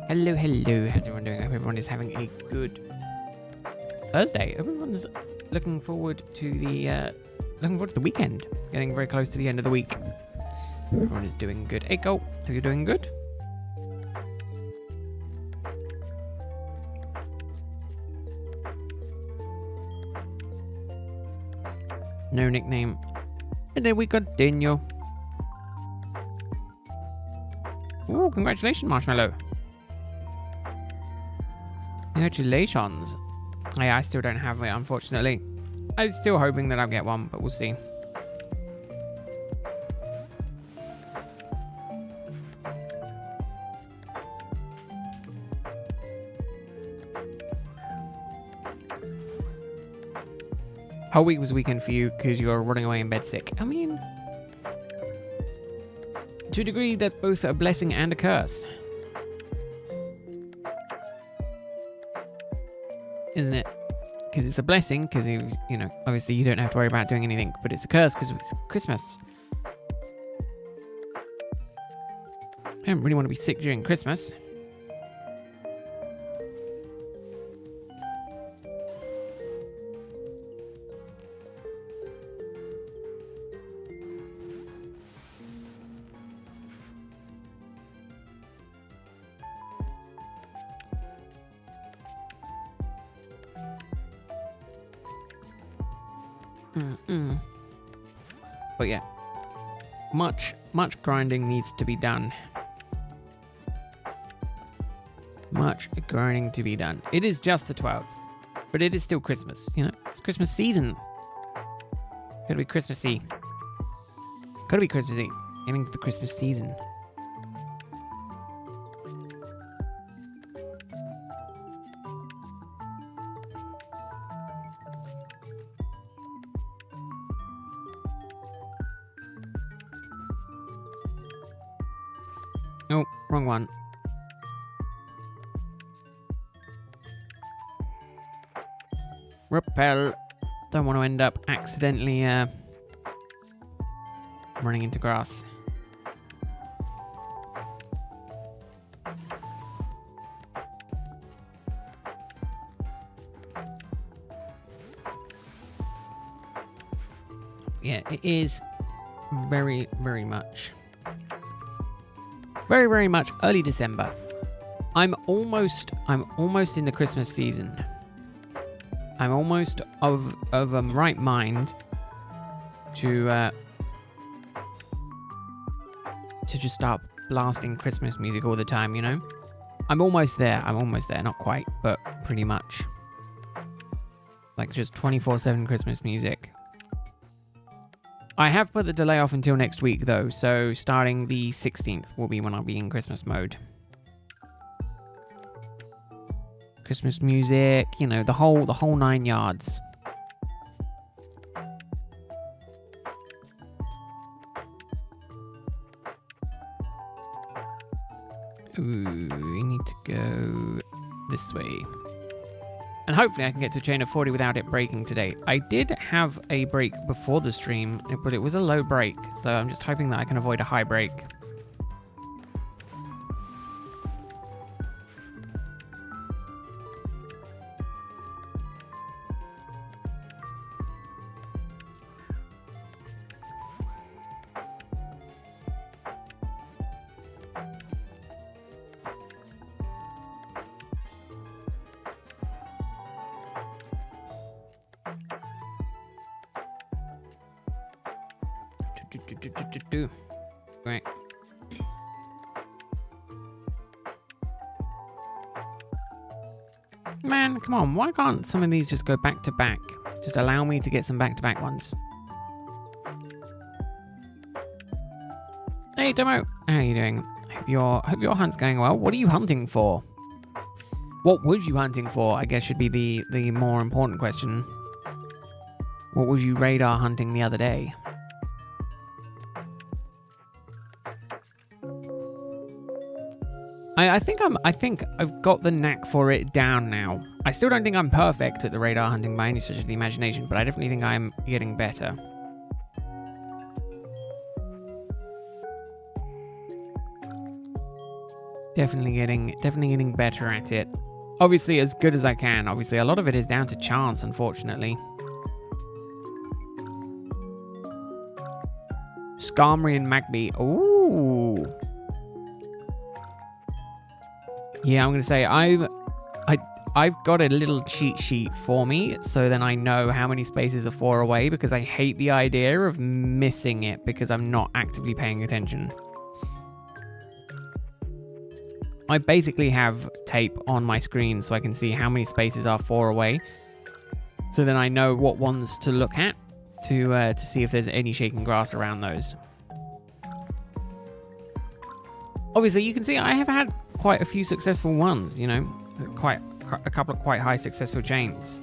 Hello, hello. How's everyone doing? I hope everyone is having a good Thursday. Everyone's looking forward to the weekend. Getting very close to the end of the week. Everyone is doing good. Hey, Cole, are you doing good? No nickname. And then we got Daniel. Ooh, congratulations, Marshmallow. Congratulations. Yeah, I still don't have it, unfortunately. I'm still hoping that I'll get one, but we'll see. Whole week was a weekend for you because you're running away in bed sick. I mean, to a degree, that's both a blessing and a curse. Isn't it? Because it's a blessing, because, obviously you don't have to worry about doing anything, but it's a curse because it's Christmas. I don't really want to be sick during Christmas. But yeah, much grinding needs to be done. Much grinding to be done. It is just the 12th, but it is still Christmas. It's Christmas season. Gotta be Christmassy. Gotta be Christmassy. Getting to the Christmas season. Oh, wrong one. Repel. Don't want to end up accidentally running into grass. Yeah, it is very, very much. Very, very much early December. I'm almost in the Christmas season. I'm almost of a right mind to just start blasting Christmas music all the time, I'm almost there. Not quite, but pretty much. Like just 24/7 Christmas music. I have put the delay off until next week, though, so starting the 16th will be when I'll be in Christmas mode. Christmas music, the whole 9 yards. Ooh, we need to go this way. And hopefully I can get to a chain of 40 without it breaking today. I did have a break before the stream, but it was a low break. So I'm just hoping that I can avoid a high break. Right. Man, come on. Why can't some of these just go back to back? Just allow me to get some back to back ones. Hey, Tomo. How are you doing? Hope your hunt's going well. What are you hunting for? What was you hunting for? I guess should be the more important question. What was you radar hunting the other day? I think I've got the knack for it down now. I still don't think I'm perfect at the radar hunting by any stretch of the imagination, but I definitely think I'm getting better. Definitely getting better at it. Obviously, as good as I can. Obviously, a lot of it is down to chance, unfortunately. Skarmory and Magby. Ooh. Yeah, I'm gonna say I've got a little cheat sheet for me, so then I know how many spaces are 4 away, because I hate the idea of missing it because I'm not actively paying attention. I basically have tape on my screen so I can see how many spaces are 4 away. So then I know what ones to look at to see if there's any shaking grass around those. Obviously, you can see I have had quite a few successful ones, you know, quite a couple of quite high successful chains.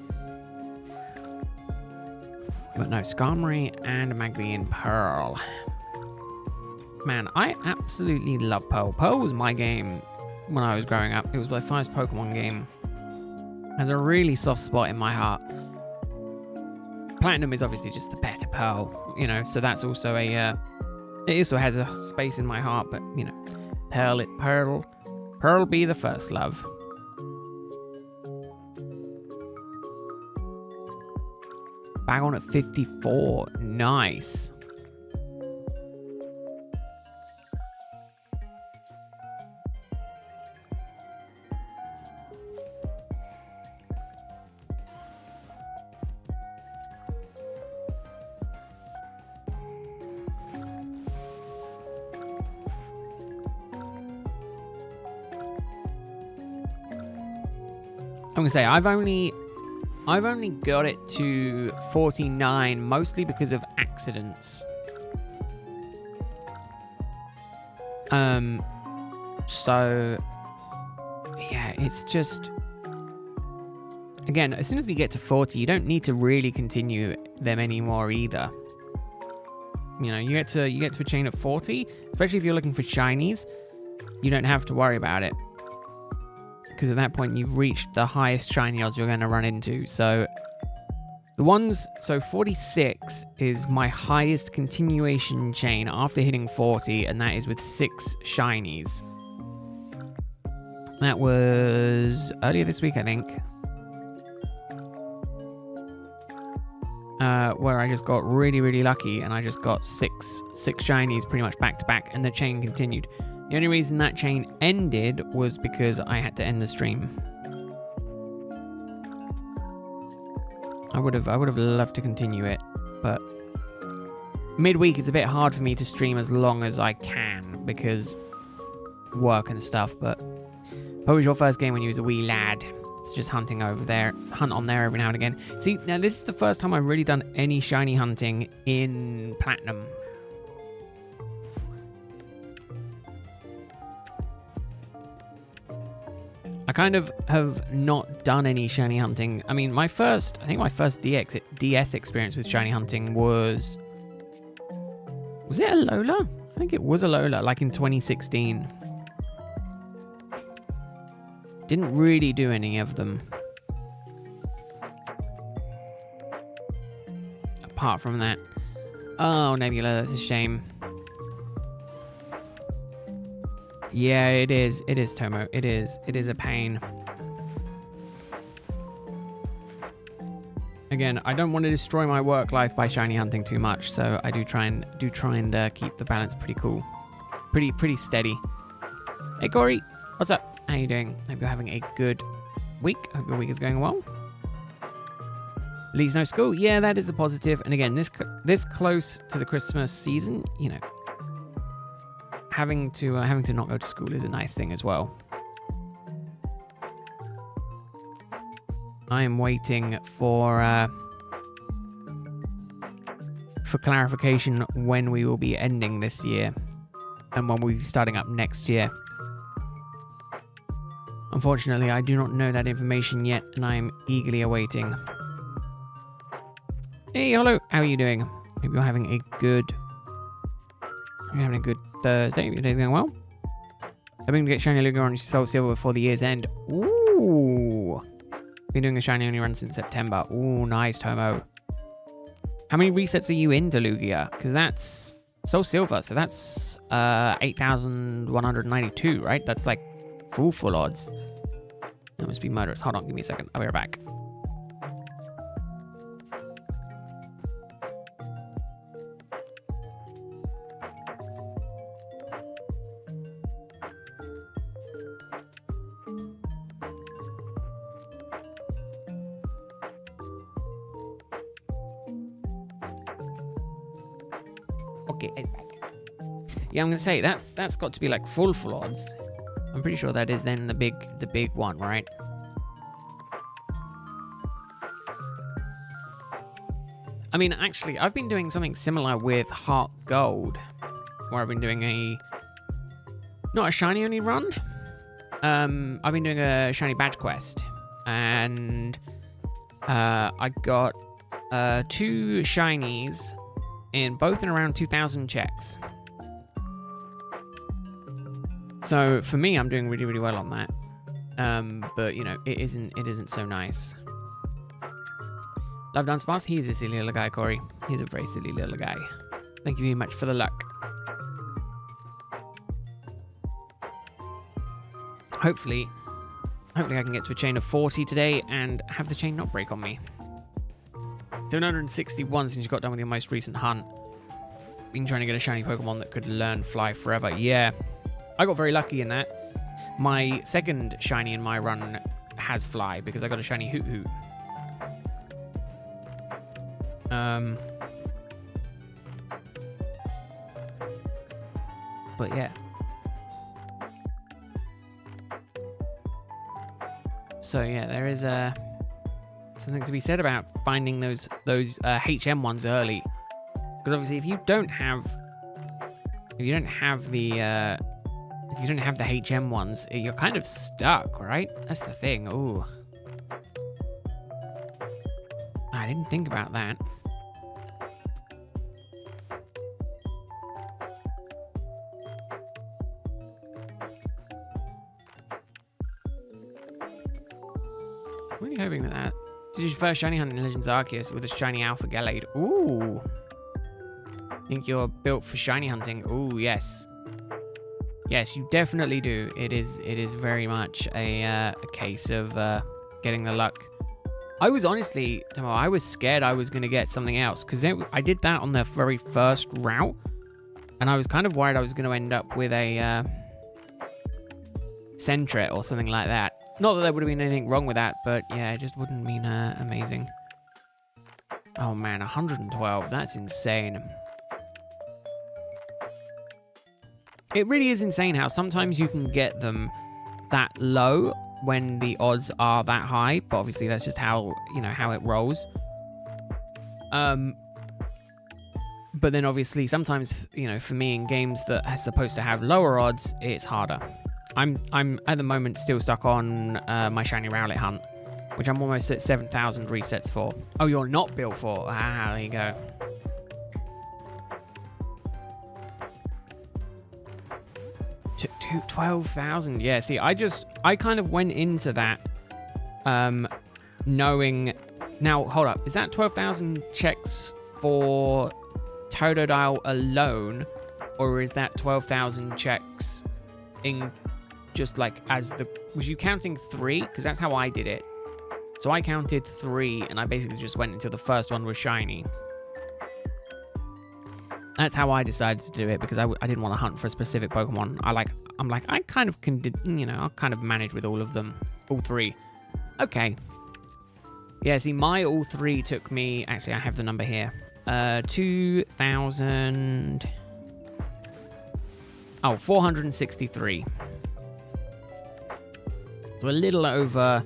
But no, Skarmory and Magby and Pearl. Man, I absolutely love Pearl. Pearl was my game when I was growing up. It was my first Pokemon game. Has a really soft spot in my heart. Platinum is obviously just the better Pearl, you know, so that's also a it also has a space in my heart, but you know, Pearl be the first love. Back on at 54. Nice. I'm gonna say I've only got it to 49, mostly because of accidents. So yeah, it's just, again, as soon as you get to 40, you don't need to really continue them anymore either. You know, you get to a chain of 40, especially if you're looking for shinies, you don't have to worry about it. Because at that point, you've reached the highest shiny odds you're going to run into. So, so 46 is my highest continuation chain after hitting 40, and that is with 6 shinies. That was earlier this week, I think. Where I just got really, really lucky, and I just got six shinies pretty much back to back, and the chain continued. The only reason that chain ended was because I had to end the stream. I would have loved to continue it, but midweek it's a bit hard for me to stream as long as I can because work and stuff. But what was your first game when you was a wee lad? It's just hunt on there every now and again. See, now this is the first time I've really done any shiny hunting in Platinum. I kind of have not done any shiny hunting. I mean, I think my first DS experience with shiny hunting was it a Alola? I think it was a Alola, like in 2016. Didn't really do any of them. Apart from that. Oh, Nebula, that's a shame. Yeah, it is. It is, Tomo. It is. It is a pain. Again, I don't want to destroy my work life by shiny hunting too much, so I do try and keep the balance pretty cool, pretty steady. Hey, Corey, what's up? How you doing? Hope you're having a good week. Hope your week is going well. Lee's no school. Yeah, that is a positive. And again, this close to the Christmas season, you know, having to not go to school is a nice thing as well. I am waiting for clarification when we will be ending this year and when we'll be starting up next year. Unfortunately, I do not know that information yet, and I am eagerly awaiting. Hey, hello. How are you doing? Hope you're having a good Thursday. Your day's going well. Hoping to get shiny Lugia on Soul Silver before the year's end. Ooh. Been doing a shiny only run since September. Ooh, nice, Tomo. How many resets are you into Lugia? Because that's Soul Silver, so that's 8,192, right? That's like full odds. That must be murderous. Hold on, give me a second. I'll be right back. Okay, it's back. Yeah, I'm gonna say that's got to be like full odds. I'm pretty sure that is then the big one, right? I mean, actually, I've been doing something similar with Heart Gold, where I've been doing not a shiny only run. I've been doing a shiny badge quest, and I got 2 shinies in both in around 2,000 checks. So for me, I'm doing really well on that. But you know, it isn't so nice. Love Dunsparce. He's a silly little guy, Corey. He's a very silly little guy. Thank you very much for the luck. Hopefully I can get to a chain of 40 today and have the chain not break on me. 761 since you got done with your most recent hunt. Been trying to get a shiny Pokemon that could learn Fly forever. Yeah, I got very lucky in that. My second shiny in my run has Fly because I got a shiny Hoot Hoot. But yeah. So yeah, there is something to be said about finding those HM ones early, because obviously if you don't have the HM ones, you're kind of stuck, right? That's the thing. Ooh, I didn't think about that. I'm really hoping that did your first shiny hunt in Legends Arceus with a shiny Alpha Gallade. Ooh. Think you're built for shiny hunting. Ooh, yes. Yes, you definitely do. It is very much a case of getting the luck. I was honestly, I was scared I was going to get something else, because I did that on the very first route, and I was kind of worried I was going to end up with a Sentret or something like that. Not that there would have been anything wrong with that, but yeah, it just wouldn't have been amazing. Oh man, 112. That's insane. It really is insane how sometimes you can get them that low when the odds are that high, but obviously that's just how it rolls. But then obviously sometimes, for me in games that are supposed to have lower odds, it's harder. I'm at the moment still stuck on my shiny Rowlet hunt, which I'm almost at 7,000 resets for. Oh, you're not built for? Ah, there you go. 12,000. Yeah, see, I kind of went into that knowing... Now, hold up. Is that 12,000 checks for Totodile alone, or is that 12,000 checks in just like as the... Was you counting 3? Because that's how I did it. So I counted 3, and I basically just went until the first one was shiny. That's how I decided to do it, because I didn't want to hunt for a specific Pokemon. I kind of can, I'll kind of manage with all of them. All 3. Okay. Yeah, see, my all 3 took me... Actually, I have the number here. 2,000... Oh, 463. So a little over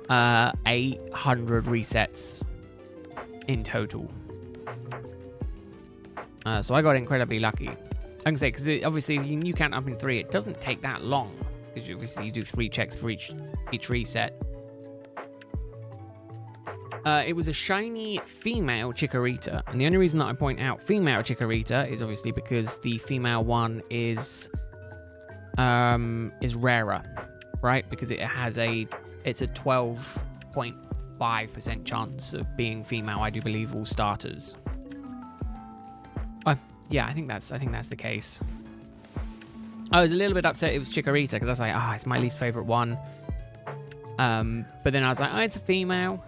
800 resets in total. So I got incredibly lucky. I can say, because obviously if you count up in 3, it doesn't take that long, because obviously you do 3 checks for each reset. It was a shiny female Chikorita, and the only reason that I point out female Chikorita is obviously because the female one is rarer, right? Because it's a 12.5% chance of being female, I do believe, all starters. Yeah, I think that's the case. I was a little bit upset it was Chikorita because I was like, it's my least favorite one. But then I was like, it's a female,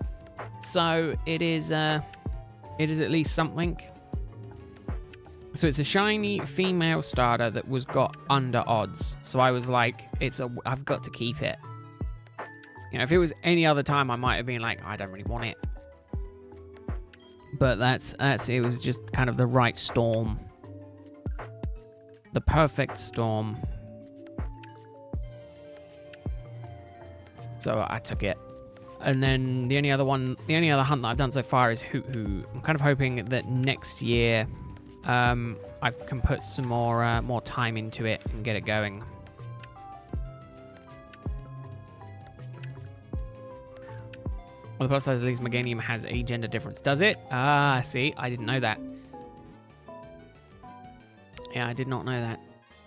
so it is at least something. So it's a shiny female starter that was got under odds. So I was like, I've got to keep it. You know, if it was any other time, I might have been like, I don't really want it. But it was just kind of the right storm. The perfect storm. So I took it. And then the only other hunt that I've done so far is Hoot Hoot. I'm kind of hoping that next year I can put some more time into it and get it going. Well, the plus size at least Meganium has a gender difference. Does it? See, I didn't know that. Yeah, I did not know that.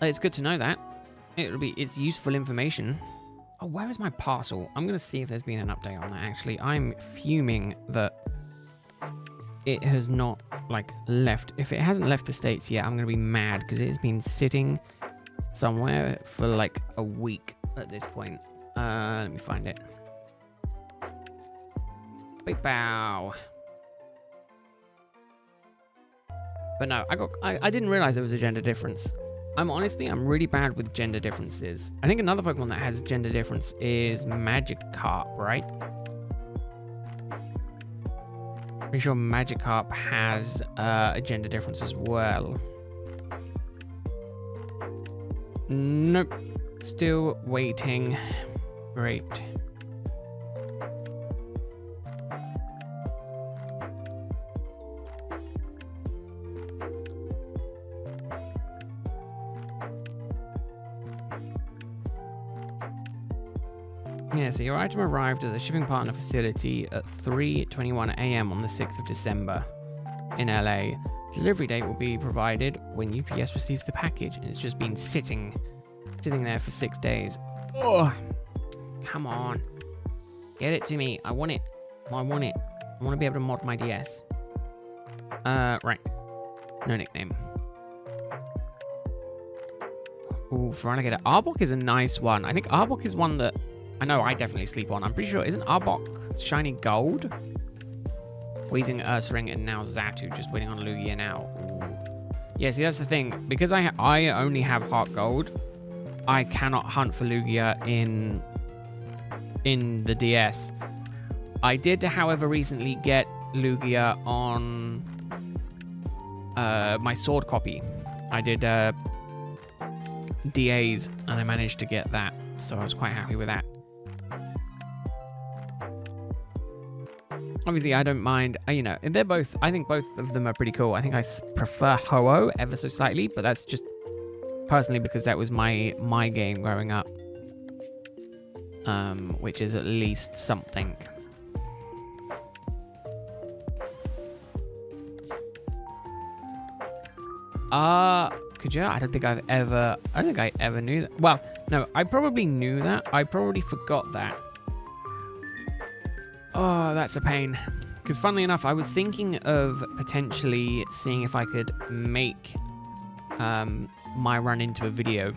It's good to know that. It's useful information. Oh, where is my parcel? I'm going to see if there's been an update on that, actually. I'm fuming that it has not, left. If it hasn't left the States yet, I'm going to be mad because it has been sitting somewhere for, a week at this point. Let me find it. Big bow. But no, I didn't realize there was a gender difference. I'm really bad with gender differences. I think another Pokemon that has gender difference is Magikarp, right? Pretty sure Magikarp has a gender difference as well. Nope. Still waiting. Great. Yeah, so your item arrived at the shipping partner facility at 3:21 a.m. on the 6th of December in LA. Delivery date will be provided when UPS receives the package, and it's just been sitting there for 6 days. Oh, come on. Get it to me. I want it. I want it. I want to be able to mod my DS. Right. No nickname. Ooh, Feraligatr. Arbok is a nice one. I think Arbok is one that I know I definitely sleep on. I'm pretty sure, isn't Arbok shiny gold? Weezing, Ursaring, and now Xatu, just waiting on Lugia now. Ooh. Yeah, see, that's the thing. Because I only have Heart Gold, I cannot hunt for Lugia in the DS. I did, however, recently get Lugia on my sword copy. I did DAs, and I managed to get that, so I was quite happy with that. Obviously, I don't mind, they're both, I think both of them are pretty cool. I think I prefer Ho-Oh ever so slightly, but that's just personally because that was my game growing up. Which is at least something. Could you? I don't think I ever knew that. Well, no, I probably knew that. I probably forgot that. Oh, that's a pain. Because funnily enough, I was thinking of potentially seeing if I could make my run into a video.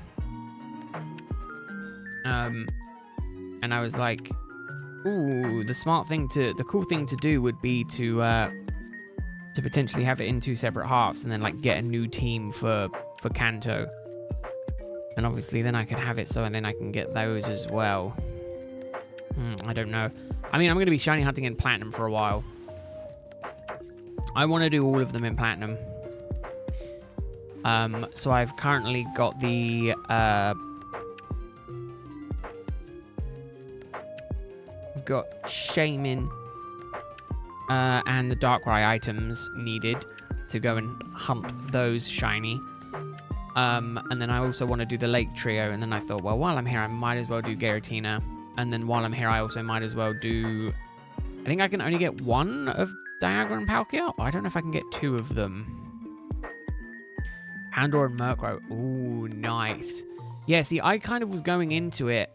And I was like, ooh, the cool thing to do would be to potentially have it in 2 separate halves and then get a new team for Kanto. And obviously then I could have it and then I can get those as well. I don't know. I mean, I'm going to be shiny hunting in Platinum for a while. I want to do all of them in Platinum. So I've currently got the... I've got Shaman and the Darkrai items needed to go and hunt those shiny. And then I also want to do the Lake Trio. And then I thought, well, while I'm here, I might as well do Giratina. And then while I'm here, I also might as well do... I think I can only get one of Dialga and Palkia. I don't know if I can get 2 of them. Pandora and Murkrow. Ooh, nice. Yeah, see, I kind of was going into it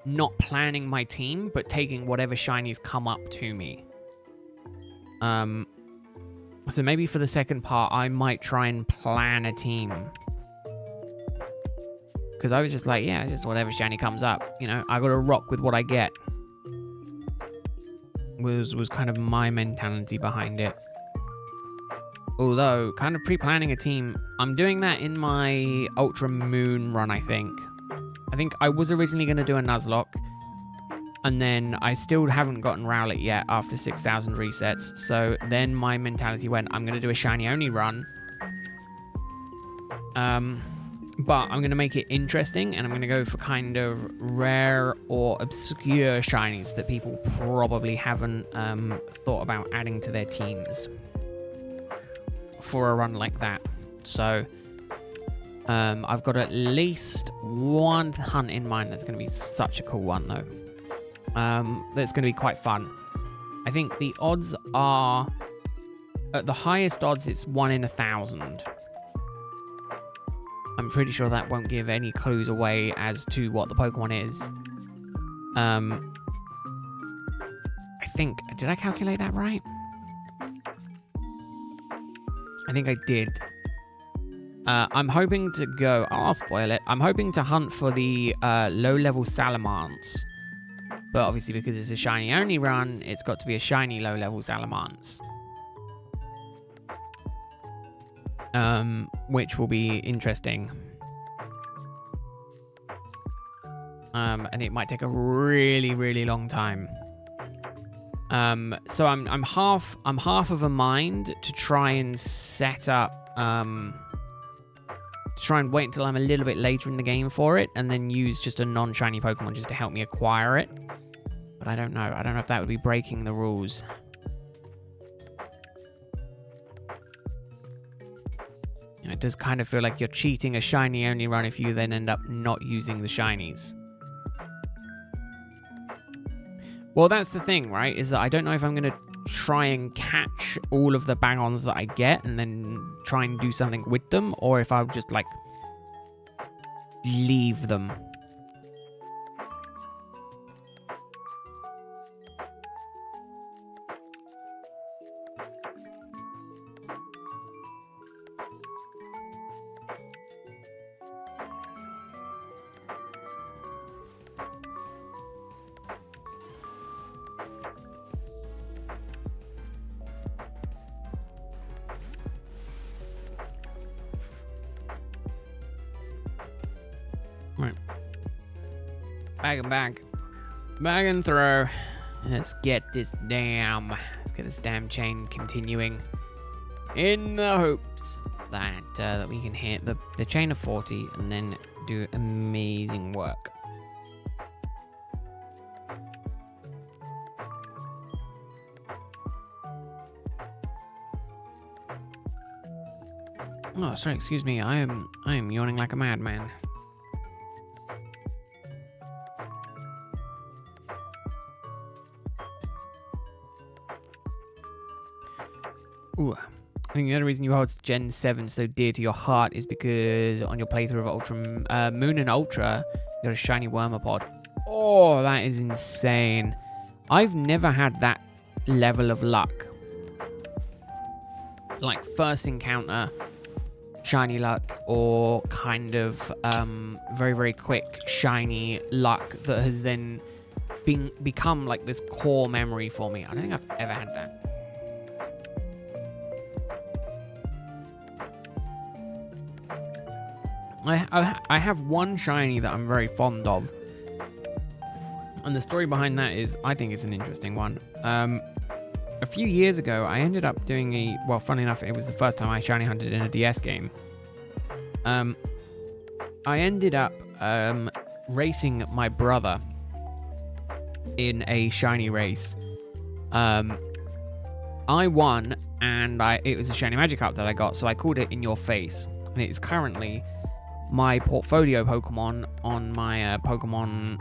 not planning my team, but taking whatever shinies come up to me. So maybe for the second part, I might try and plan a team. because I was just like, yeah, just whatever shiny comes up, you know, I gotta rock with what I get. Was kind of my mentality behind it. Although, kind of pre-planning a team, I'm doing that in my Ultra Moon run, I think. I think I was originally going to do a Nuzlocke, and then I still haven't gotten Rowlet yet after 6,000 resets, so then my mentality went, I'm going to do a shiny only run. But I'm going to make it interesting, and I'm going to go for kind of rare or obscure shinies that people probably haven't thought about adding to their teams for a run like that. So I've got at least one hunt in mind that's going to be such a cool one, though. That's going to be quite fun. I think the odds are, at the highest odds, it's 1 in 1,000. I'm pretty sure that won't give any clues away as to what the Pokemon is. I think... Did I calculate that right? I think I did. I'm hoping to go... I'll spoil it. I'm hoping to hunt for the low-level Salamence. But obviously, because it's a shiny-only run, it's got to be a shiny low-level Salamence. Which will be interesting. And it might take a really, really long time. So I'm half of a mind to try and set up, to try and wait until I'm a little bit later in the game for it, and then use just a non-shiny Pokemon just to help me acquire it. But I don't know. I don't know if that would be breaking the rules. It does kind of feel like you're cheating a shiny only run if you then end up not using the shinies. Well, that's the thing, right? Is that I don't know if I'm going to try and catch all of the bang-ons that I get and then try and do something with them, or if I'll just, like, leave them. Right. Bag and bag. Bag and throw. Let's get this damn chain continuing. In the hopes that that we can hit the chain of 40 and then do amazing work. Oh, sorry, excuse me. I am yawning like a madman. Ooh, I think the other reason you hold Gen 7 so dear to your heart is because on your playthrough of Ultra Moon and Ultra, you got a shiny Wormapod. Oh, that is insane. I've never had that level of luck. Like, first encounter, shiny luck, or kind of very, very quick shiny luck that has then become like this core memory for me. I don't think I've ever had that. I have one shiny that I'm very fond of. And the story behind that is, I think it's an interesting one. A few years ago, I ended up doing well, funny enough, it was the first time I shiny hunted in a DS game. I ended up racing my brother in a shiny race. I won, and it was a shiny Magikarp that I got, so I called it In Your Face. And it's currently my portfolio Pokemon on my Pokemon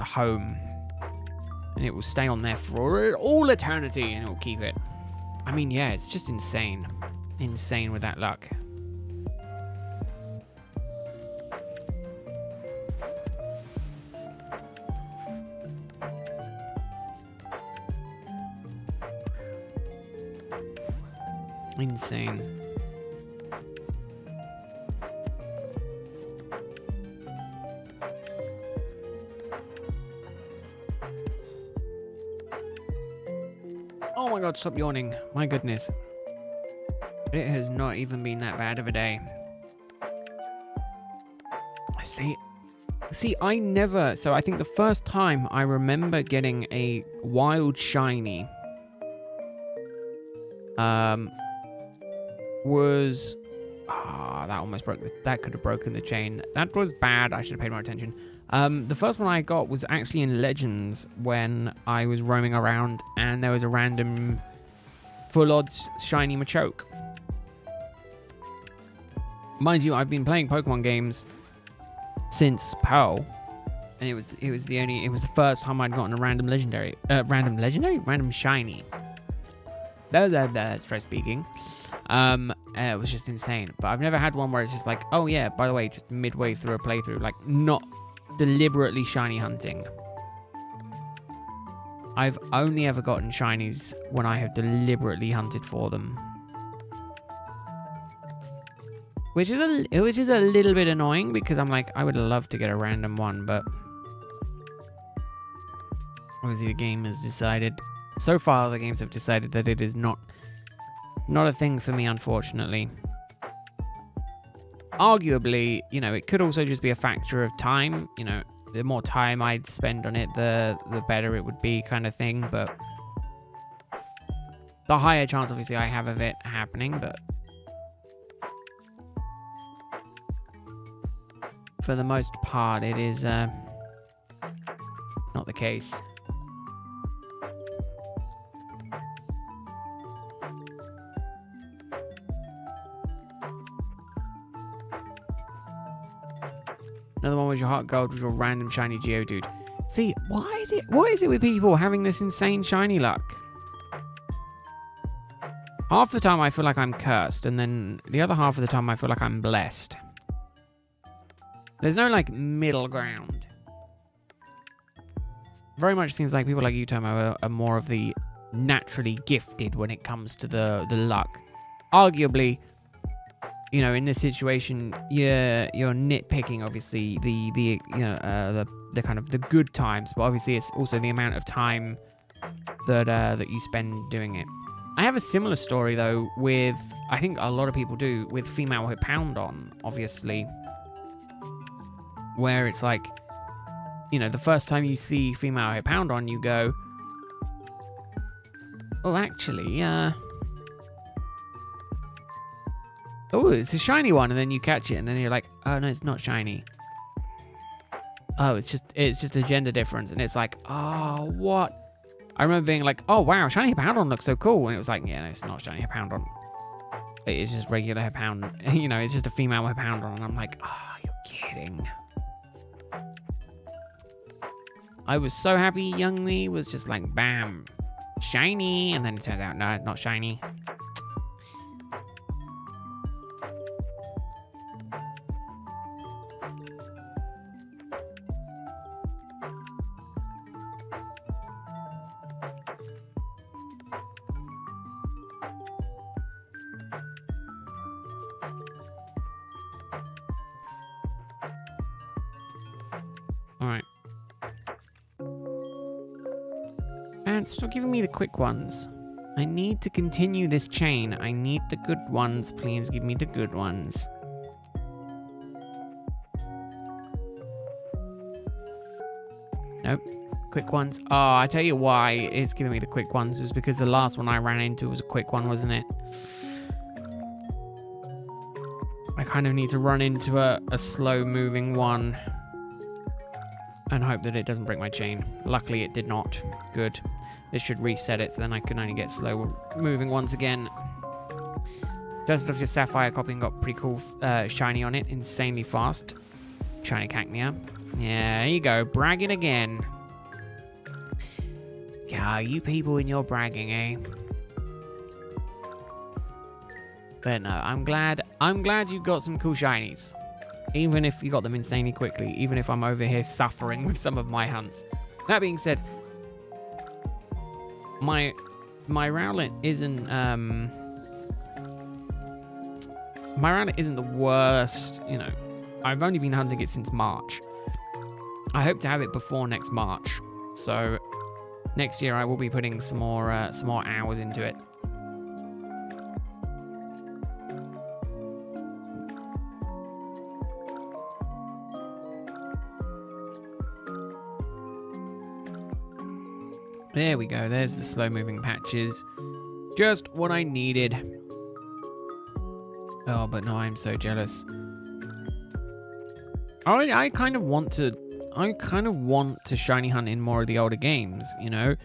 home. And it will stay on there for all eternity, and it will keep it. I mean, yeah, it's just insane. Insane with that luck. Insane. Oh my god, stop yawning. My goodness. It has not even been that bad of a day. See, I never... So I think the first time I remember getting a wild shiny was... that almost broke... That could have broken the chain. That was bad. I should have paid more attention. The first one I got was actually in Legends when I was roaming around and there was a random full odds shiny Machoke. Mind you, I've been playing Pokemon games since Pearl, and it was the first time I'd gotten a random shiny. Let's try speaking. It was just insane. But I've never had one where it's just like, oh yeah, by the way, just midway through a playthrough, like not deliberately shiny hunting. I've only ever gotten shinies when I have deliberately hunted for them. Which is a little bit annoying because I'm like, I would love to get a random one, but obviously the game has decided, so far the games have decided that it is not a thing for me, unfortunately. Arguably, you know, it could also just be a factor of time. You know, the more time I'd spend on it, the better it would be, kind of thing. But the higher chance, obviously, I have of it happening. But for the most part, it is not the case. Another one was your heart gold with your random shiny Geodude. See, what is it with people having this insane shiny luck? Half the time I feel like I'm cursed, and then the other half of the time I feel like I'm blessed. There's no, like, middle ground. Very much seems like people like you, Tomo, are more of the naturally gifted when it comes to the luck. Arguably, you know, in this situation, you're nitpicking, obviously, the kind of the good times, but obviously it's also the amount of time that you spend doing it. I have a similar story, though, with, I think a lot of people do, with female Hippowdon, obviously, where it's like, you know, the first time you see female Hippowdon, you go, oh, actually, oh, it's a shiny one, and then you catch it, and then you're like, oh, no, it's not shiny. Oh, it's just a gender difference, and it's like, oh, what? I remember being like, oh, wow, shiny Hippowdon looks so cool, and it was like, yeah, no, it's not shiny Hippowdon. It is just regular Hippowdon. You know, it's just a female Hippowdon, and I'm like, oh, you're kidding. I was so happy young me was just like, bam, shiny, and then it turns out, no, it's not shiny. Alright. And stop giving me the quick ones. I need to continue this chain. I need the good ones. Please give me the good ones. Nope. Quick ones. Oh, I tell you why it's giving me the quick ones. It was because the last one I ran into was a quick one, wasn't it? I kind of need to run into a slow-moving one and hope that it doesn't break my chain. Luckily, it did not. Good. This should reset it, so then I can only get slow-moving ones again. Dust of your Sapphire copying got pretty cool shiny on it. Insanely fast. Shiny Cacnea. Yeah, there you go. Bragging again. Yeah, you people and your bragging, eh? But no, I'm glad you got some cool shinies. Even if you got them insanely quickly. Even if I'm over here suffering with some of my hunts. That being said, my Rowlet isn't my Rowlet isn't the worst, you know. I've only been hunting it since March. I hope to have it before next March. So Next year I will be putting some more hours into it. There we go. There's the slow-moving patches. Just what I needed. Oh, but no, I'm so jealous. I kind of want to shiny hunt in more of the older games, you know?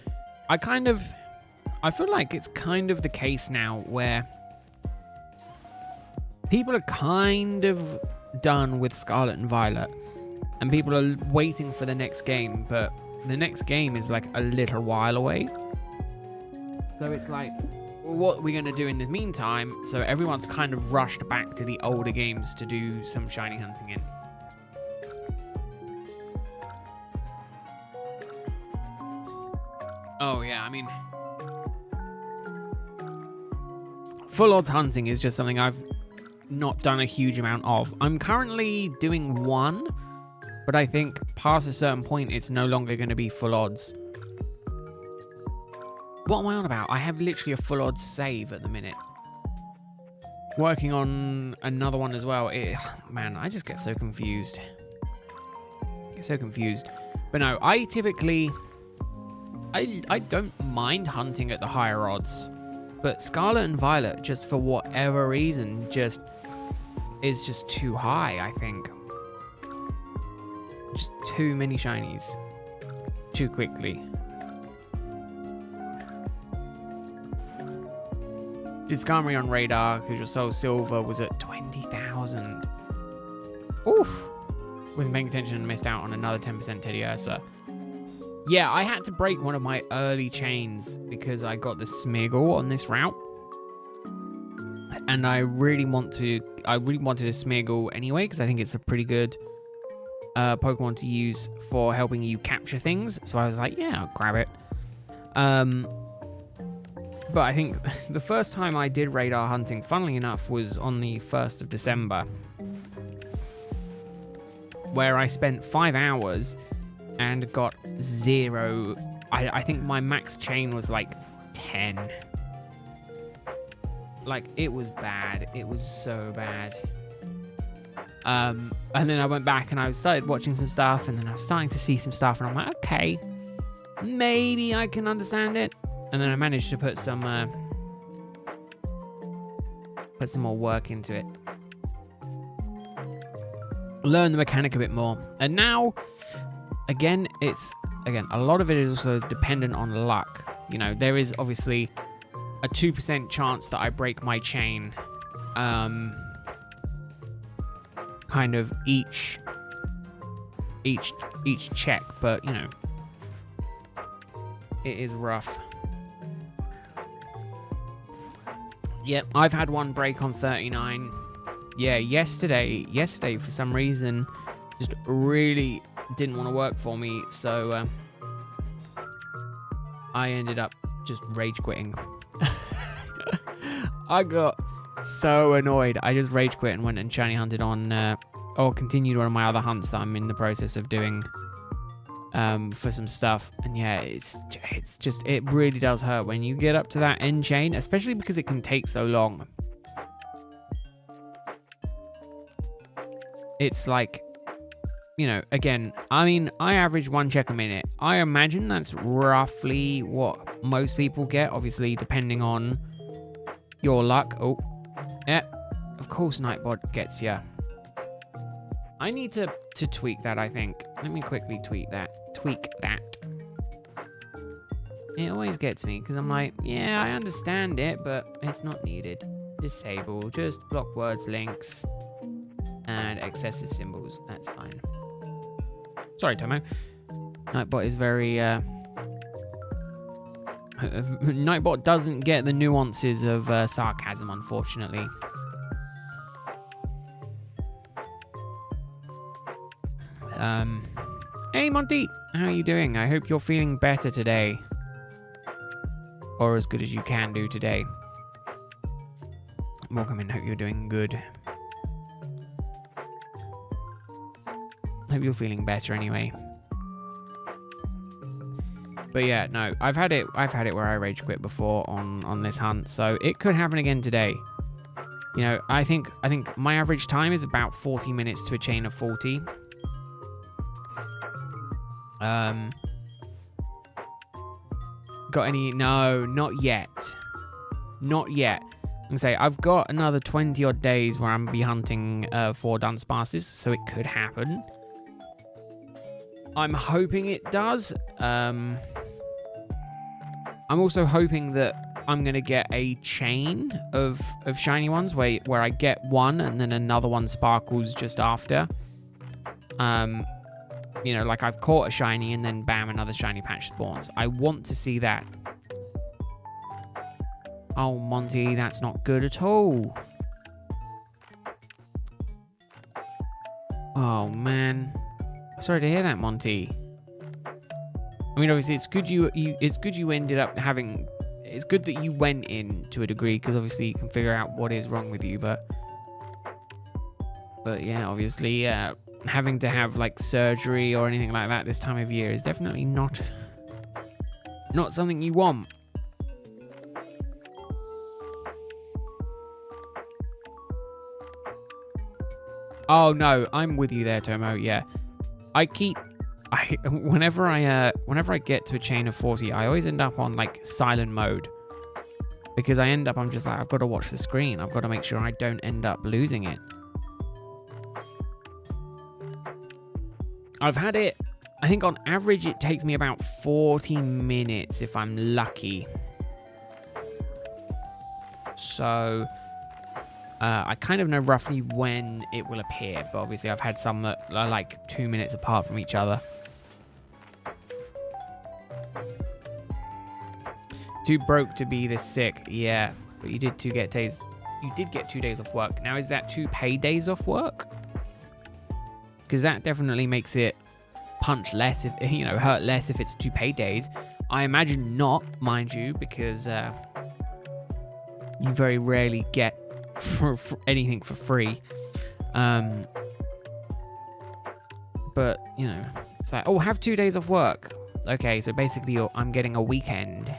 I feel like it's kind of the case now where people are kind of done with Scarlet and Violet, and people are waiting for the next game, but the next game is like a little while away. So it's like, what are we going to do in the meantime? So everyone's kind of rushed back to the older games to do some shiny hunting in. Oh yeah, I mean, full odds hunting is just something I've not done a huge amount of. I'm currently doing one, but I think past a certain point, it's no longer going to be full odds. What am I on about? I have literally a full odds save at the minute. Working on another one as well. Man, I just get so confused. But no, I typically... I don't mind hunting at the higher odds. But Scarlet and Violet, just for whatever reason, is just too high, I think. Just too many shinies. Too quickly. Discovery on radar, because your Soul Silver was at 20,000. Oof. Wasn't paying attention and missed out on another 10% Teddy Ursa. Yeah, I had to break one of my early chains because I got the Smeargle on this route. And I really wanted a Smeargle anyway, because I think it's a pretty good Pokemon to use for helping you capture things. So I was like, yeah, I'll grab it. But I think the first time I did radar hunting, funnily enough, was on the 1st of December. Where I spent 5 hours and got 0. I think my max chain was like 10. Like, it was bad. It was so bad. And then I went back and I started watching some stuff, and then I was starting to see some stuff, and I'm like, okay, maybe I can understand it. And then I managed to put some more work into it. Learn the mechanic a bit more. And now, again, a lot of it is also dependent on luck. You know, there is obviously a 2% chance that I break my chain kind of each check, but you know, it is rough. Yep, I've had one break on 39. Yeah, yesterday for some reason just really didn't want to work for me, so I ended up just rage quitting. I got so annoyed. I just rage quit and went and shiny hunted on or continued one of my other hunts that I'm in the process of doing for some stuff. And yeah, it's just, it really does hurt when you get up to that end chain, especially because it can take so long. It's like, you know, again, I mean, I average 1 check a minute. I imagine that's roughly what most people get, obviously, depending on your luck. Oh, yeah, of course Nightbot gets ya. I need to tweak that, I think. Let me quickly tweak that. It always gets me, because I'm like, yeah, I understand it, but it's not needed. Disable, just block words, links, and excessive symbols. That's fine. Sorry, Tomo. Nightbot is very... Nightbot doesn't get the nuances of sarcasm, unfortunately. Hey, Monty! How are you doing? I hope you're feeling better today. Or as good as you can do today. Welcome in, hope you're doing good. Hope you're feeling better anyway. But yeah, no, I've had it where I rage quit before on this hunt, so it could happen again today. You know, I think my average time is about 40 minutes to a chain of 40. Got any? No, not yet. Not yet. I'm gonna say I've got another 20 odd days where I'm gonna be hunting for Dunsparces, so it could happen. I'm hoping it does. I'm also hoping that I'm gonna get a chain of shiny ones where I get one and then another one sparkles just after. You know, like I've caught a shiny and then bam, another shiny patch spawns. I want to see that. Oh, Monty, that's not good at all. Oh, man. Sorry to hear that, Monty. I mean, obviously, it's good you ended up having... It's good that you went in to a degree, because obviously you can figure out what is wrong with you, but yeah, obviously, having to have, like, surgery or anything like that this time of year is definitely not something you want. Oh no, I'm with you there, Tomo. Yeah, whenever I get to a chain of 40, I always end up on like silent mode because I'm just like, I've got to watch the screen. I've got to make sure I don't end up losing it. I've had it, I think on average it takes me about 40 minutes if I'm lucky. So I kind of know roughly when it will appear, but obviously I've had some that are like 2 minutes apart from each other. Too broke to be this sick, yeah. But you did get 2 days off work. Now, is that 2 paid days off work? Because that definitely makes it punch less, if hurt less if it's 2 paid days. I imagine not, mind you, because you very rarely get for anything for free. But it's like, oh, have 2 days off work. Okay, so basically I'm getting a weekend.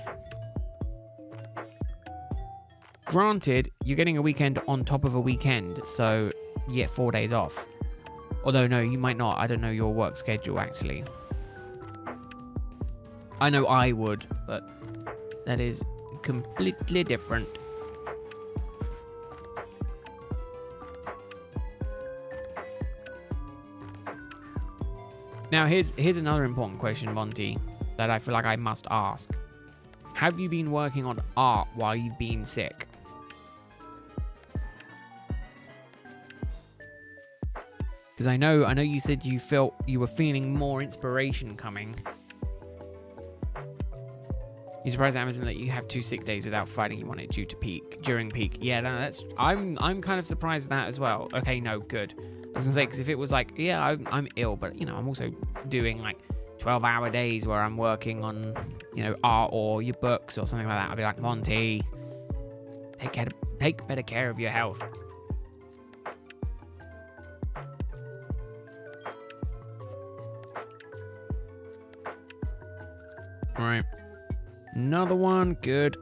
Granted, you're getting a weekend on top of a weekend, so you get 4 days off. Although no, you might not. I don't know your work schedule actually. I know I would, but that is completely different. Now, here's another important question, Monty, that I feel like I must ask. Have you been working on art while you've been sick? Because I know you said you were feeling more inspiration coming. You surprised Amazon that you have 2 sick days without fighting you on it during peak. Yeah, no, I'm kind of surprised at that as well. Okay, no, good. I was gonna say, because if it was like, yeah, I'm ill, but I'm also doing like 12-hour days where I'm working on art or your books or something like that, I'd be like, Monty, take better care of your health. All right, another one, good.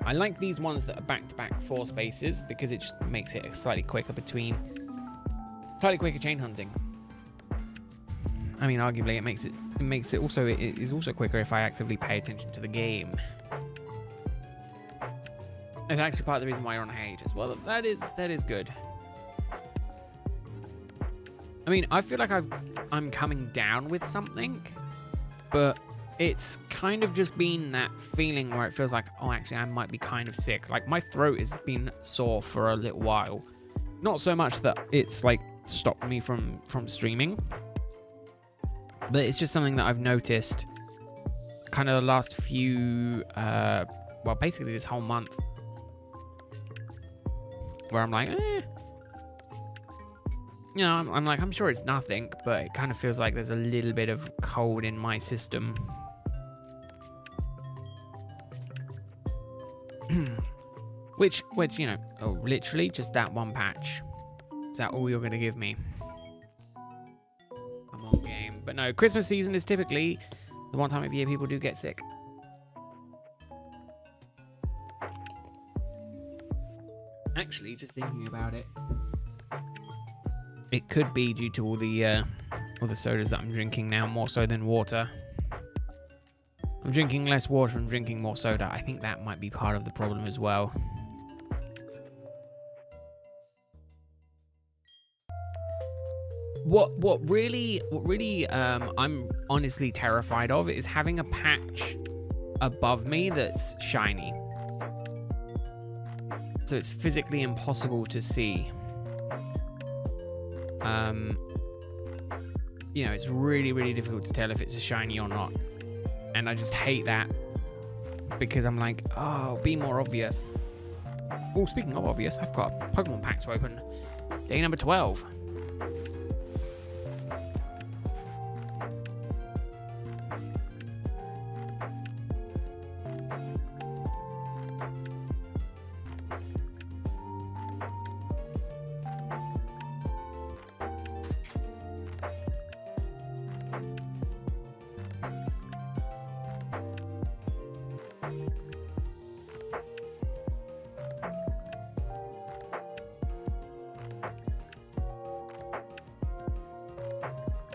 I like these ones that are back-to-back 4 spaces because it just makes it slightly quicker chain hunting. I mean, arguably it is also quicker if I actively pay attention to the game. It's actually part of the reason why you're on hiatus. Well, that is good. I mean, I feel like I'm coming down with something, but it's kind of just been that feeling where it feels like, oh, actually, I might be kind of sick. Like, my throat has been sore for a little while. Not so much that it's, like, stopped me from streaming. But it's just something that I've noticed kind of the last few... well, basically this whole month. Where I'm like, I'm like, I'm sure it's nothing. But it kind of feels like there's a little bit of cold in my system. which literally just that one patch. Is that all you're gonna give me? I'm on game. But no, Christmas season is typically The one time of year people do get sick. Actually, just thinking about it, it could be due to all the sodas that I'm drinking now, more so than water. I'm drinking less water and drinking more soda. I think that might be part of the problem as well. What really I'm honestly terrified of is having a patch above me that's shiny. So it's physically impossible to see. You know, it's really, really difficult to tell if it's a shiny or not. And I just hate that because I'm like, oh, be more obvious. Oh, speaking of obvious, I've got a Pokemon pack to open. Day number 12.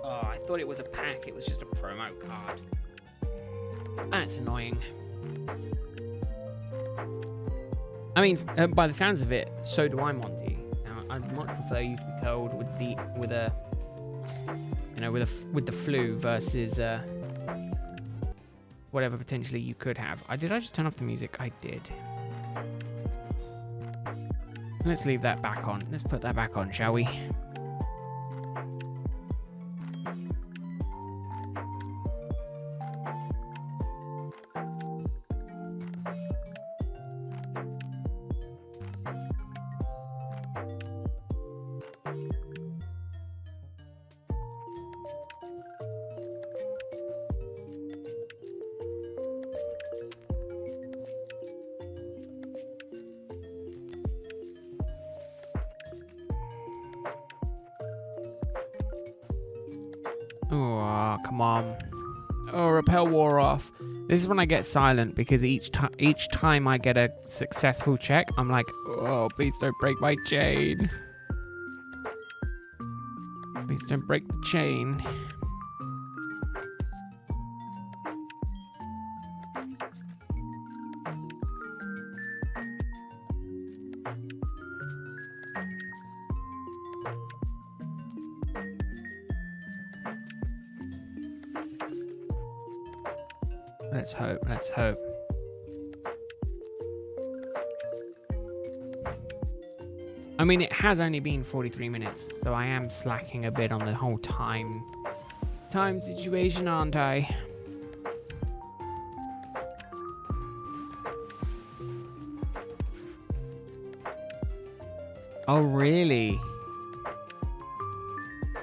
I thought it was a pack, it was just a promo card. That's annoying. I mean, by the sounds of it, so do I, Monty. Now, I'd much prefer you to be told with the flu versus whatever potentially you could have. Did I just turn off the music? I did. Let's leave that back on. Let's put that back on, shall we? Oh, come on. Oh, repel wore off. This is when I get silent because each time I get a successful check, I'm like, oh, please don't break my chain. Please don't break the chain. Let's hope, let's hope. I mean, it has only been 43 minutes, so I am slacking a bit on the whole time situation, aren't I? Oh, really?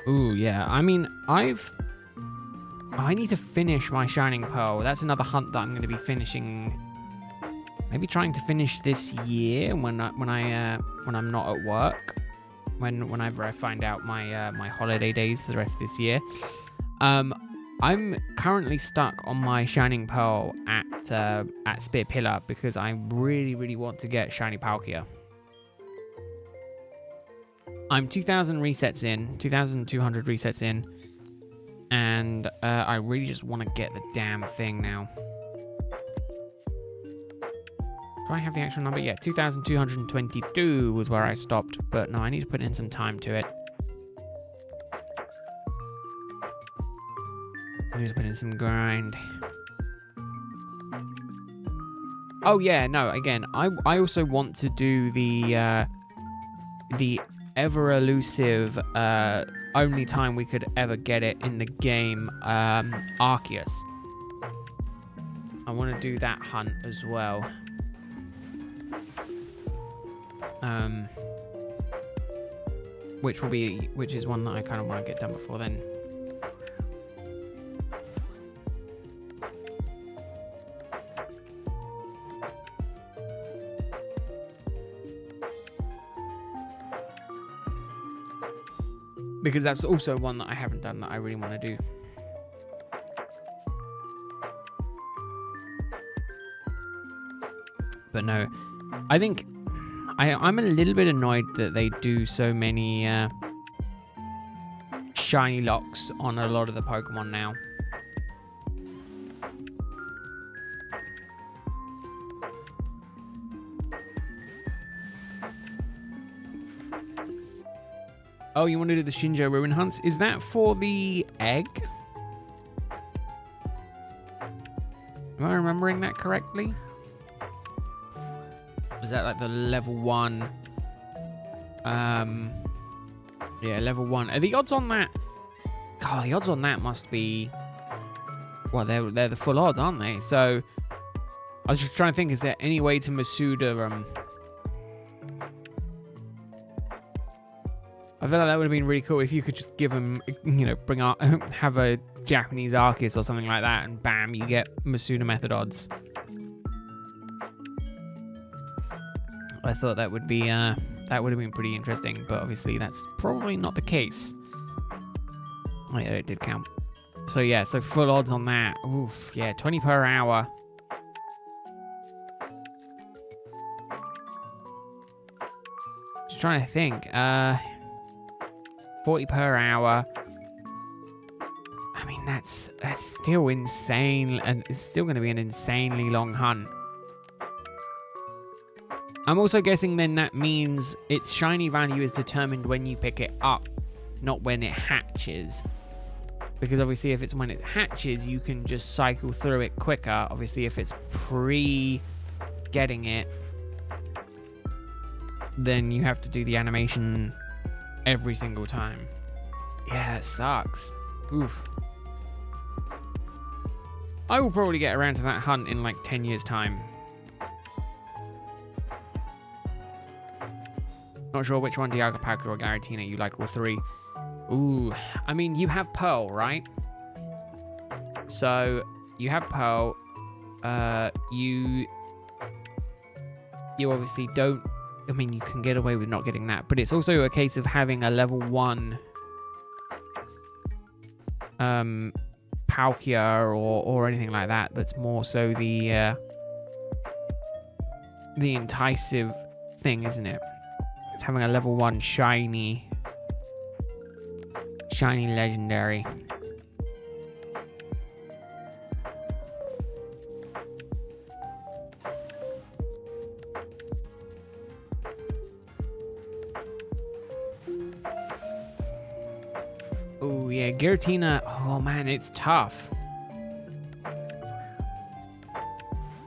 Ooh, yeah. I mean, I need to finish my Shining Pearl. That's another hunt that I'm going to be finishing. Maybe trying to finish this year when I'm not at work. Whenever I find out my holiday days for the rest of this year. I'm currently stuck on my Shining Pearl at Spear Pillar because I really, really want to get Shiny Palkia. I'm 2,000 resets in, 2,200 resets in, and I really just want to get the damn thing now. Do I have the actual number? Yeah, 2,222 was where I stopped, but no, I need to put in some time to it. I need to put in some grind. Oh yeah, no, again, I also want to do the ever elusive only time we could ever get it in the game, Arceus. I want to do that hunt as well. Which is one that I kind of want to get done before then. Because that's also one that I haven't done that I really want to do. But no, I think I'm a little bit annoyed that they do so many shiny locks on a lot of the Pokemon now. Oh, you want to do the Shinjo ruin hunts? Is that for the egg? Am I remembering that correctly? Was that like the level 1? Yeah, level 1. Are the odds on that? God, the odds on that must be... Well, they're the full odds, aren't they? So, I was just trying to think, is there any way to Masuda... I feel like that would have been really cool if you could just give them, you know, have a Japanese Arceus or something like that, and bam, you get Masuda method odds. I thought that would be that would have been pretty interesting, but obviously that's probably not the case. Oh yeah, it did count. So yeah, so full odds on that. Oof, yeah, 20 per hour. Just trying to think. 40 per hour. I mean, that's still insane, and it's still going to be an insanely long hunt. I'm also guessing then that means its shiny value is determined when you pick it up, not when it hatches. Because obviously if it's when it hatches, you can just cycle through it quicker. Obviously if it's pre-getting it, then you have to do the animation every single time. Yeah, it sucks. Oof. I will probably get around to that hunt in like 10 years' time. Not sure which one, Dialga, Palkia, or Garatina you like, all three. Ooh, I mean, you have Pearl, right? So, you have Pearl. You obviously don't... I mean, you can get away with not getting that, but it's also a case of having a level 1 Palkia or anything like that. That's more so the enticing thing, isn't it? It's having a level 1 shiny legendary. Oh yeah, Giratina. Oh man, it's tough.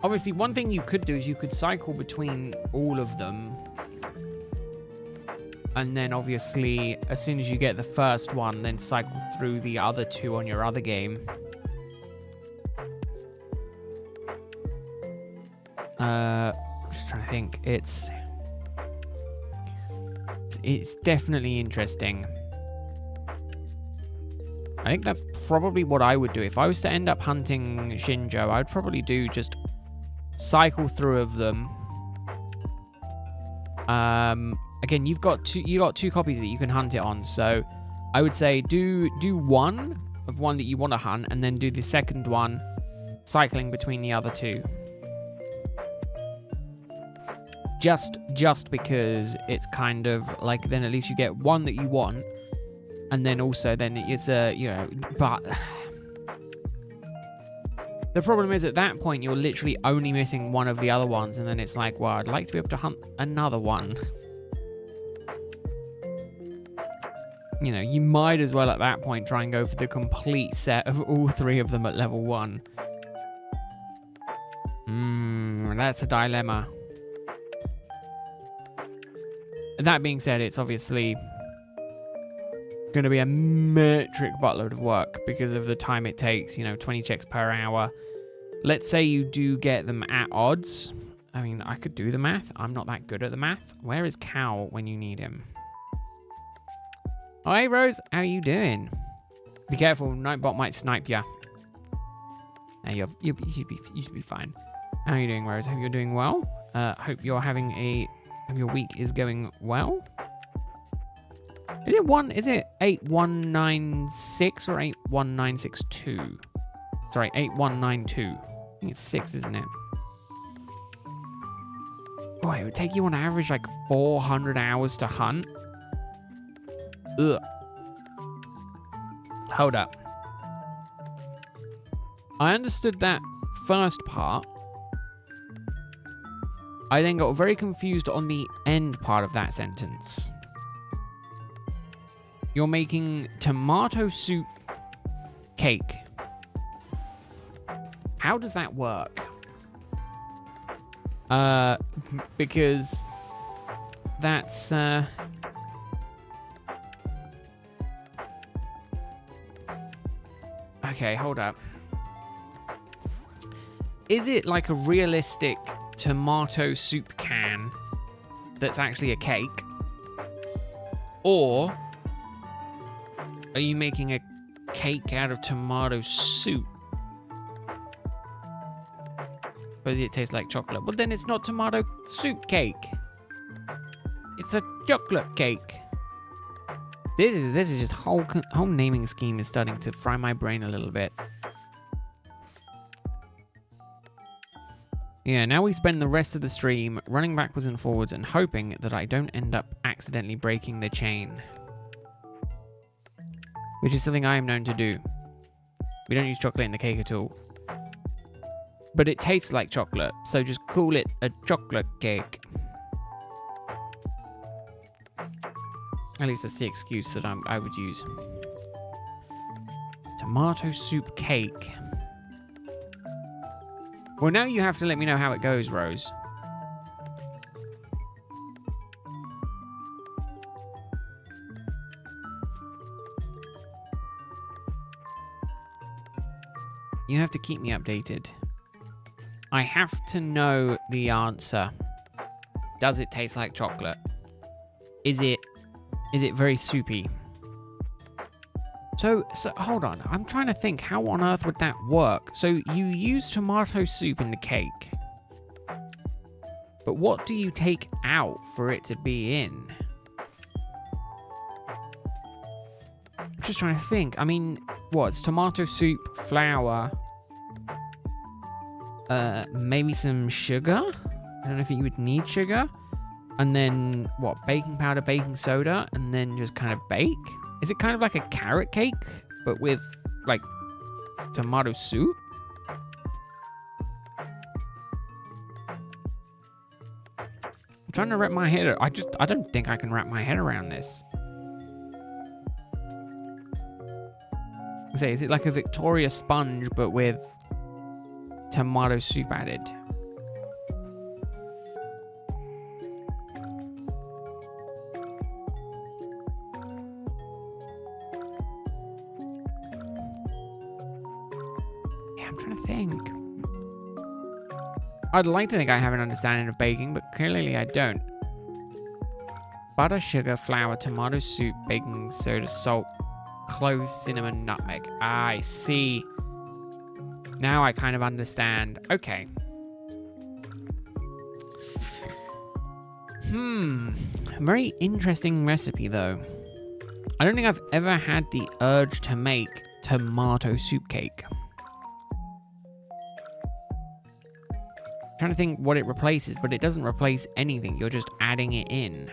Obviously, one thing you could do is you could cycle between all of them. And then obviously, as soon as you get the first one, then cycle through the other two on your other game. I'm just trying to think. It's definitely interesting. I think that's probably what I would do. If I was to end up hunting Shinjo, I'd probably do just cycle through of them. Again, you got two copies that you can hunt it on, so I would say do one of one that you want to hunt, and then do the second one cycling between the other two. Just because it's kind of like, then at least you get one that you want, and then also then it's but the problem is at that point you're literally only missing one of the other ones, and then it's like, well, I'd like to be able to hunt another one. You know, you might as well at that point try and go for the complete set of all three of them at level 1. That's a dilemma. That being said, it's obviously going to be a metric buttload of work because of the time it takes, 20 checks per hour. Let's say you do get them at odds. I mean, I could do the math. I'm not that good at the math. Where is Cal when you need him? Oh, hey, Rose. How are you doing? Be careful. Nightbot might snipe ya. Now, you should be fine. How are you doing, Rose? Hope you're doing well. Hope you're having hope your week is going well. Is it 8196 or 81962? Sorry, 8192. I think it's 6, isn't it? Oh, it would take you on average like 400 hours to hunt? Ugh. Hold up. I understood that first part. I then got very confused on the end part of that sentence. You're making tomato soup cake. How does that work? Because that's okay, hold up. Is it like a realistic tomato soup can that's actually a cake? Or are you making a cake out of tomato soup? But it tastes like chocolate. But then it's not tomato soup cake. It's a chocolate cake. This is just whole naming scheme is starting to fry my brain a little bit. Yeah, now we spend the rest of the stream running backwards and forwards and hoping that I don't end up accidentally breaking the chain. Which is something I am known to do. We don't use chocolate in the cake at all. But it tastes like chocolate, so just call it a chocolate cake. At least that's the excuse that I would use. Tomato soup cake. Well, now you have to let me know how it goes, Rose. You have to keep me updated. I have to know the answer. Does it taste like chocolate? Is it very soupy? So hold on. I'm trying to think, how on earth would that work? So you use tomato soup in the cake. But what do you take out for it to be in? I'm just trying to think. I mean, what's tomato soup, flour, maybe some sugar? I don't know if you would need sugar. And then, what, baking powder, baking soda, and then just kind of bake? Is it kind of like a carrot cake, but with, like, tomato soup? I'm trying to wrap my head. I don't think I can wrap my head around this. Say, is it like a Victoria sponge, but with tomato soup added? I'd like to think I have an understanding of baking, but clearly I don't. Butter, sugar, flour, tomato soup, baking soda, salt, cloves, cinnamon, nutmeg. I see. Now I kind of understand. Okay. Very interesting recipe, though. I don't think I've ever had the urge to make tomato soup cake. Trying to think what it replaces, but it doesn't replace anything. You're just adding it in.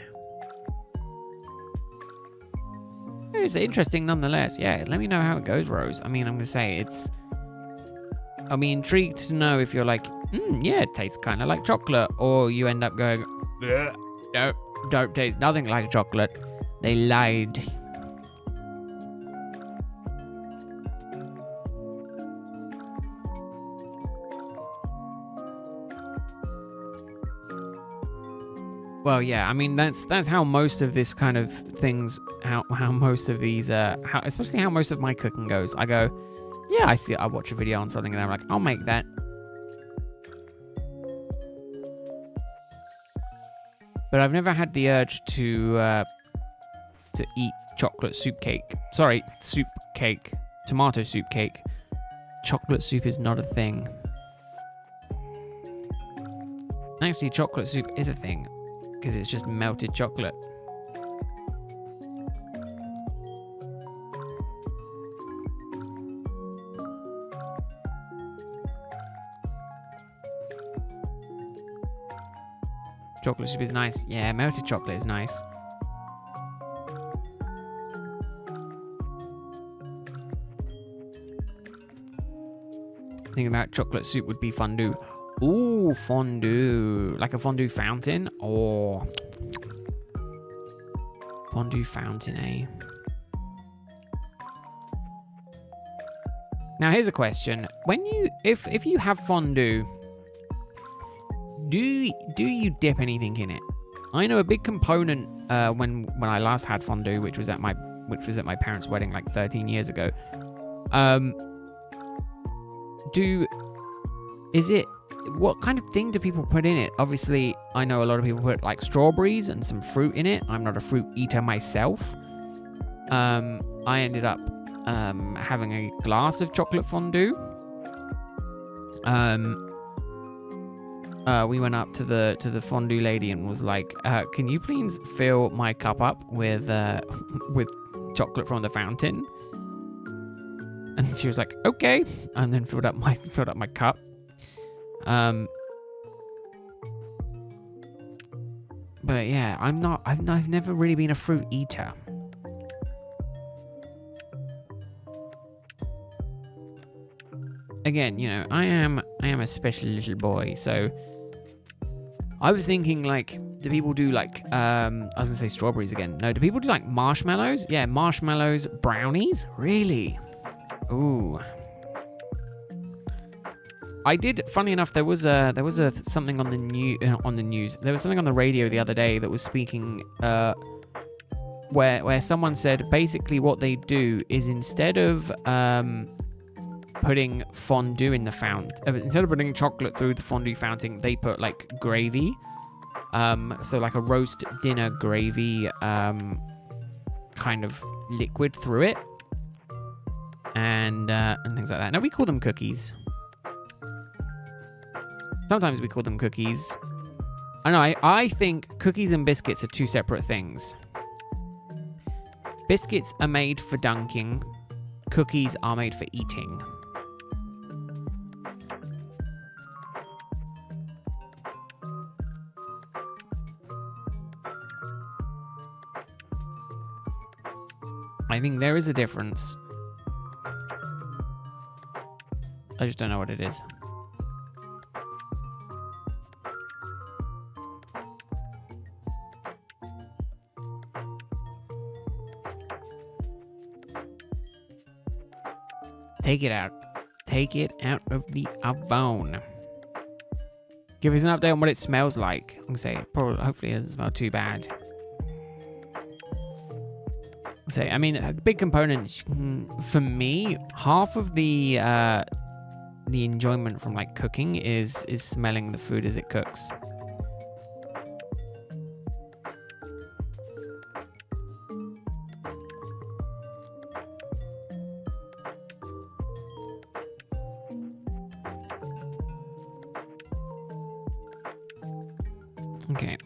It's interesting nonetheless. Yeah, let me know how it goes, Rose. I mean, I'm going to say I'll be intrigued to know if you're like, yeah, it tastes kind of like chocolate. Or you end up going, no, don't taste nothing like chocolate. They lied. Well, yeah, I mean, that's how most of this kind of things, how most of these, especially how most of my cooking goes. I go, yeah, I watch a video on something and I'm like, I'll make that. But I've never had the urge to eat chocolate soup cake. Sorry, soup cake. Tomato soup cake. Chocolate soup is not a thing. Actually, chocolate soup is a thing. Because it's just melted chocolate. Chocolate soup is nice. Yeah, melted chocolate is nice. Thinking about chocolate soup would be fondue. Ooh, fondue. Like a fondue fountain? Oh. Fondue fountain, eh? Now here's a question. When you if you have fondue, do you dip anything in it? I know a big component when I last had fondue, which was at my parents' wedding like 13 years ago. What kind of thing do people put in it? Obviously, I know a lot of people put like strawberries and some fruit in it. I'm not a fruit eater myself. I ended up having a glass of chocolate fondue. We went up to the fondue lady and was like, "Can you please fill my cup up with chocolate from the fountain?" And she was like, "Okay," and then filled up my cup. But yeah, I've never really been a fruit eater. Again, you know, I am a special little boy, so I was thinking, like, do people do like I was gonna say strawberries again. No, do people do like marshmallows? Yeah, marshmallows, brownies? Really? Ooh. I did. Funny enough, there was a something on the news. There was something on the radio the other day that was speaking, where someone said basically what they do is instead of putting fondue in the fountain, instead of putting chocolate through the fondue fountain, they put like gravy, so like a roast dinner gravy, kind of liquid through it, and things like that. Now we call them cookies. Sometimes we call them cookies. I know, I think cookies and biscuits are two separate things. Biscuits are made for dunking. Cookies are made for eating. I think there is a difference. I just don't know what it is. Take it out. Take it out of the oven. Give us an update on what it smells like. I'm gonna say, hopefully it doesn't smell too bad. So, I mean, a big component for me, half of the enjoyment from like cooking is smelling the food as it cooks. Okay.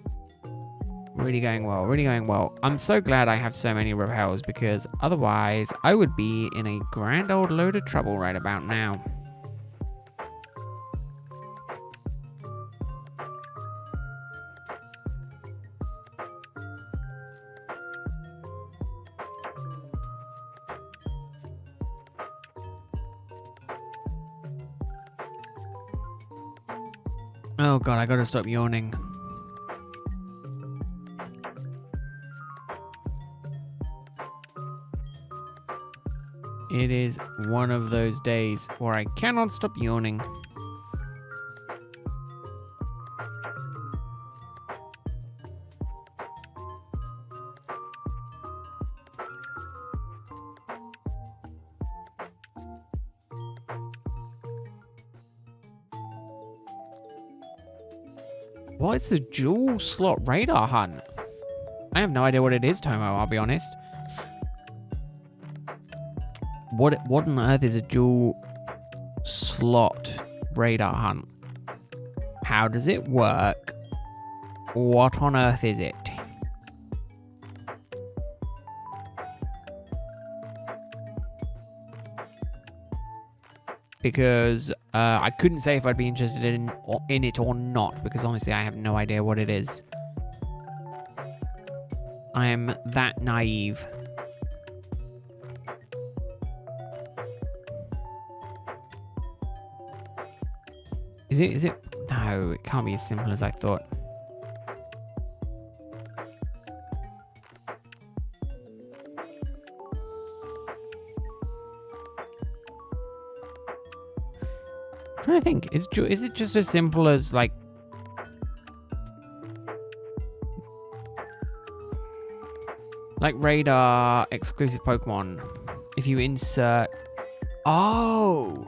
Really going well, really going well. I'm so glad I have so many repels because otherwise I would be in a grand old load of trouble right about now. Oh god, I gotta stop yawning. It is one of those days where I cannot stop yawning. What's the dual slot radar hunt? I have no idea what it is, Tomo, I'll be honest. What on earth is a dual slot radar hunt? How does it work? What on earth is it? Because I couldn't say if I'd be interested in it or not, because honestly, I have no idea what it is. I am that naive. Is it? No, it can't be as simple as I thought. I'm trying to think. Is it just as simple as like radar exclusive Pokemon? If you insert... Oh!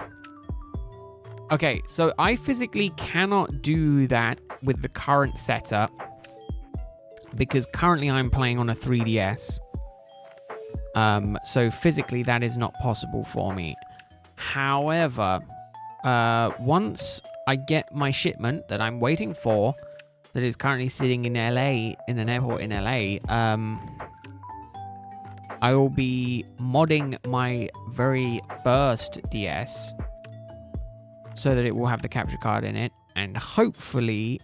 Okay, so I physically cannot do that with the current setup because currently I'm playing on a 3DS. So physically that is not possible for me. However, once I get my shipment that I'm waiting for, that is currently sitting in LA, in an airport in LA, I will be modding my very first DS so that it will have the capture card in it, and hopefully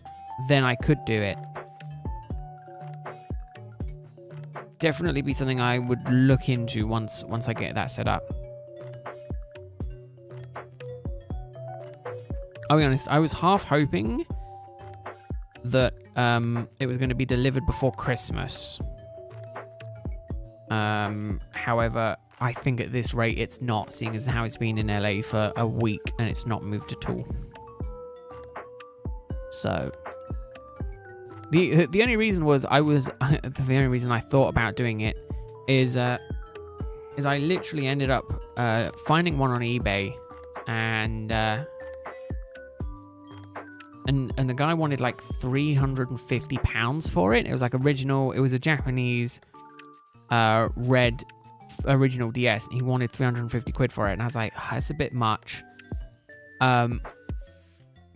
then I could do it. Definitely be something I would look into once I get that set up. I'll be honest, I was half hoping that it was going to be delivered before Christmas. However, I think at this rate it's not, seeing as how it's been in LA for a week and it's not moved at all. So the only reason was the only reason I thought about doing it is I literally ended up finding one on eBay, and the guy wanted like £350 for it. It was like original. It was a Japanese red original DS. He wanted 350 quid for it, and I was like, that's a bit much.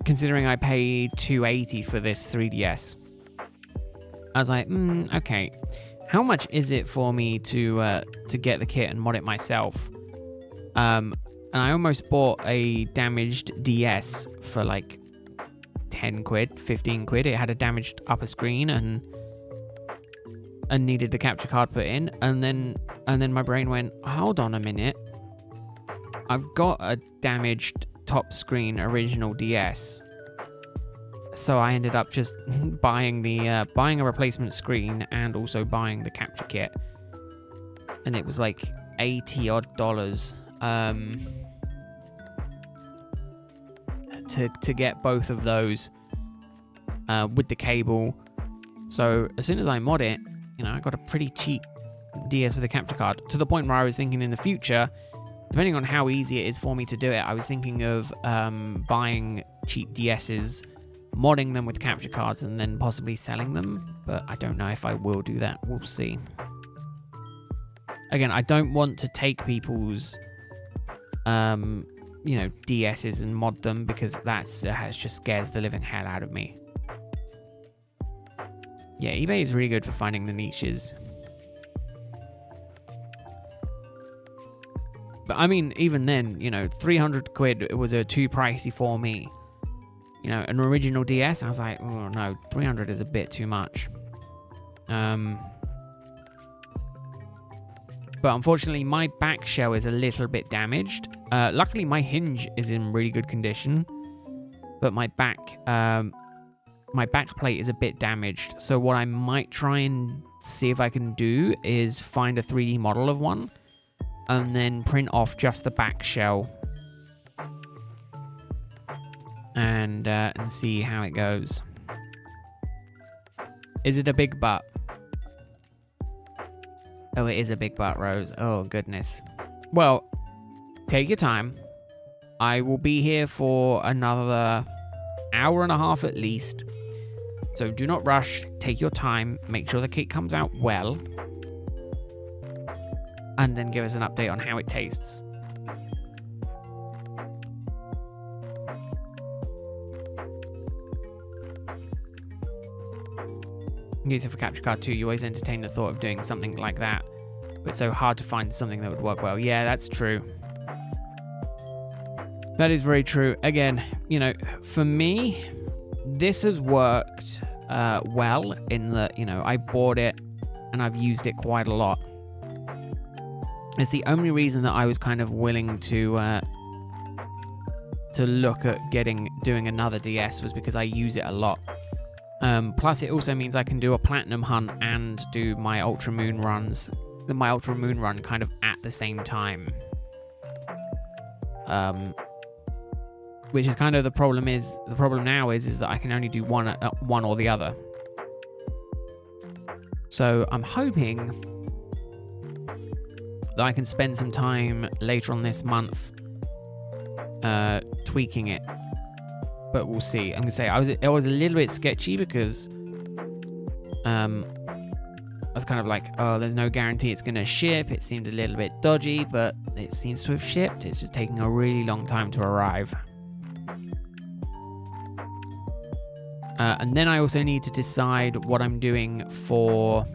Considering I paid 280 for this 3DS. I was like, okay. How much is it for me to get the kit and mod it myself? And I almost bought a damaged DS for like 10 quid, 15 quid. It had a damaged upper screen and needed the capture card put in, and then my brain went, hold on a minute, I've got a damaged top screen original DS. So I ended up just buying a replacement screen and also buying the capture kit, and it was like $80 odd to get both of those with the cable. So as soon as I mod it, I got a pretty cheap DS with a capture card, to the point where I was thinking in the future, depending on how easy it is for me to do it, I was thinking of buying cheap DSs, modding them with capture cards, and then possibly selling them. But I don't know if I will do that. We'll see. Again, I don't want to take people's DSs and mod them, because that just scares the living hell out of me. Yeah, eBay is really good for finding the niches. But I mean, even then, 300 quid was too pricey for me. An original DS, I was like, oh no, 300 is a bit too much. But unfortunately, my back shell is a little bit damaged. Luckily, my hinge is in really good condition, but my back plate is a bit damaged. So what I might try and see if I can do is find a 3D model of one, and then print off just the back shell, and see how it goes. Is it a big butt? Oh, it is a big butt, Rose. Oh, goodness. Well, take your time. I will be here for another hour and a half at least. So do not rush. Take your time. Make sure the kit comes out well. And then give us an update on how it tastes. Use it for capture card too. You always entertain the thought of doing something like that, but it's so hard to find something that would work well. Yeah, that's true. That is very true. Again, you know, for me, this has worked well in that, you know, I bought it and I've used it quite a lot. It's the only reason that I was kind of willing to look at doing another DS was because I use it a lot. Plus, it also means I can do a platinum hunt and do my Ultra Moon runs, my Ultra Moon run kind of at the same time. Which is kind of the problem now is that I can only do one or the other. So I'm hoping that I can spend some time later on this month tweaking it. But we'll see. I'm gonna say it was a little bit sketchy because I was kind of like, oh, there's no guarantee it's gonna ship. It seemed a little bit dodgy, but it seems to have shipped. It's just taking a really long time to arrive. And then I also need to decide what I'm doing for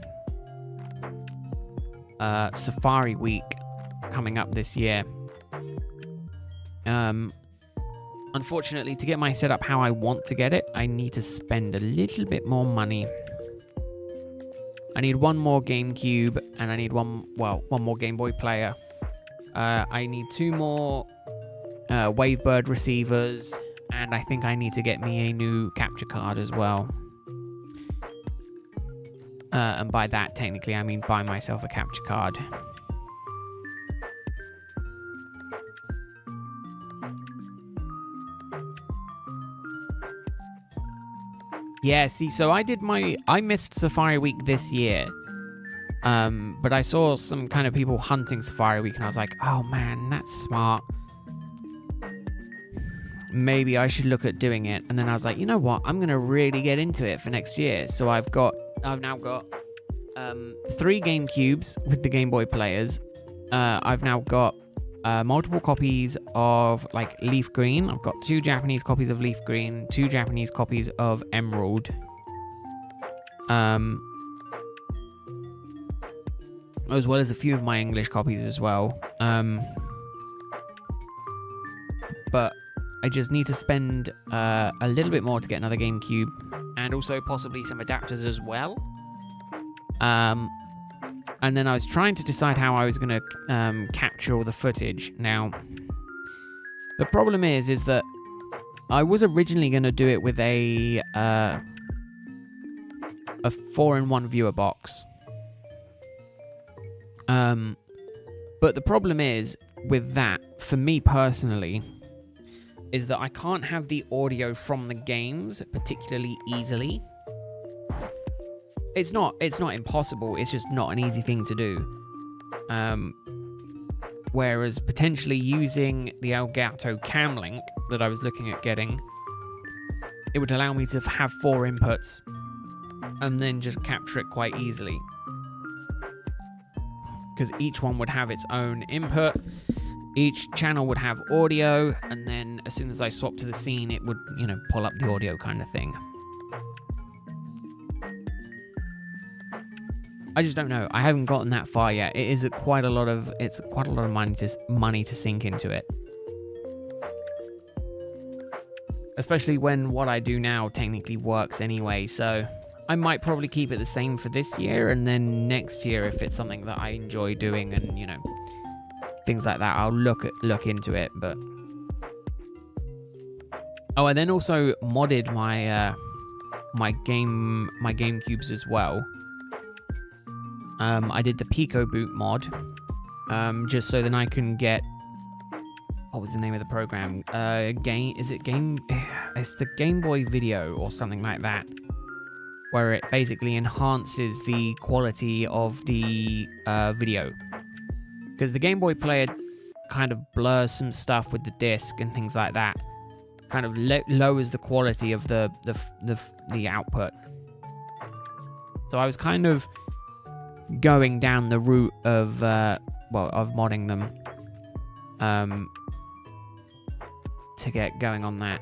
Safari Week coming up this year. Unfortunately, to get my setup how I want to get it, I need to spend a little bit more money. I need one more GameCube, and I need one more Game Boy player. I need 2 more Wavebird receivers, and I think I need to get me a new capture card as well. And by that, technically, I mean buy myself a capture card. Yeah, see, so I missed Safari Week this year. But I saw some kind of people hunting Safari Week, and I was like, oh man, that's smart. Maybe I should look at doing it. And then I was like, you know what? I'm going to really get into it for next year. So I've now got 3 GameCubes with the Game Boy players. I've now got multiple copies of like Leaf Green. I've got 2 Japanese copies of Leaf Green, 2 Japanese copies of Emerald. As well as a few of my English copies as well. But I just need to spend a little bit more to get another GameCube, and also possibly some adapters as well. And then I was trying to decide how I was going to capture all the footage. Now, the problem is that I was originally going to do it with a 4-in-1 viewer box. But the problem is with that, for me personally, is that I can't have the audio from the games particularly easily. It's not impossible, it's just not an easy thing to do. Whereas potentially using the Elgato Cam Link that I was looking at getting, it would allow me to have 4 inputs and then just capture it quite easily. Because each one would have its own input, each channel would have audio, and then as soon as I swap to the scene, it would, you know, pull up the audio kind of thing. I just don't know. I haven't gotten that far yet. It is quite a lot of money to sink into it. Especially when what I do now technically works anyway, so I might probably keep it the same for this year, and then next year, if it's something that I enjoy doing and, you know, things like that, I'll look into it. But oh, I then also modded my my GameCubes as well. I did the Pico Boot mod, just so then I can get, what was the name of the program? It's the Game Boy Video or something like that, where it basically enhances the quality of the video. Because the Game Boy player kind of blurs some stuff with the disc and things like that. Kind of lowers the quality of the output. So I was kind of going down the route of modding them to get going on that.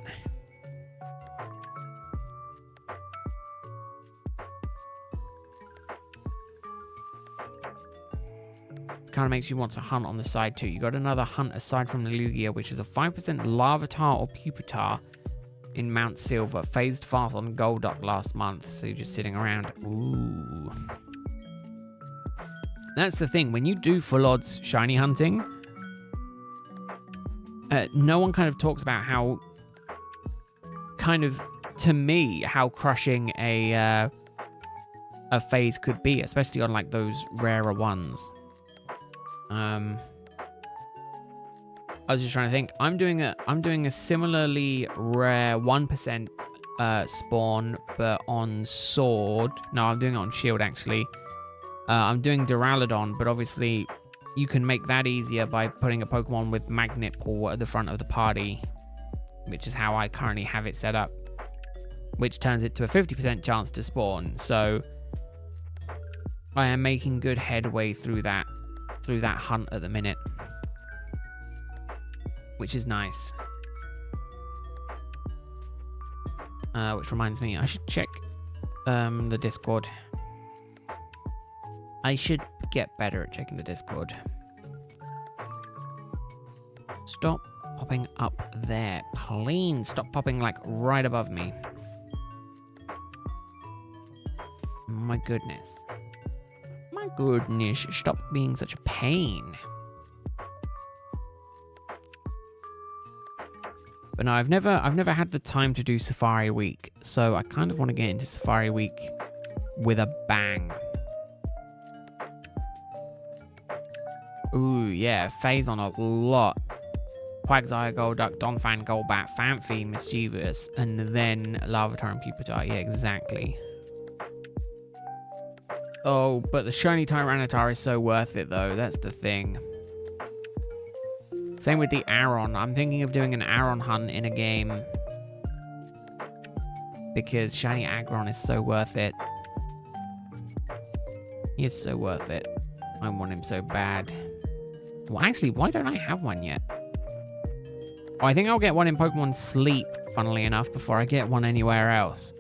It's kind of makes you want to hunt on the side too. You got another hunt aside from the Lugia, which is a 5% Larvitar or Pupitar in Mount Silver. Phased fast on Golduck last month, so you're just sitting around. Ooh. That's the thing. When you do full odds shiny hunting, no one kind of talks about how, kind of, to me, how crushing a phase could be, especially on like those rarer ones. I was just trying to think. I'm doing a similarly rare 1% spawn, but on sword. No, I'm doing it on shield actually. I'm doing Duraludon, but obviously you can make that easier by putting a Pokemon with Magnet Pull at the front of the party, which is how I currently have it set up, which turns it to a 50% chance to spawn. So I am making good headway through that hunt at the minute, which is nice. Which reminds me, I should check the Discord. I should get better at checking the Discord. Stop popping up there. Please stop popping like right above me. My goodness. My goodness, stop being such a pain. But no, I've never had the time to do Safari Week, so I kind of want to get into Safari Week with a bang. Ooh, yeah, phase on a lot. Quagsire, Golduck, Donphan, Golbat, Phanpy, Mischievous, and then Larvitar and Pupitar. Yeah, exactly. Oh, but the shiny Tyranitar is so worth it, though. That's the thing. Same with the Aron. I'm thinking of doing an Aron hunt in a game, because shiny Aggron is so worth it. He is so worth it. I want him so bad. Well, actually, why don't I have one yet? Oh, I think I'll get one in Pokemon Sleep, funnily enough, before I get one anywhere else.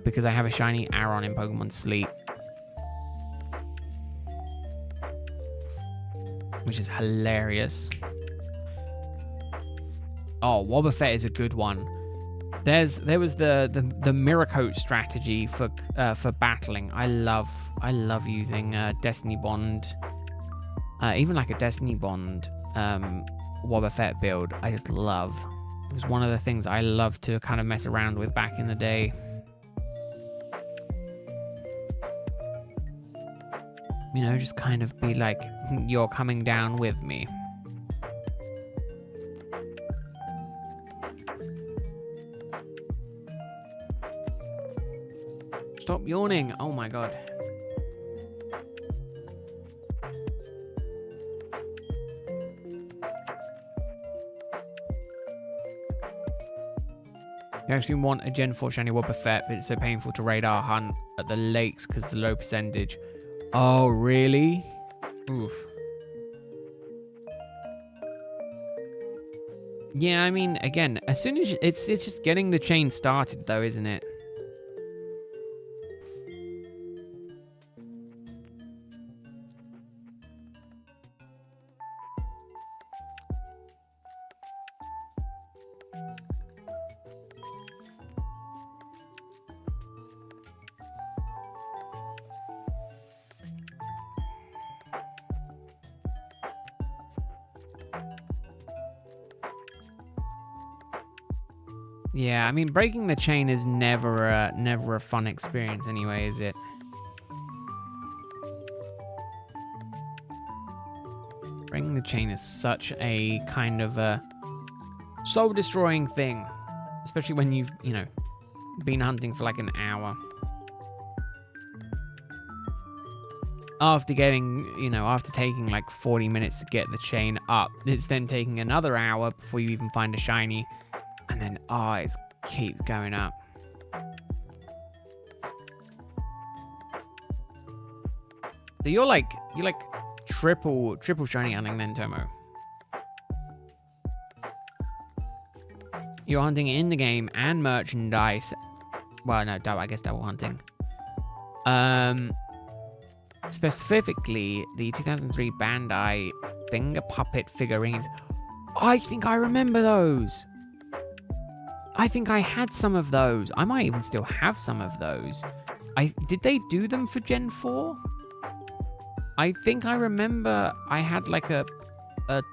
Because I have a shiny Aron in Pokemon Sleep. Which is hilarious. Oh, Wobbuffet is a good one. There was the Miracoat strategy for battling. I love using Destiny Bond. Even like a Destiny Bond Wobbuffet build, I just love. It was one of the things I loved to kind of mess around with back in the day. You know, just kind of be like, you're coming down with me. Stop yawning. Oh my god. You actually want a Gen 4 shiny Wobbuffet, but it's so painful to radar hunt at the lakes because of the low percentage. Oh, really? Oof. Yeah, I mean, again, as soon as it's just getting the chain started, though, isn't it? Yeah, I mean, breaking the chain is never a fun experience anyway, is it? Breaking the chain is such a kind of a soul-destroying thing, especially when you've, you know, been hunting for like an hour. After getting, you know, after taking like 40 minutes to get the chain up, it's then taking another hour before you even find a shiny. And then, oh, it keeps going up. So you're like triple shiny hunting then, Tomo. You're hunting in the game and merchandise. Well, no, I guess double hunting. specifically the 2003 Bandai Finger Puppet figurines. I think I remember those. I think I had some of those. I might even still have some of those. Did they do them for Gen 4? I think I remember I had like a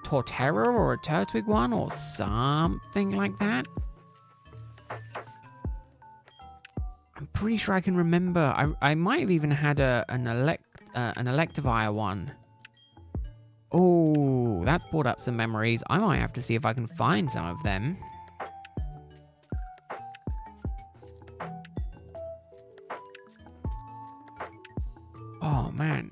Torterra or a Turtwig one or something like that. I'm pretty sure I can remember. I might have even had an Electivire one. Oh, that's brought up some memories. I might have to see if I can find some of them. Oh, man.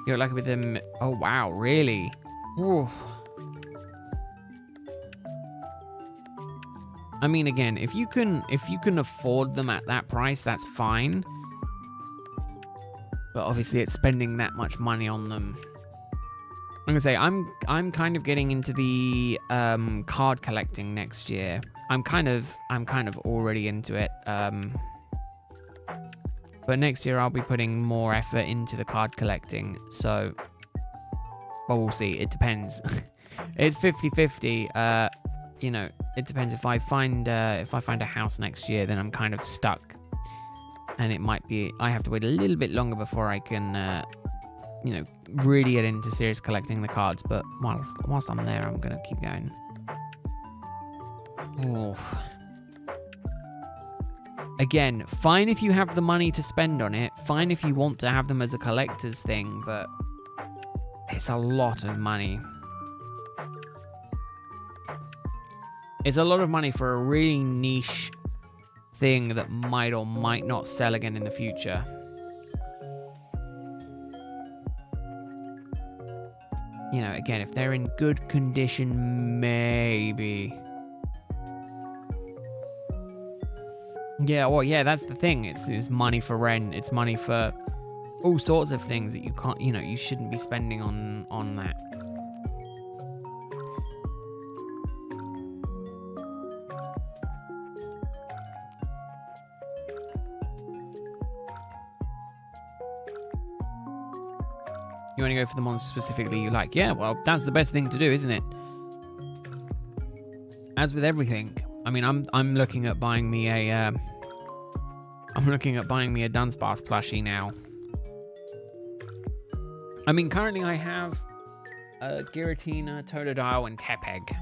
You're lucky with them. Oh, wow, really? Ooh. I mean, again, if you can afford them at that price, that's fine. But obviously, it's spending that much money on them. I'm gonna say I'm kind of getting into the card collecting next year. I'm kind of already into it. But next year I'll be putting more effort into the card collecting. So, well, we'll see. It depends. It's 50-50. You know, it depends. If I find a house next year, then I'm kind of stuck. And it might be I have to wait a little bit longer before I can, you know, really get into serious collecting the cards. But whilst I'm there, I'm gonna keep going. Oh. Again, fine if you have the money to spend on it. Fine if you want to have them as a collector's thing, but it's a lot of money. It's a lot of money for a really niche thing that might or might not sell again in the future. You know, again, if they're in good condition, maybe. Yeah, well, yeah, that's the thing. It's money for rent. It's money for all sorts of things that you can't, you know, you shouldn't be spending on that. You want to go for the monster specifically you like? Yeah, well, that's the best thing to do, isn't it? As with everything, I mean, I'm looking at buying me a Dunsparce plushie now. I mean, currently I have a Giratina, Totodile, and Tepeg.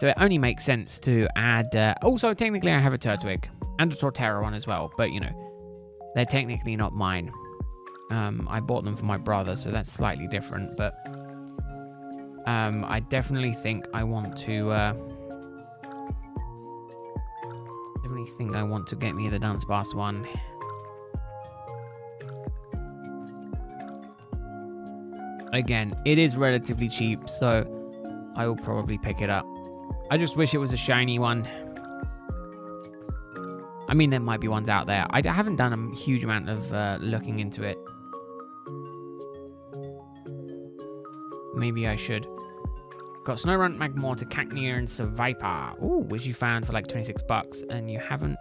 So it only makes sense to add... also, technically I have a Turtwig and a Torterra one as well, but, you know, they're technically not mine. I bought them for my brother, so that's slightly different, but I definitely think I want to get me the Dunsparce one. Again, it is relatively cheap, so I will probably pick it up. I just wish it was a shiny one. I mean, there might be ones out there. I haven't done a huge amount of looking into it. Maybe I should. Got Snorunt, Magmortar, Cacnea, and Seviper. Ooh, which you found for like 26 bucks, and you haven't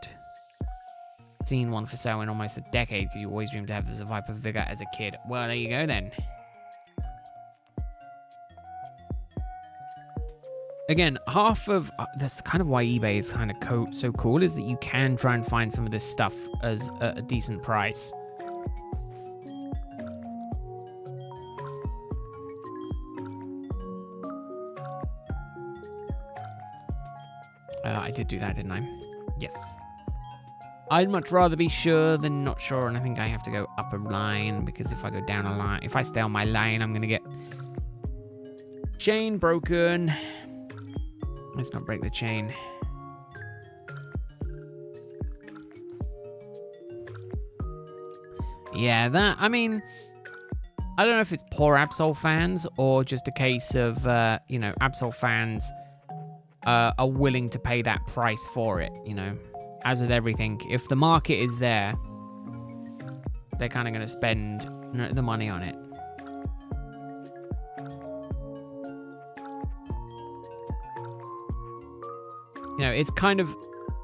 seen one for sale in almost a decade because you always dreamed to have the Seviper Vigor as a kid. Well, there you go then. Again, half of that's kind of why eBay is kind of so cool, is that you can try and find some of this stuff as a decent price. I did do that, didn't I? Yes. I'd much rather be sure than not sure, and I think I have to go up a line, because if I go down a line, if I stay on my line, I'm going to get chain broken. Let's not break the chain. Yeah, that, I mean, I don't know if it's poor Absol fans or just a case of, you know, Absol fans are willing to pay that price for it, you know. As with everything, if the market is there, they're kind of going to spend the money on it. You know, it's kind of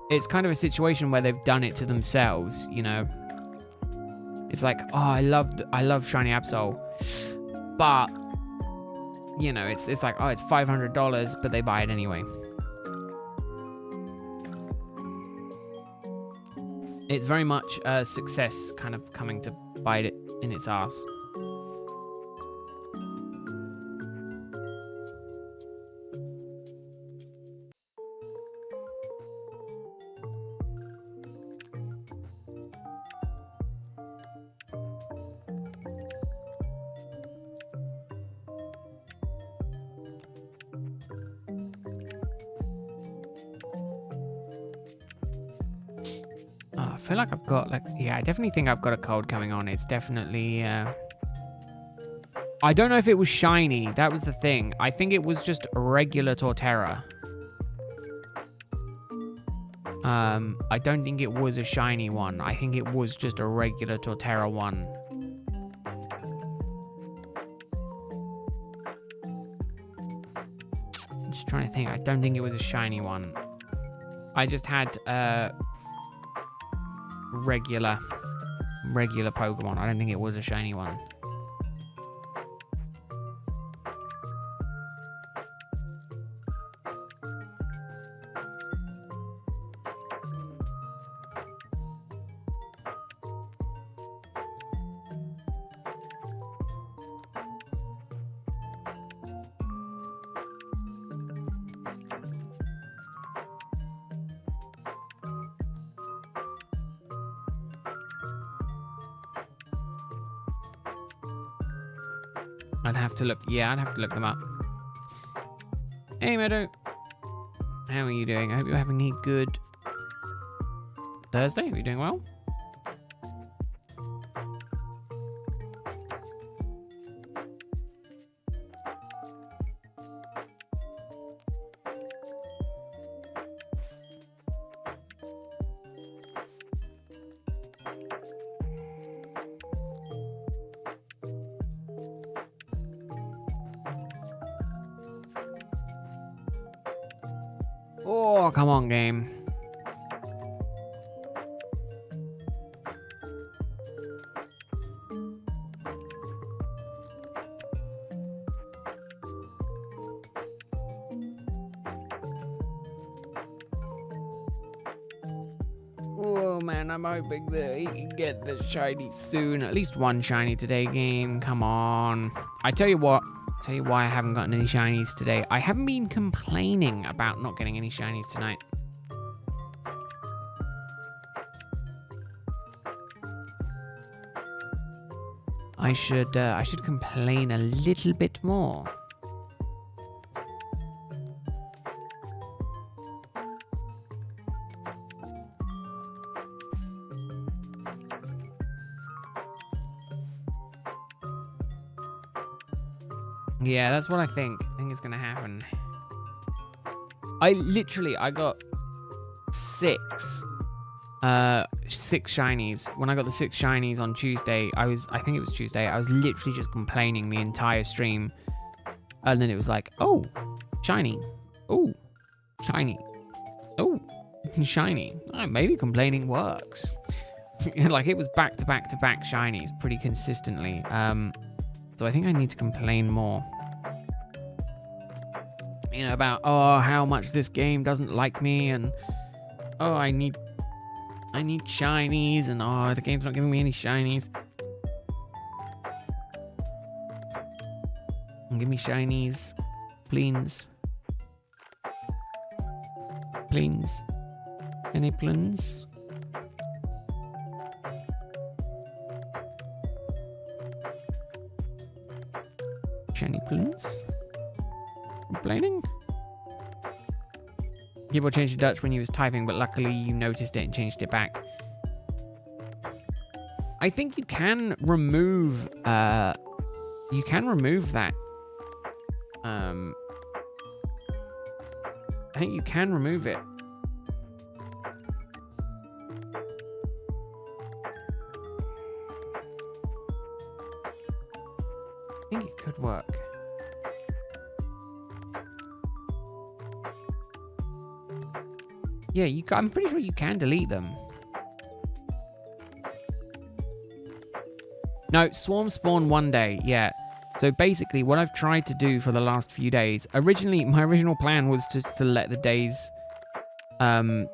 it's kind of a situation where they've done it to themselves, you know. It's like, oh, I love Shiny Absol, but you know, it's like, oh, it's $500, but they buy it anyway. It's very much a success kind of coming to bite it in its ass. I feel like I've got, like, yeah, I definitely think I've got a cold coming on. It's definitely, I don't know if it was shiny. That was the thing. I think it was just a regular Torterra. I don't think it was a shiny one. I think it was just a regular Torterra one. I'm just trying to think. I don't think it was a shiny one. I just had, regular Pokemon. I don't think it was a shiny one. I'd have to look. Yeah, I'd have to look them up. Hey, Meadow. How are you doing? I hope you're having a good Thursday. Are you doing well? Oh, come on, game. Oh, man, I'm hoping that he can get the shiny soon. At least one shiny today, game. Come on. I tell you what. Tell you why I haven't gotten any shinies today. I haven't been complaining about not getting any shinies tonight. I should complain a little bit more. Yeah, that's what I think. I think it's gonna happen. I got six shinies. When I got the 6 shinies on Tuesday, I think it was Tuesday, I was literally just complaining the entire stream. And then it was like, oh, shiny. Oh, shiny. Oh, shiny. Maybe complaining works. Like, it was back to back to back shinies pretty consistently. So I think I need to complain more. You know, about, oh, how much this game doesn't like me, and oh, I need shinies, and oh, the game's not giving me any shinies. Give me shinies, please. Please. Any please? Shiny please? Complaining? Keyboard changed to Dutch when you was typing, but luckily you noticed it and changed it back. I think you can remove that. I think you can remove it. I think it could work. Yeah, I'm pretty sure you can delete them. No, swarm spawn one day, yeah. So basically, what I've tried to do for the last few days, my original plan was to let the days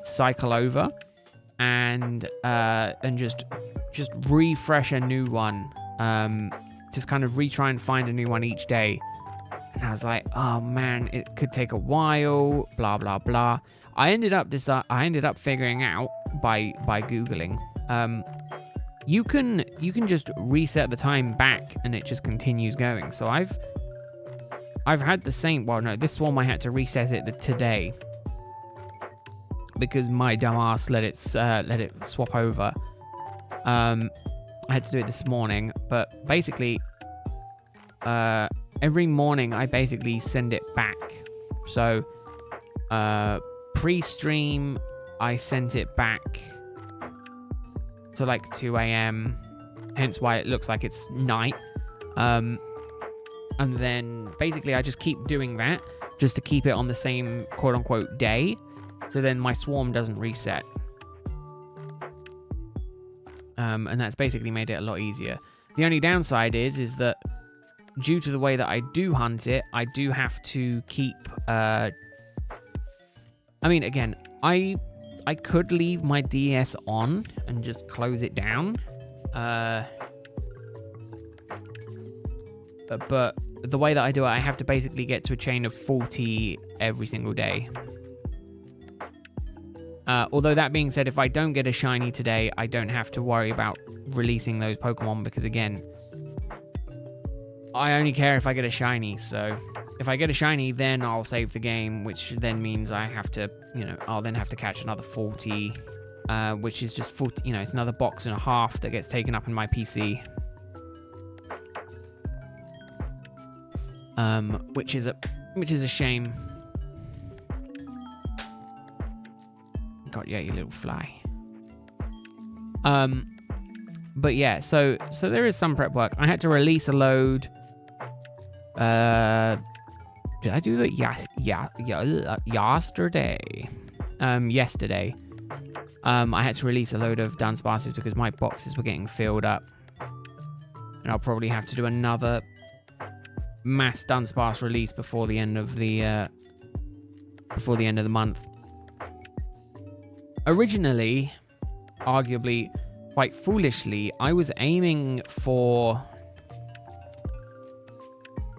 cycle over and just refresh a new one. Just kind of retry and find a new one each day. And I was like, oh man, it could take a while, blah blah blah. I ended up figuring out by Googling, you can just reset the time back and it just continues going. So I've had the same. Well, no, this one I had to reset it today because my dumbass let it swap over. I had to do it this morning, but basically, every morning I basically send it back. So, pre-stream, I sent it back to like 2 a.m. Hence why it looks like it's night. And then basically I just keep doing that just to keep it on the same quote-unquote day. So then my swarm doesn't reset. And that's basically made it a lot easier. The only downside is that due to the way that I do hunt it, I do have to keep... I mean, again, I could leave my DS on and just close it down. But the way that I do it, I have to basically get to a chain of 40 every single day. Although that being said, if I don't get a shiny today, I don't have to worry about releasing those Pokemon because, again, I only care if I get a shiny. So if I get a shiny, then I'll save the game, which then means I have to, I'll then have to catch another 40, which is just 40, it's another box and a half that gets taken up in my PC. Which is a shame. God, yeah, you little fly. But yeah, so there is some prep work. I had to release a load. Did I do that? Yesterday. Yesterday. I had to release a load of Dunsparces because my boxes were getting filled up, and I'll probably have to do another mass Dunsparce release before the end of the month. Originally, arguably, quite foolishly, I was aiming for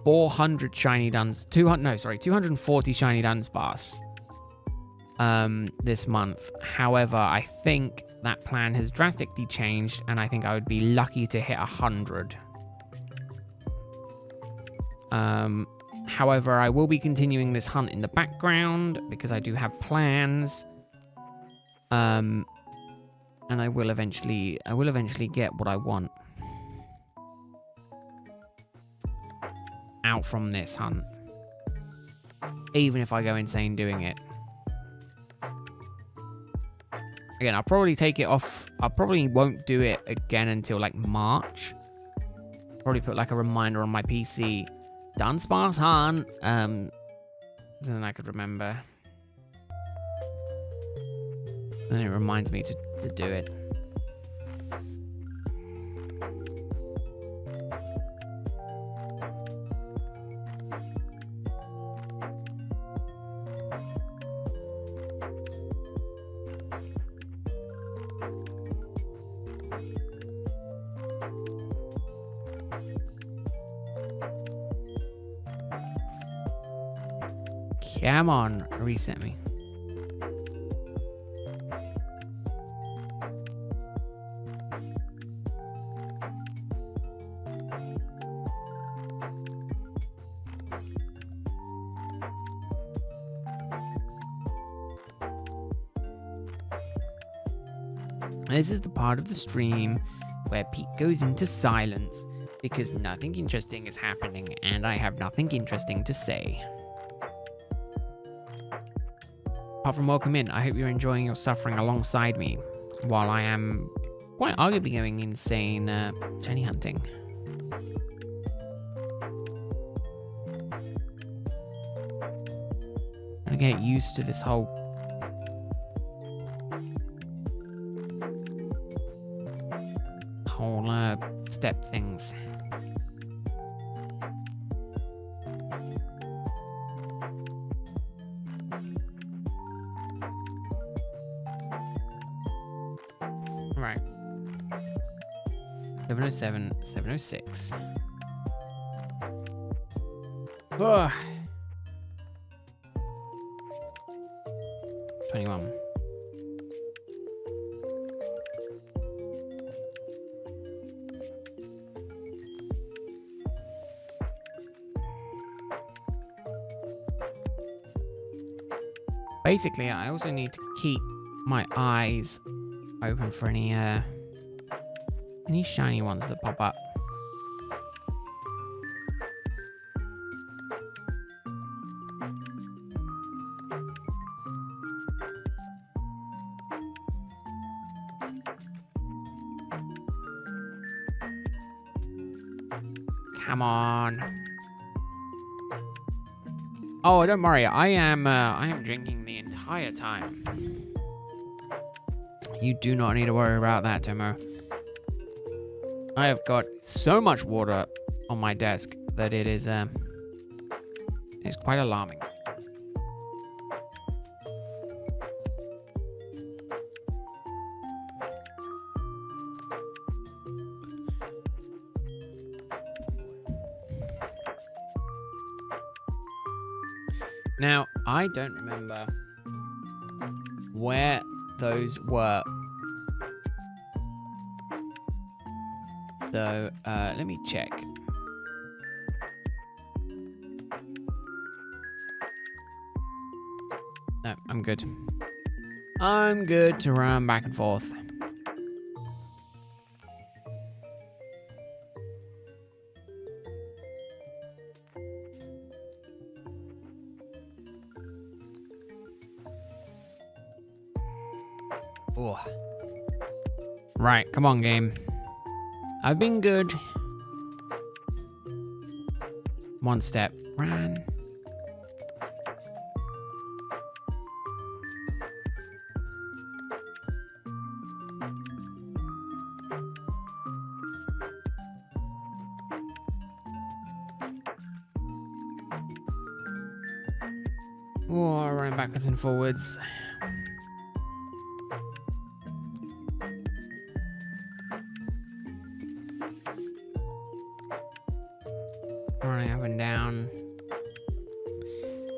240 shiny Dunsparce this month. However, I think that plan has drastically changed, and I think I would be lucky to hit 100. However, I will be continuing this hunt in the background because I do have plans. And I will eventually get what I want out from this hunt, even if I go insane doing it. Again, I'll probably take it off. I probably won't do it again until like March. Probably put like a reminder on my PC, Dunsparce hunt, so then I could remember. And it reminds me to do it. Come on, reset me. This is the part of the stream where Pete goes into silence because nothing interesting is happening and I have nothing interesting to say. Apart from welcome in, I hope you're enjoying your suffering alongside me while I am quite arguably going insane shiny hunting. I'm gonna get used to this whole step things. Right. 707, 706. Ugh. 21. Basically, I also need to keep my eyes open for any shiny ones that pop up. Come on. Oh, don't worry. I am drinking the entire time. You do not need to worry about that, Tomo. I have got so much water on my desk that it is it's quite alarming. Now, I don't remember where those were. So, let me check. No, I'm good. I'm good to run back and forth. Oh. Right, come on, game. I've been good. One step. Run. Oh, running backwards and forwards. Running up and down.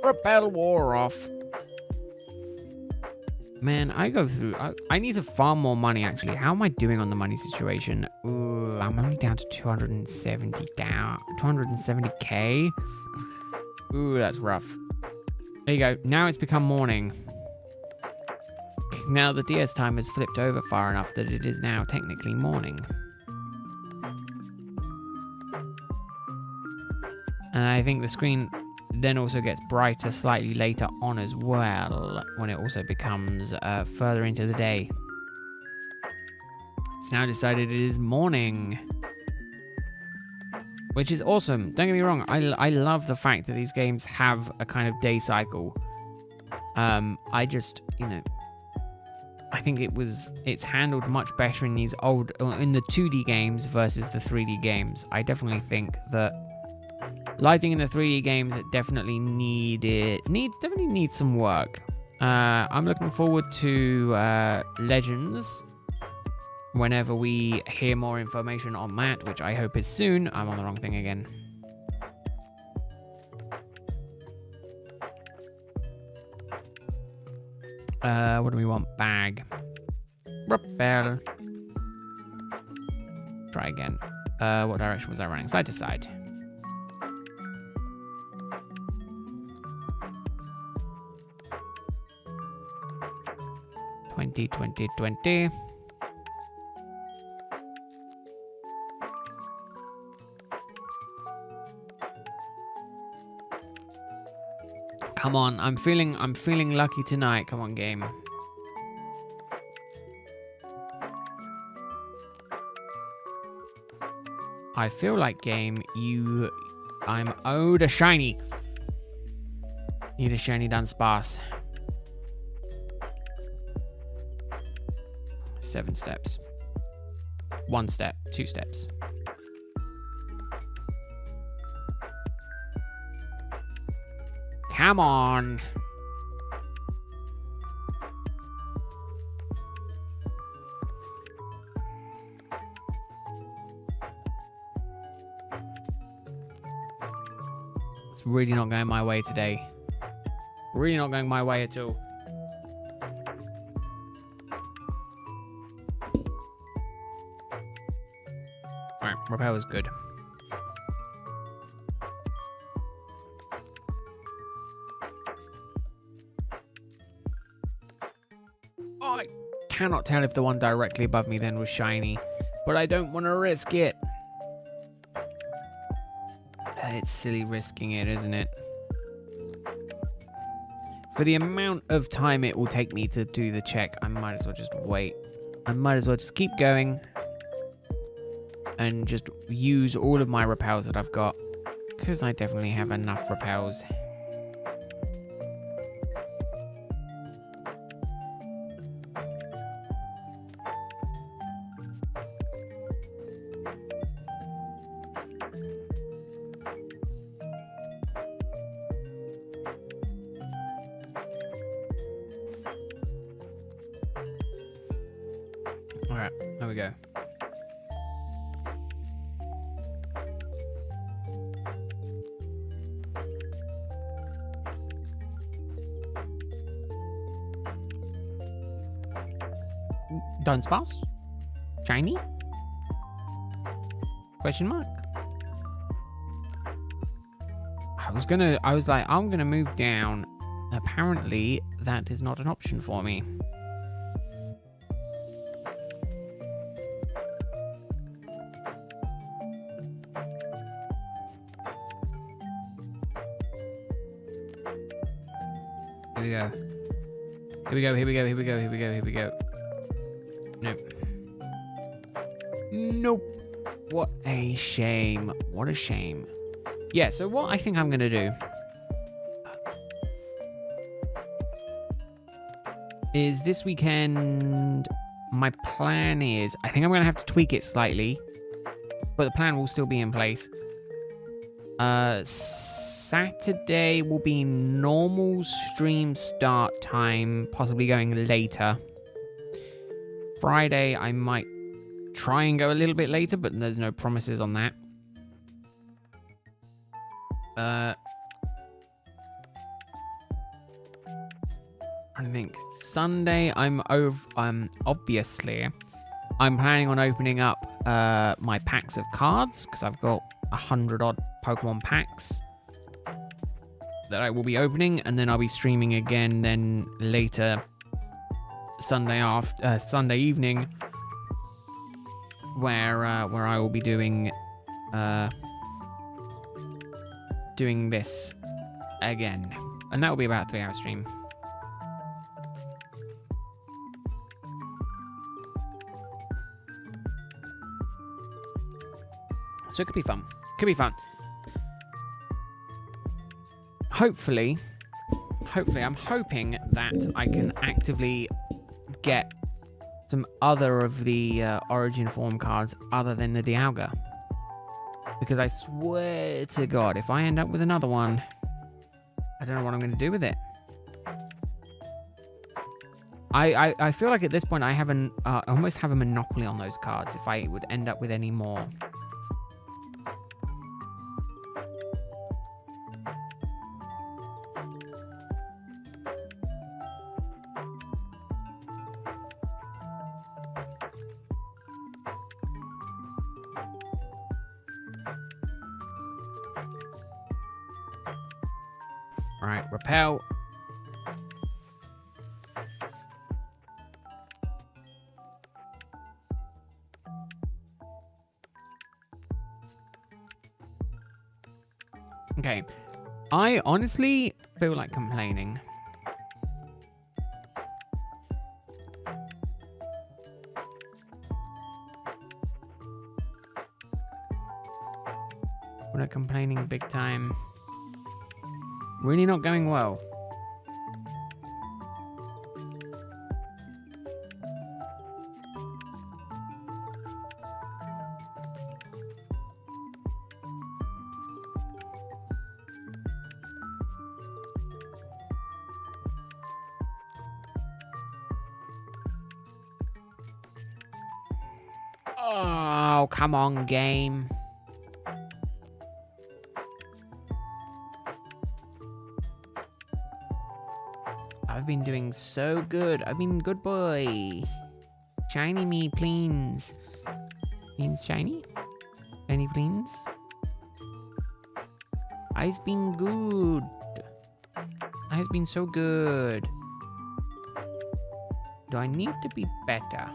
Repel war off. Man, I go through. I need to farm more money, actually. How am I doing on the money situation? Ooh, I'm only down to 270k. Ooh, that's rough. There you go. Now it's become morning. Now the DS time has flipped over far enough that it is now technically morning. And I think the screen then also gets brighter slightly later on as well, when it also becomes further into the day. It's now decided it is morning, which is awesome. Don't get me wrong, I love the fact that these games have a kind of day cycle. I just, I think it's handled much better in these in the 2D games versus the 3D games. I definitely think that lighting in the 3D games definitely needs some work. I'm looking forward to Legends whenever we hear more information on that, which I hope is soon. I'm on the wrong thing again. What do we want? Bag. Repel. Try again. What direction was I running? Side to side. 20. Come on, I'm feeling lucky tonight. Come on, game. I feel like game, I'm owed a shiny. Need a shiny Dunsparce. 7 steps. 1 step, 2 steps. Come on. It's really not going my way today. Really not going my way at all. Alright, repel is good. I cannot tell if the one directly above me then was shiny, but I don't want to risk it. It's silly risking it, isn't it? For the amount of time it will take me to do the check, I might as well just wait. I might as well just keep going and just use all of my repels that I've got, because I definitely have enough repels. Alright, there we go. Dunsparce? Shiny? Question mark? I was like, I'm gonna move down. Apparently, that is not an option for me. Here we go. Here we go, here we go, here we go, here we go, here we go. Nope. Nope. What a shame. What a shame. Yeah, so what I think I'm going to do is this weekend, my plan is, I think I'm going to have to tweak it slightly, but the plan will still be in place. Saturday will be normal stream start time, possibly going later. Friday, I might try and go a little bit later, but there's no promises on that. I think Sunday, obviously, I'm planning on opening up my packs of cards, because I've got 100 odd Pokemon packs that I will be opening, and then I'll be streaming again then later Sunday evening, where I will be doing this again, and that will be about a 3-hour stream. So it could be fun. Could be fun. Hopefully, I'm hoping that I can actively get some other of the Origin form cards other than the Dialga. Because I swear to God, if I end up with another one, I don't know what I'm going to do with it. I feel like at this point I almost have a monopoly on those cards if I would end up with any more. Alright, repel. Okay, I honestly feel like complaining. We're not complaining big time. Really not going well. Oh, come on, game. I've been doing so good. I've been good boy. Shiny me, please. Please, shiny? Shiny, please? I've been good. I've been so good. Do I need to be better?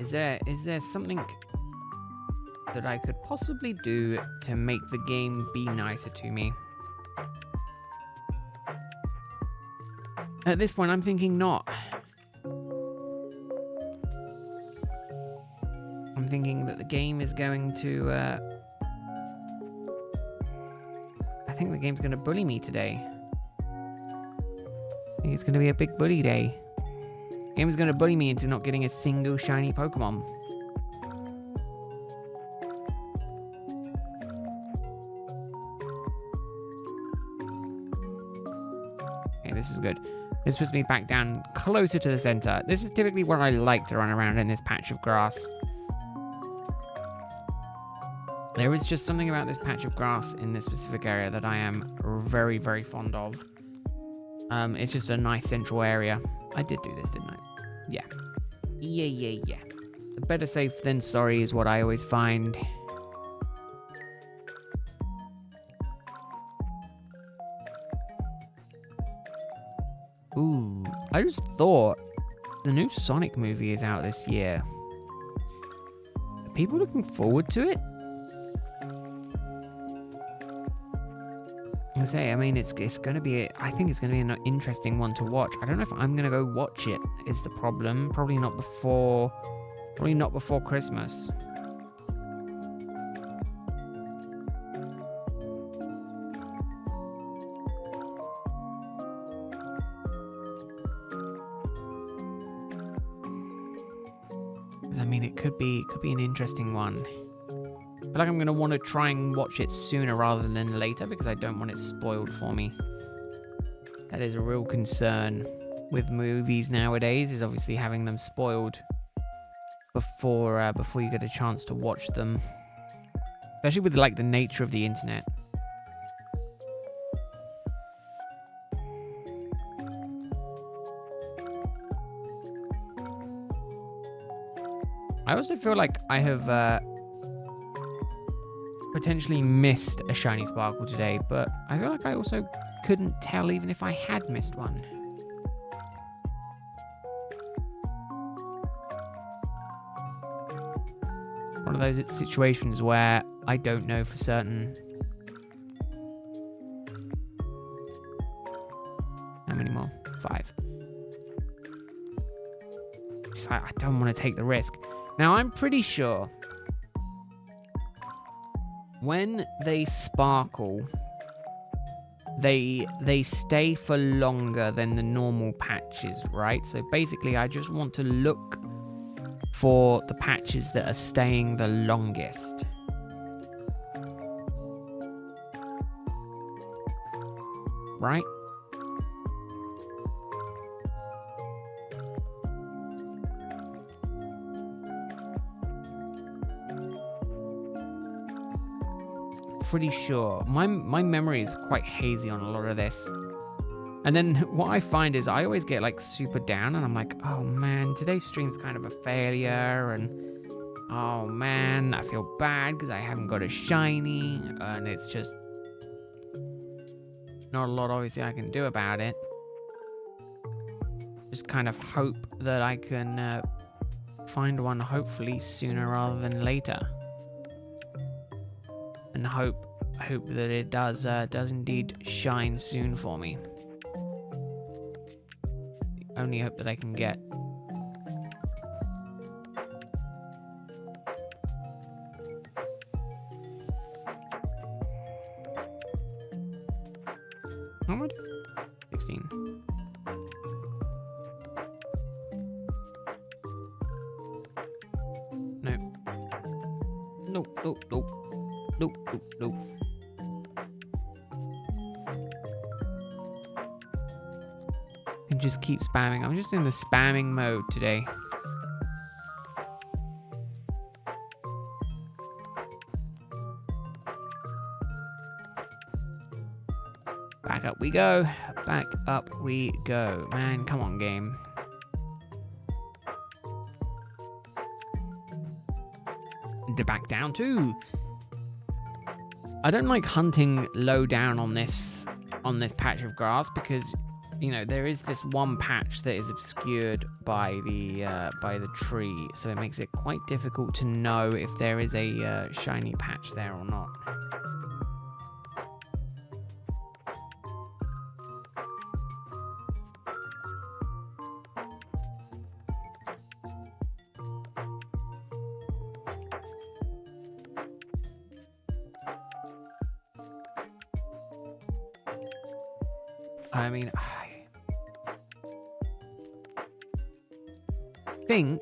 Is there something that I could possibly do to make the game be nicer to me? At this point, I'm thinking not. I'm thinking that the game is going to... I think the game's going to bully me today. I think it's going to be a big bully day. The game is going to bully me into not getting a single shiny Pokemon. Okay, this is good. This puts me back down closer to the center. This is typically where I like to run around in this patch of grass. There is just something about this patch of grass in this specific area that I am very, very fond of. It's just a nice central area. I did do this, didn't I? Yeah. Yeah. Better safe than sorry is what I always find. Ooh, I just thought the new Sonic movie is out this year. Are people looking forward to it? I mean, it's going to be, I think it's going to be an interesting one to watch. I don't know if I'm going to go watch it, is the problem. Probably not before Christmas. I mean, it could be an interesting one. I feel like I'm going to want to try and watch it sooner rather than later because I don't want it spoiled for me. That is a real concern with movies nowadays, is obviously having them spoiled before you get a chance to watch them. Especially with like the nature of the internet. I also feel like I have potentially missed a shiny sparkle today, but I feel like I also couldn't tell even if I had missed one. One of those situations where I don't know for certain. How many more? 5. I don't want to take the risk. Now, I'm pretty sure when they sparkle, they stay for longer than the normal patches, right? So basically, I just want to look for the patches that are staying the longest. Right? Pretty sure. My memory is quite hazy on a lot of this. And then what I find is I always get like super down and I'm like, oh man, today's stream's kind of a failure, and oh man, I feel bad because I haven't got a shiny, and it's just not a lot obviously I can do about it. Just kind of hope that I can find one hopefully sooner rather than later. And hope that it does indeed shine soon for me. The only hope that I can get. How am I doing? 16. No. Nope. and just keep spamming. I'm just in the spamming mode today. Back up we go. Back up we go. Man, come on, game. To back down too. I don't like hunting low down on this patch of grass because, you know, there is this one patch that is obscured by the tree, so it makes it quite difficult to know if there is a shiny patch there or not. I mean, I think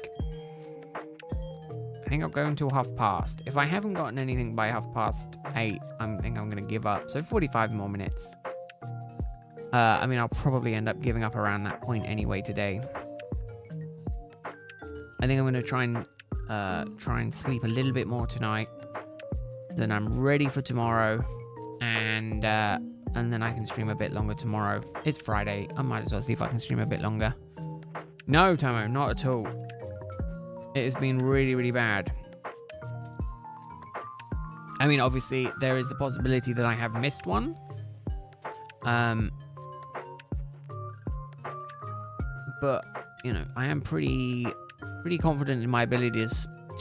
I'll go until 8:30. If I haven't gotten anything by 8:30, I think I'm going to give up. So 45 more minutes. I mean, I'll probably end up giving up around that point anyway today. I think I'm going to try and sleep a little bit more tonight. Then I'm ready for tomorrow, and then I can stream a bit longer tomorrow. It's Friday. I might as well see if I can stream a bit longer. No, Tomo, not at all. It has been really, really bad. I mean, obviously, there is the possibility that I have missed one. But, you know, I am pretty confident in my ability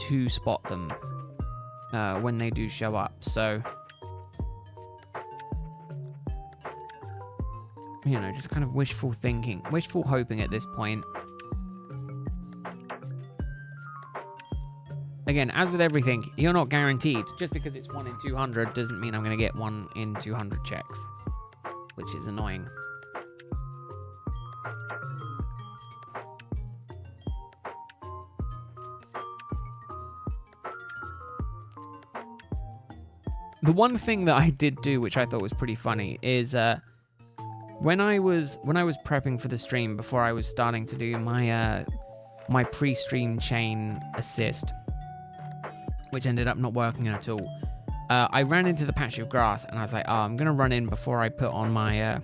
to spot them when they do show up. So, you know, just kind of wishful thinking, wishful hoping at this point. Again, as with everything, you're not guaranteed. Just because it's 1 in 200 doesn't mean I'm going to get 1 in 200 checks, which is annoying. The one thing that I did do, which I thought was pretty funny, is when I was prepping for the stream before I was starting to do my pre-stream chain assist, which ended up not working at all. I ran into the patch of grass and I was like, oh, I'm gonna run in before I put on my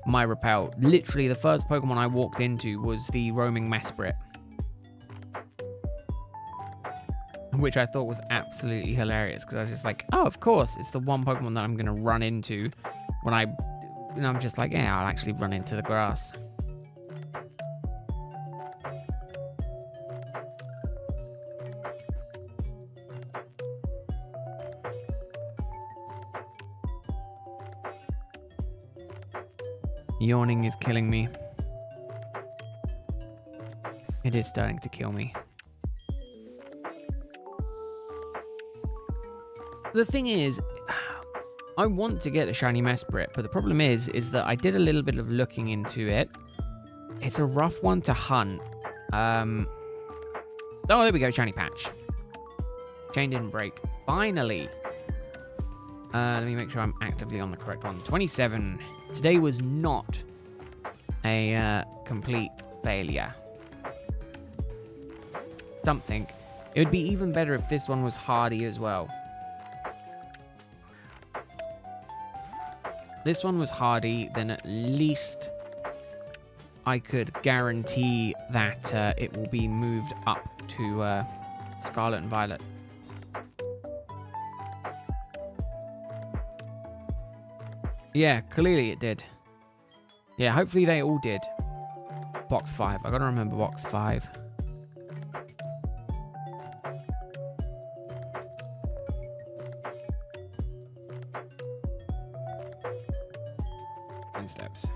my repel. Literally, the first Pokemon I walked into was the roaming Mesprit, which I thought was absolutely hilarious because I was just like, oh, of course, it's the one Pokemon that I'm gonna run into when I'm just like, yeah, I'll actually run into the grass. Yawning is killing me. It is starting to kill me. The thing is, I want to get the shiny Mesprit, but the problem is that I did a little bit of looking into it. It's a rough one to hunt. Oh, there we go, shiny patch. Chain didn't break. Finally. Let me make sure I'm actively on the correct one. 27. Today was not a complete failure. Something. It would be even better if this one was hardy as well. This one was hardy, then at least I could guarantee that it will be moved up to Scarlet and Violet. Yeah, clearly it did. Yeah, hopefully they all did. Box 5. I gotta remember box 5. Steps.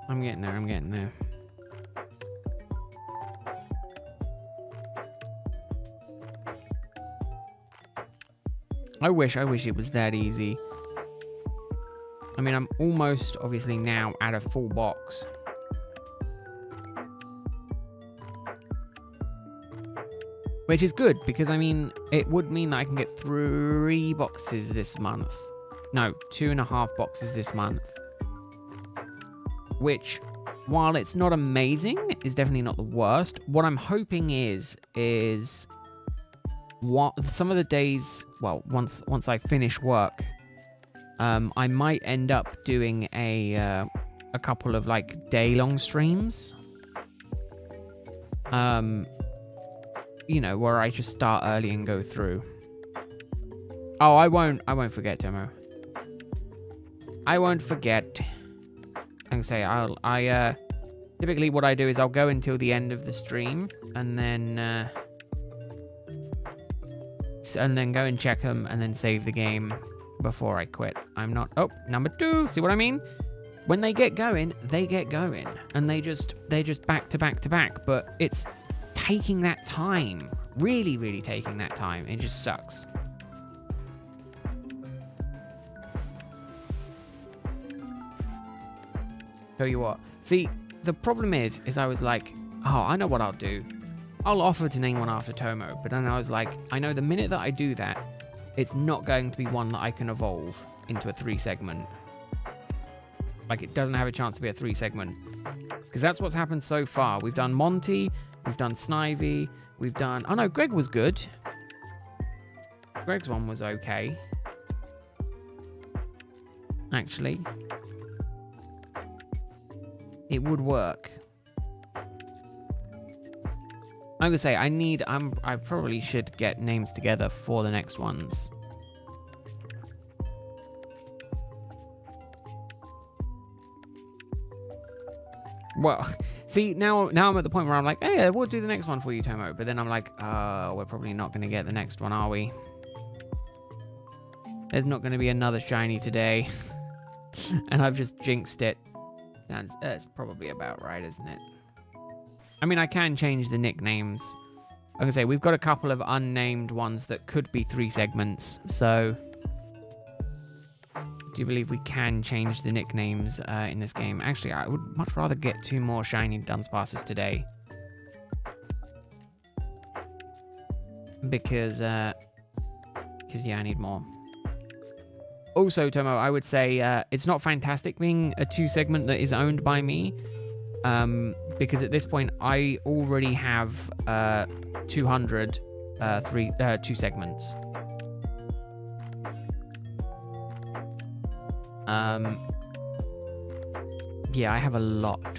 I'm getting there. I wish it was that easy. I mean, I'm almost, obviously, now at a full box. Which is good, because, I mean, it would mean that I can get 3 boxes this month. No, 2.5 boxes this month. Which while it's not amazing, it's definitely not the worst. What I'm hoping is what some of the days, well, once I finish work, I might end up doing a couple of like day-long streams. You know, where I just start early and go through. Oh, I won't forget, Tomo. I won't forget. I say I typically what I do is I'll go until the end of the stream and then go and check them and then save the game before I quit. I'm not. Oh, number 2. See what I mean? When they get going, and they just back to back to back. But it's taking that time, really, really taking that time. It just sucks. Tell you what. See, the problem is I was like, oh, I know what I'll do. I'll offer to name one after Tomo, but then I was like, I know the minute that I do that, it's not going to be one that I can evolve into a 3-segment. Like, it doesn't have a chance to be a 3-segment. Because that's what's happened so far. We've done Monty, we've done Snivy, we've done... Oh no, Greg was good. Greg's one was okay. Actually. It would work. I'm gonna say I probably should get names together for the next ones. Well, see, now I'm at the point where I'm like, hey, we'll do the next one for you, Tomo. But then I'm like, we're probably not going to get the next one, are we? There's not going to be another shiny today. And I've just jinxed it. That's probably about right, isn't it? I mean, I can change the nicknames. Like I say, we've got a couple of unnamed ones that could be 3 segments. So, do you believe we can change the nicknames in this game? Actually, I would much rather get 2 more shiny Dunsparces today. Because yeah, I need more. Also, Tomo, I would say it's not fantastic being a 2-segment that is owned by me. Because at this point, I already have 200 2 segments. Yeah, I have a lot.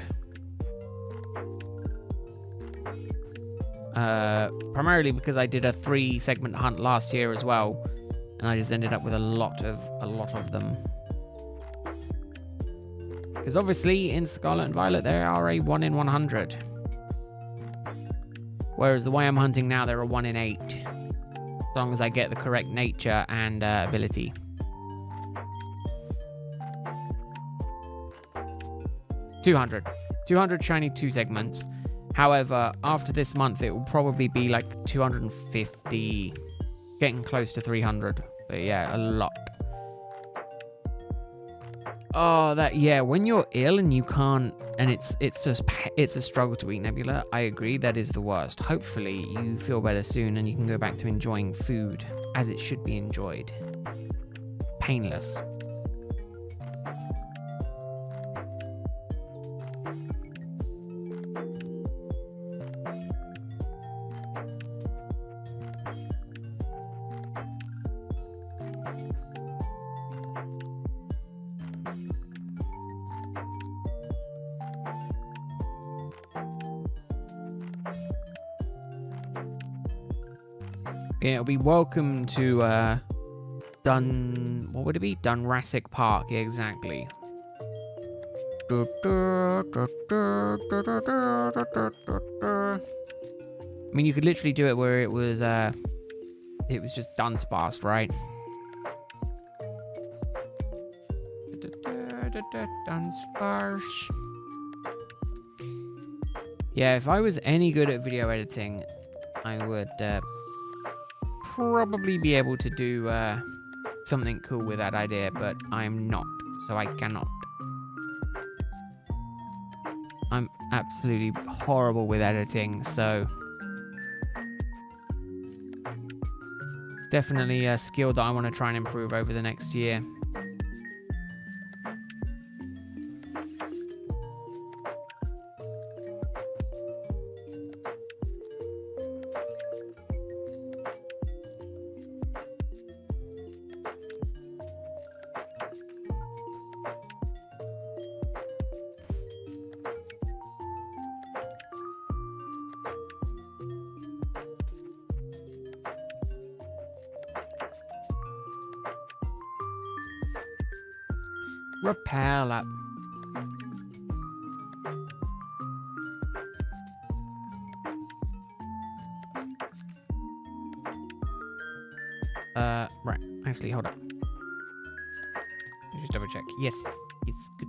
Primarily because I did a 3-segment hunt last year as well, and I just ended up with a lot of them. Because obviously in Scarlet and Violet they are a 1 in 100. Whereas the way I'm hunting now, they're a 1 in 8. As long as I get the correct nature and ability. $200 shiny 2 segments. However, after this month, it will probably be like 250, getting close to 300. But yeah, a lot. Oh, when you're ill and you can't, and it's a struggle to eat Nebula. I agree, that is the worst. Hopefully you feel better soon and you can go back to enjoying food as it should be enjoyed. Painless. Yeah, it'll be welcome to what would it be? Dunrassic Park, yeah, exactly. I mean, you could literally do it where it was just Dunsparce, right? Dunsparce. Yeah, if I was any good at video editing, I would probably be able to do something cool with that idea, but I'm not, so I cannot. I'm absolutely horrible with editing, so definitely a skill that I want to try and improve over the next year. Repel up. Right. Actually, hold up. Let's just double check. Yes. It's good.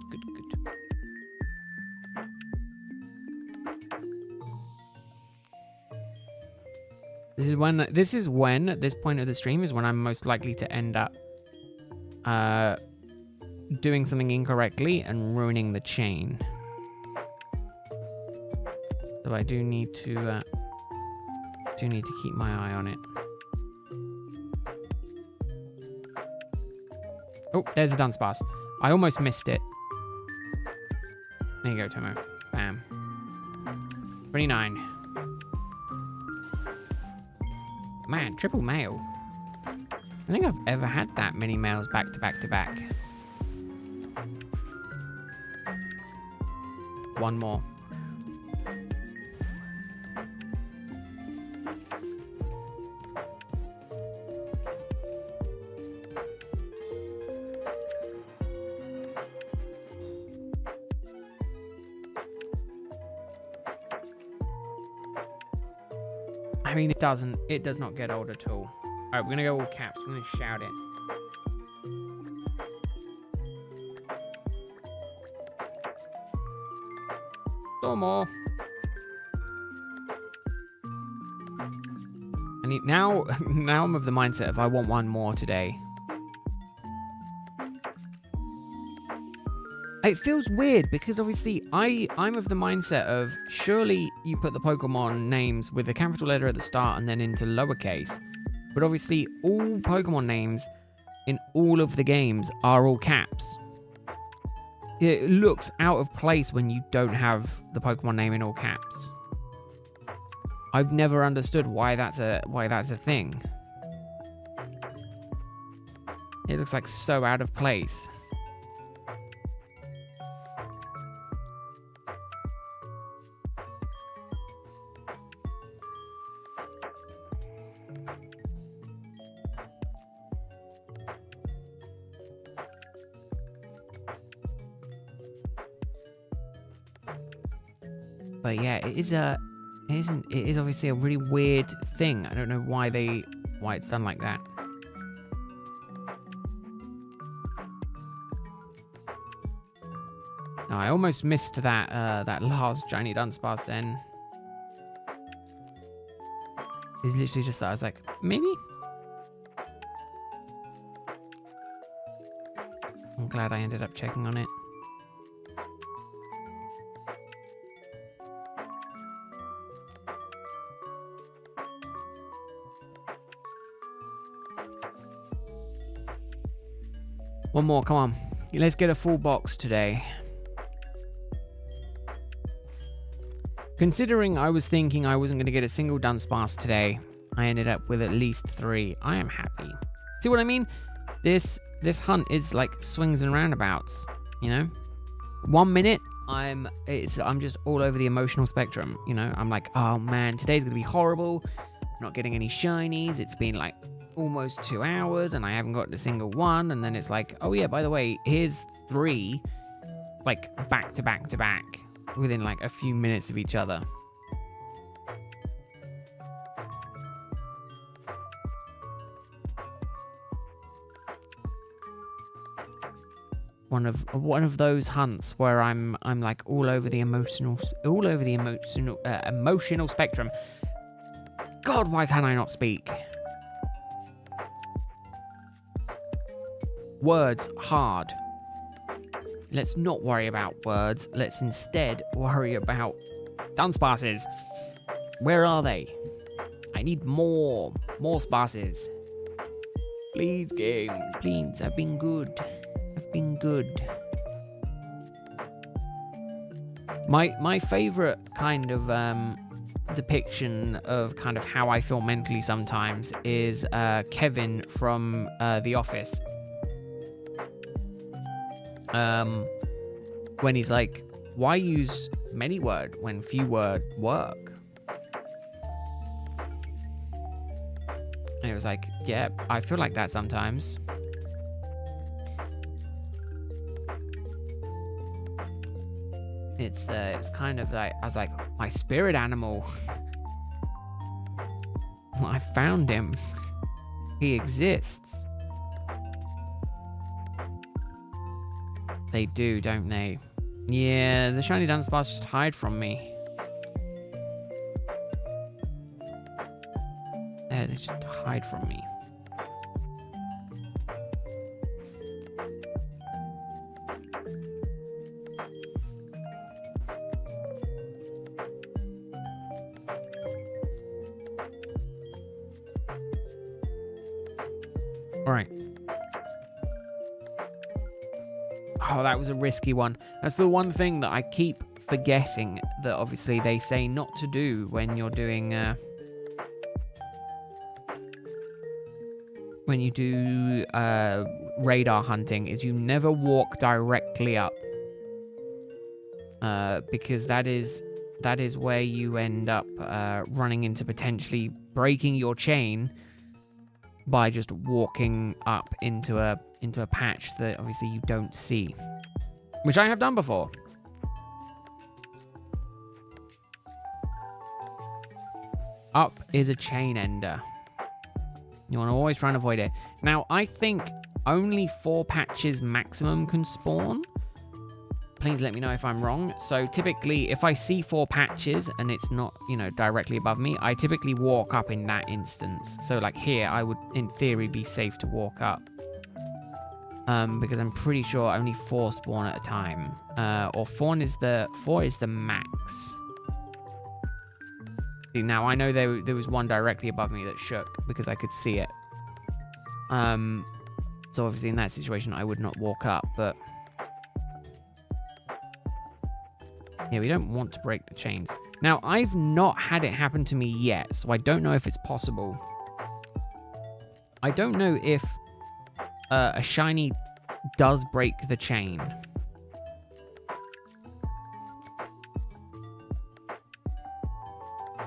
This is when at this point of the stream is when I'm most likely to end up doing something incorrectly and ruining the chain. So I do need to keep my eye on it. Oh, there's a Dunsparce. I almost missed it. There you go, Tomo. Bam. 29. Man, triple mail. I think I've ever had that many mails back to back to back. One more. I mean, it does not get old at all. Alright, we're gonna go all caps. We're gonna shout it. More. I need now I'm of the mindset of I want one more today. It feels weird because obviously I'm of the mindset of surely you put the Pokemon names with a capital letter at the start and then into lowercase. But obviously all Pokemon names in all of the games are all caps. It looks out of place when you don't have the Pokemon name in all caps. I've never understood why that's a thing. It looks like so out of place. But yeah, it is obviously a really weird thing. I don't know why it's done like that. Oh, I almost missed that last shiny Dunsparce then. It's literally just that I was like, maybe? I'm glad I ended up checking on it. One more, come on. Let's get a full box today. Considering I was thinking I wasn't going to get a single Dunsparce today, I ended up with at least 3. I am happy. See what I mean? This hunt is like swings and roundabouts, you know? 1 minute, I'm just all over the emotional spectrum, you know? I'm like, oh man, today's going to be horrible. Not getting any shinies. It's been like almost 2 hours and I haven't got a single one. And then it's like, oh yeah, by the way, here's 3 like back to back to back within like a few minutes of each other. One of those hunts where I'm like all over the emotional spectrum. God, why can I not speak? Words hard. Let's not worry about words. Let's instead worry about Dunsparces. Where are they? I need more Sparces. Please, game. Please, I've been good. My favorite kind of depiction of kind of how I feel mentally sometimes is Kevin from The Office. When he's like, why use many word when few word work? And it was like, yeah, I feel like that sometimes. It's kind of like, I was like, my spirit animal. I found him. He exists. They do, don't they? Yeah, the shiny Dunsparce just hide from me. Yeah, they just hide from me. All right. Oh, that was a risky one. That's the one thing that I keep forgetting that obviously they say not to do when you're doing when you do radar hunting, is you never walk directly up, because that is where you end up running into potentially breaking your chain by just walking up into a patch that obviously you don't see, which I have done before. Up is a chain ender. You want to always try and avoid it. Now, I think only 4 patches maximum can spawn. Please let me know if I'm wrong. So typically, if I see 4 patches and it's not, you know, directly above me, I typically walk up in that instance. So like here, I would, in theory, be safe to walk up. Because I'm pretty sure only 4 spawn at a time. Or 4 is the max. See, now I know there was one directly above me that shook because I could see it. So obviously in that situation, I would not walk up, but yeah, we don't want to break the chains. Now, I've not had it happen to me yet, so I don't know if it's possible. I don't know if a shiny does break the chain.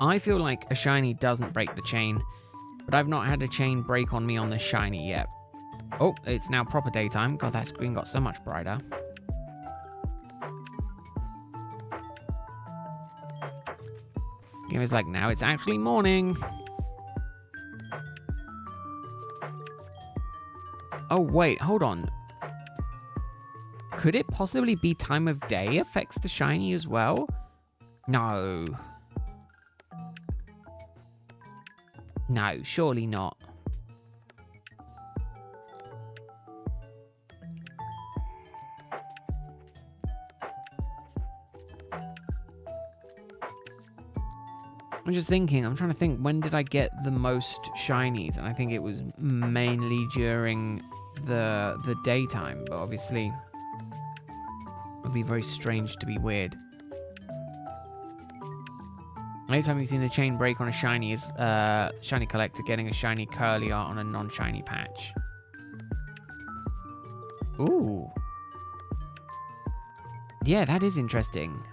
I feel like a shiny doesn't break the chain, but I've not had a chain break on me on the shiny yet. Oh, it's now proper daytime. God, that screen got so much brighter. It was like, now it's actually morning. Oh, wait, hold on. Could it possibly be time of day affects the shiny as well? No. No, surely not. I'm just thinking, I'm trying to think, when did I get the most shinies? And I think it was mainly during the daytime, but obviously it would be very strange to be weird. Anytime you've seen a chain break on a shiny is shiny collector getting a shiny Curlier on a non-shiny patch. Ooh. Yeah, that is interesting.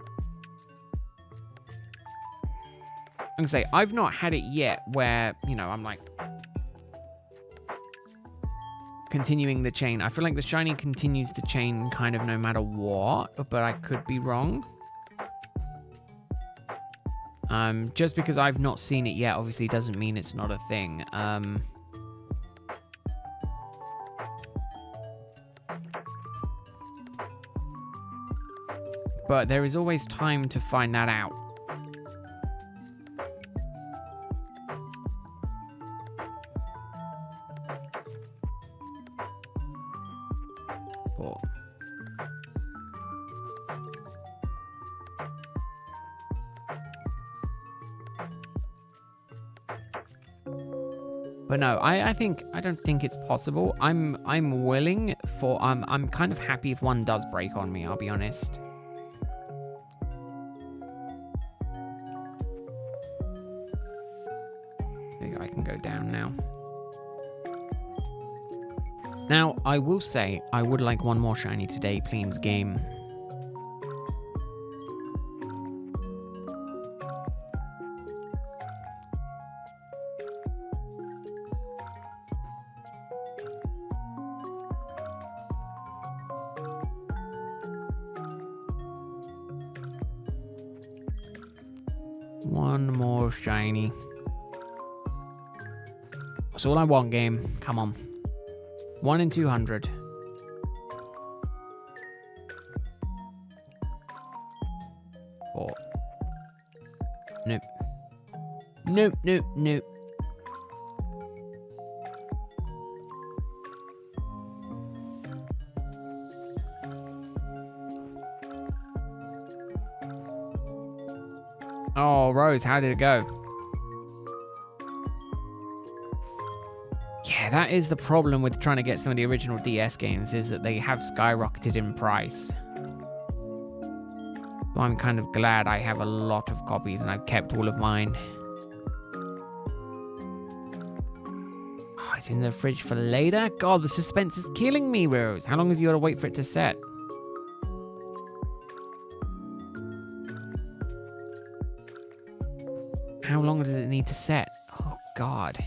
I'm gonna say, I've not had it yet where, you know, I'm like continuing the chain. I feel like the shiny continues the chain kind of no matter what, but I could be wrong. Just because I've not seen it yet, obviously doesn't mean it's not a thing. But there is always time to find that out. But no, I don't think it's possible. I'm willing for I'm kind of happy if one does break on me, I'll be honest. There you go, I can go down now. Now, I will say I would like one more shiny today, please, game. One more shiny. That's all I want, game. Come on. 1 in 200. Four. Nope. Nope, nope, nope. Oh, Rose, how did it go? Yeah, that is the problem with trying to get some of the original DS games, is that they have skyrocketed in price. So I'm kind of glad I have a lot of copies and I've kept all of mine. Oh, it's in the fridge for later? God, the suspense is killing me, Rose. How long have you got to wait for it to set? How long does it need to set? Oh, God.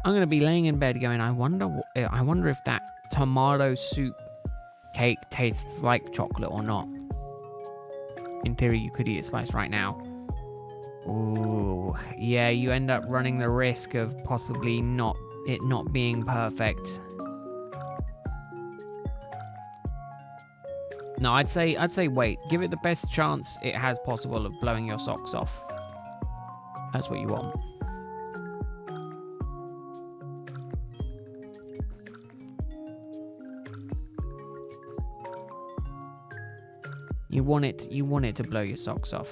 I'm going to be laying in bed going, I wonder if that tomato soup cake tastes like chocolate or not. In theory, you could eat a slice right now. Ooh, yeah, you end up running the risk of possibly not being perfect. No, I'd say wait. Give it the best chance it has possible of blowing your socks off. That's what you want. You want it to blow your socks off.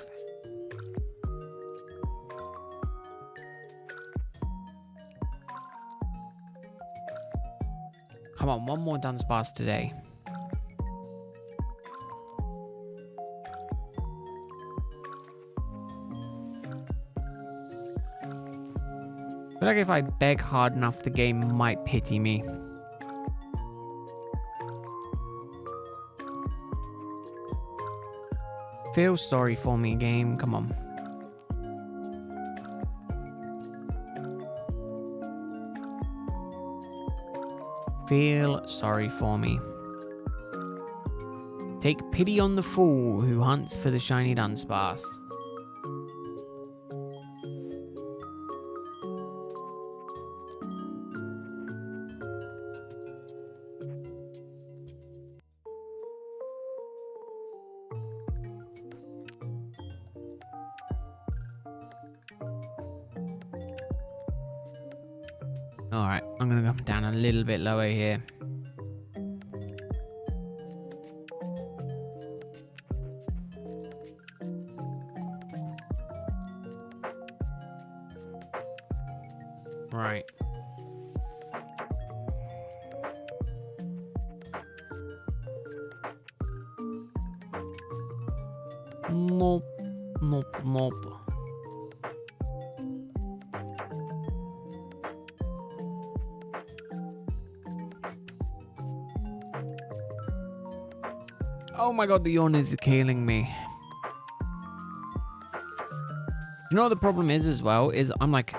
Come on, one more Dunsparce today. I feel like if I beg hard enough, the game might pity me. Feel sorry for me, game. Come on. Feel sorry for me. Take pity on the fool who hunts for the shiny Dunsparce. Alright, I'm going to come down a little bit lower here. Right. Nope. Nope, nope. Oh my god, the yawn is killing me. You know what the problem is as well? Is I'm like...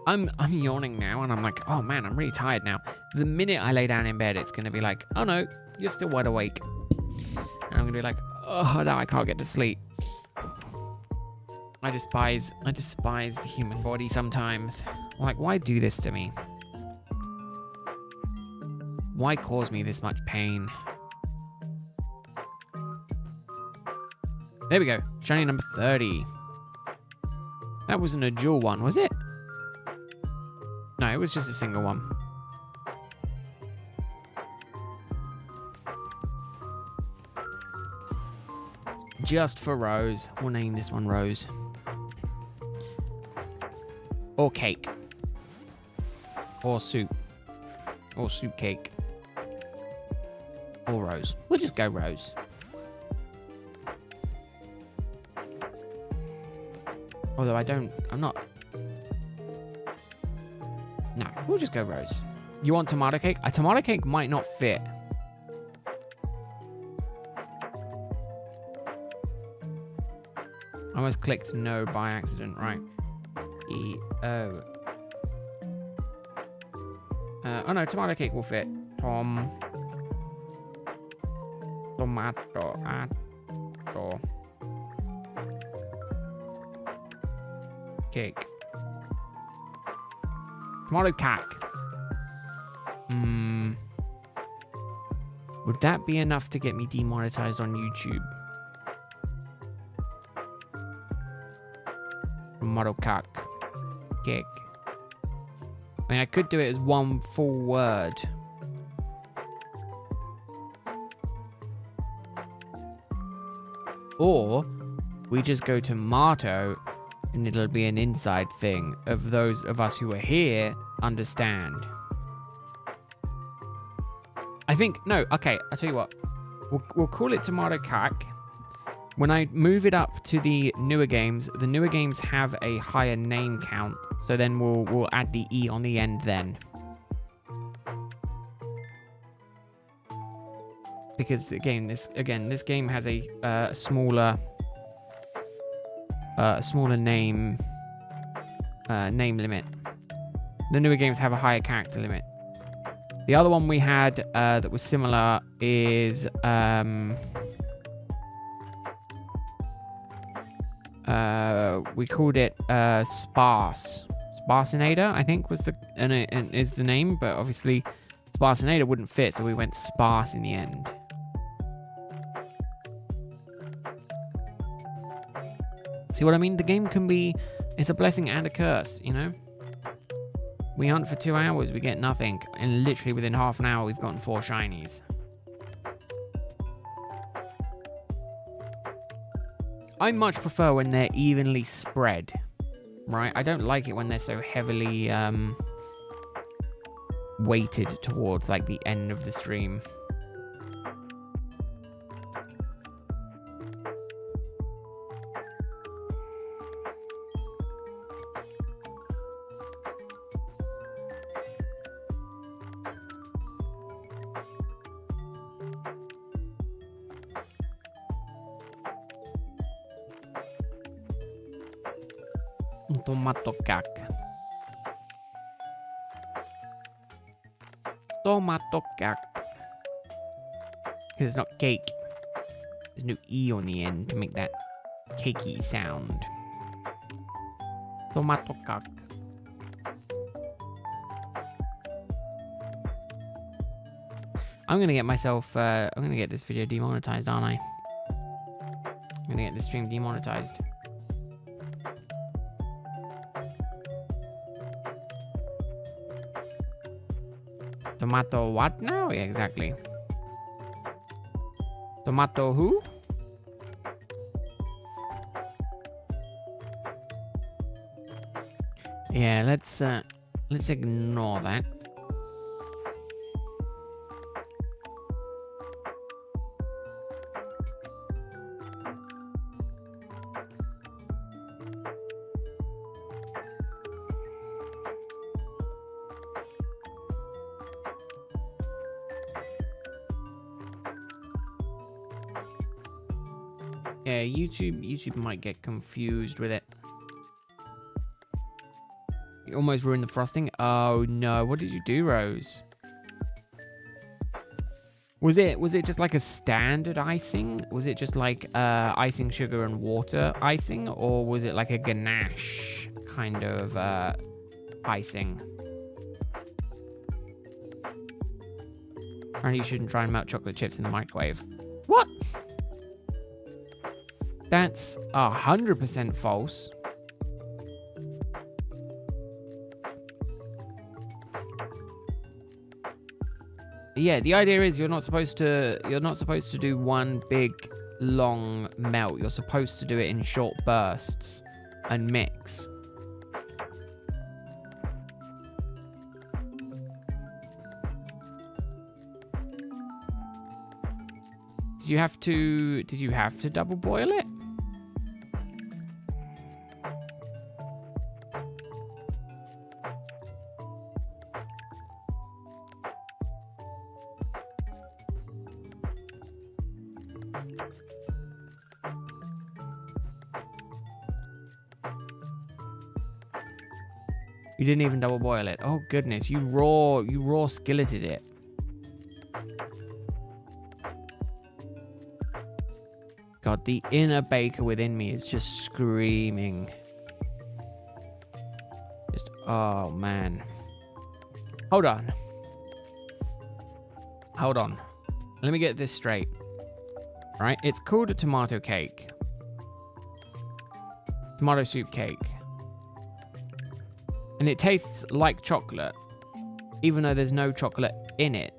I'm yawning now and I'm like, oh man, I'm really tired now. The minute I lay down in bed, it's going to be like, oh no, you're still wide awake. And I'm going to be like, oh no, I can't get to sleep. I despise the human body sometimes. Like, why do this to me? Why cause me this much pain? There we go. Shiny number 30. That wasn't a dual one, was it? No, it was just a single one. Just for Rose. We'll name this one Rose. Or cake. Or soup. Or soup cake. Or Rose. We'll just go Rose. Although I'm not... No, we'll just go Rose. You want tomato cake? A tomato cake might not fit. I almost clicked no by accident, right? E-O. Oh no, tomato cake will fit. Tomato. Atto. Cake. Tomato cack. Would that be enough to get me demonetized on YouTube? Tomato cack. Cake. I mean, I could do it as one full word. Or we just go tomato and it'll be an inside thing of those of us who are here understand. I think, no, okay, I'll tell you what. We'll call it tomato cack. When I move it up to the newer games have a higher name count. So then we'll add the E on the end then. Because this game has a smaller name limit. The newer games have a higher character limit. The other one we had that was similar is we called it Sparcinator, I think was is the name, but obviously Sparcinator wouldn't fit, so we went sparse in the end. See what I mean? The game can be, it's a blessing and a curse, you know? We hunt for 2 hours, we get nothing, and literally within half an hour we've gotten 4 shinies. I much prefer when they're evenly spread, right? I don't like it when they're so heavily weighted towards like the end of the stream. Tomato cack. Tomato cack. Because it's not cake. There's no E on the end to make that cakey sound. Tomato cack. I'm gonna get myself, I'm gonna get this video demonetized, aren't I? I'm gonna get this stream demonetized. Tomato what now? Yeah, exactly. Tomato who? Yeah, let's ignore that. Yeah, YouTube might get confused with it. You almost ruined the frosting. Oh no, what did you do, Rose? Was it just like a standard icing? Was it just like icing sugar and water icing? Or was it like a ganache kind of icing? Apparently you shouldn't try and melt chocolate chips in the microwave. What? That's 100% false. Yeah, the idea is you're not supposed to do one big long melt. You're supposed to do it in short bursts and mix. Did you have to double boil it? You didn't even double boil it. Oh goodness, you raw skilleted it. god, the inner baker within me is just screaming. Just, oh man. Hold on. Hold on. Let me get this straight. Right? It's called a tomato cake. Tomato soup cake. And it tastes like chocolate, even though there's no chocolate in it.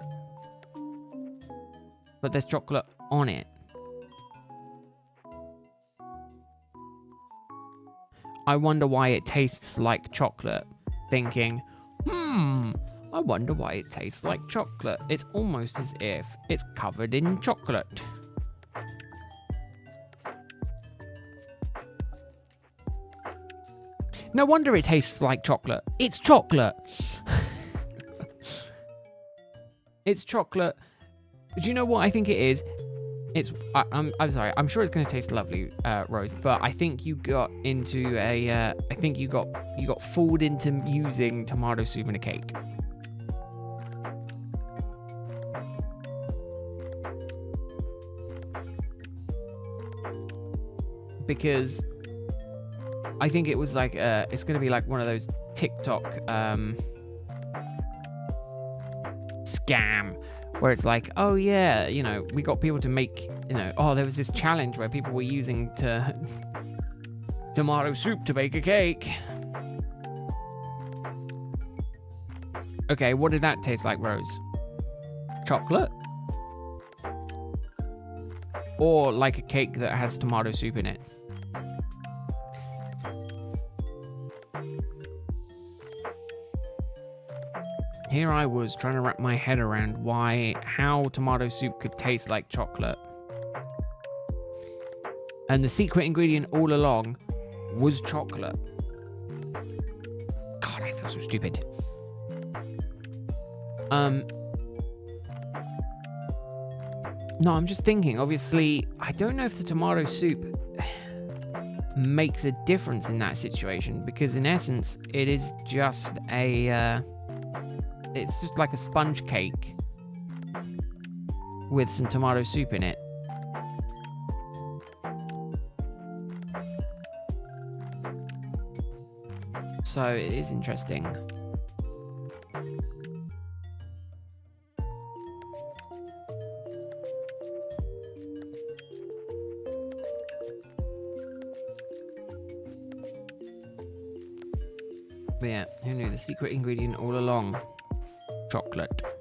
But there's chocolate on it. I wonder why it tastes like chocolate. Thinking, I wonder why it tastes like chocolate. It's almost as if it's covered in chocolate. No wonder it tastes like chocolate. It's chocolate. It's chocolate. Do you know what I think it is? I'm sorry. I'm sure it's going to taste lovely, Rose. But I think you got into a. I think you got fooled into using tomato soup in a cake. Because I think it was like it's going to be like one of those TikTok scam where it's like, oh yeah, you know, we got people to make, you know, oh, there was this challenge where people were using tomato soup to bake a cake. Okay, what did that taste like, Rose? Chocolate? Or like a cake that has tomato soup in it? Here I was trying to wrap my head around how tomato soup could taste like chocolate. And the secret ingredient all along was chocolate. God, I feel so stupid. No, I'm just thinking, obviously, I don't know if the tomato soup makes a difference in that situation, because in essence, it is just it's just like a sponge cake with some tomato soup in it. So it is interesting. But yeah, who knew? The secret ingredient all along. Chocolate. God,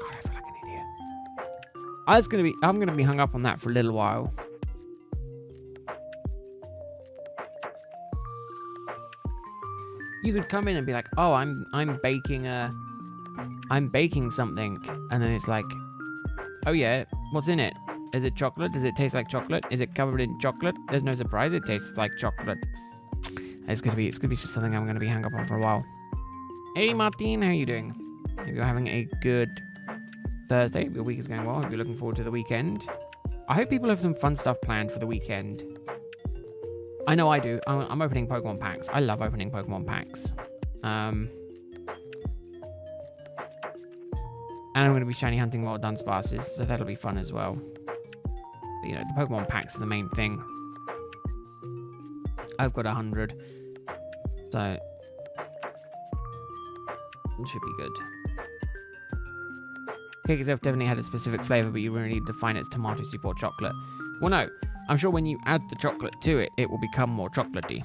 I feel like an idiot. I'm gonna be hung up on that for a little while. You could come in and be like, oh, I'm baking something, and then it's like, oh yeah, what's in it? Is it chocolate? Does it taste like chocolate? Is it covered in chocolate? There's no surprise, it tastes like chocolate. It's gonna be just something I'm gonna be hung up on for a while. Hey Martin, how are you doing? Hope you're having a good Thursday. Your week is going well. Hope you're looking forward to the weekend. I hope people have some fun stuff planned for the weekend. I know I do. I'm opening Pokemon packs. I love opening Pokemon packs. And I'm going to be shiny hunting more Dunsparces, so that'll be fun as well. But, you know, the Pokemon packs are the main thing. I've got 100. So it should be good. Cake itself definitely had a specific flavour, but you really need to define it's tomato soup or chocolate. Well, no. I'm sure when you add the chocolate to it, it will become more chocolatey.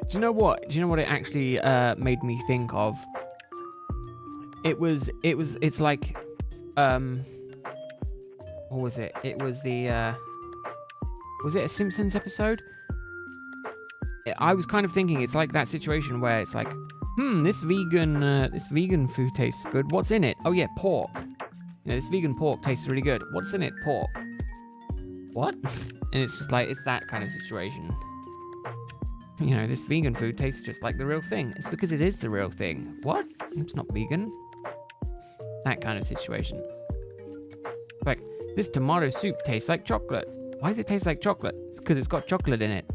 Do you know what? Do you know what it actually made me think of? It's like, what was it? It was the, was it a Simpsons episode? I was kind of thinking it's like that situation where it's like, this vegan food tastes good. What's in it? Oh yeah, pork. You know, this vegan pork tastes really good. What's in it? Pork. What? And it's just like, it's that kind of situation. You know, this vegan food tastes just like the real thing. It's because it is the real thing. What? It's not vegan. That kind of situation. Like, this tomato soup tastes like chocolate. Why does it taste like chocolate? It's because it's got chocolate in it.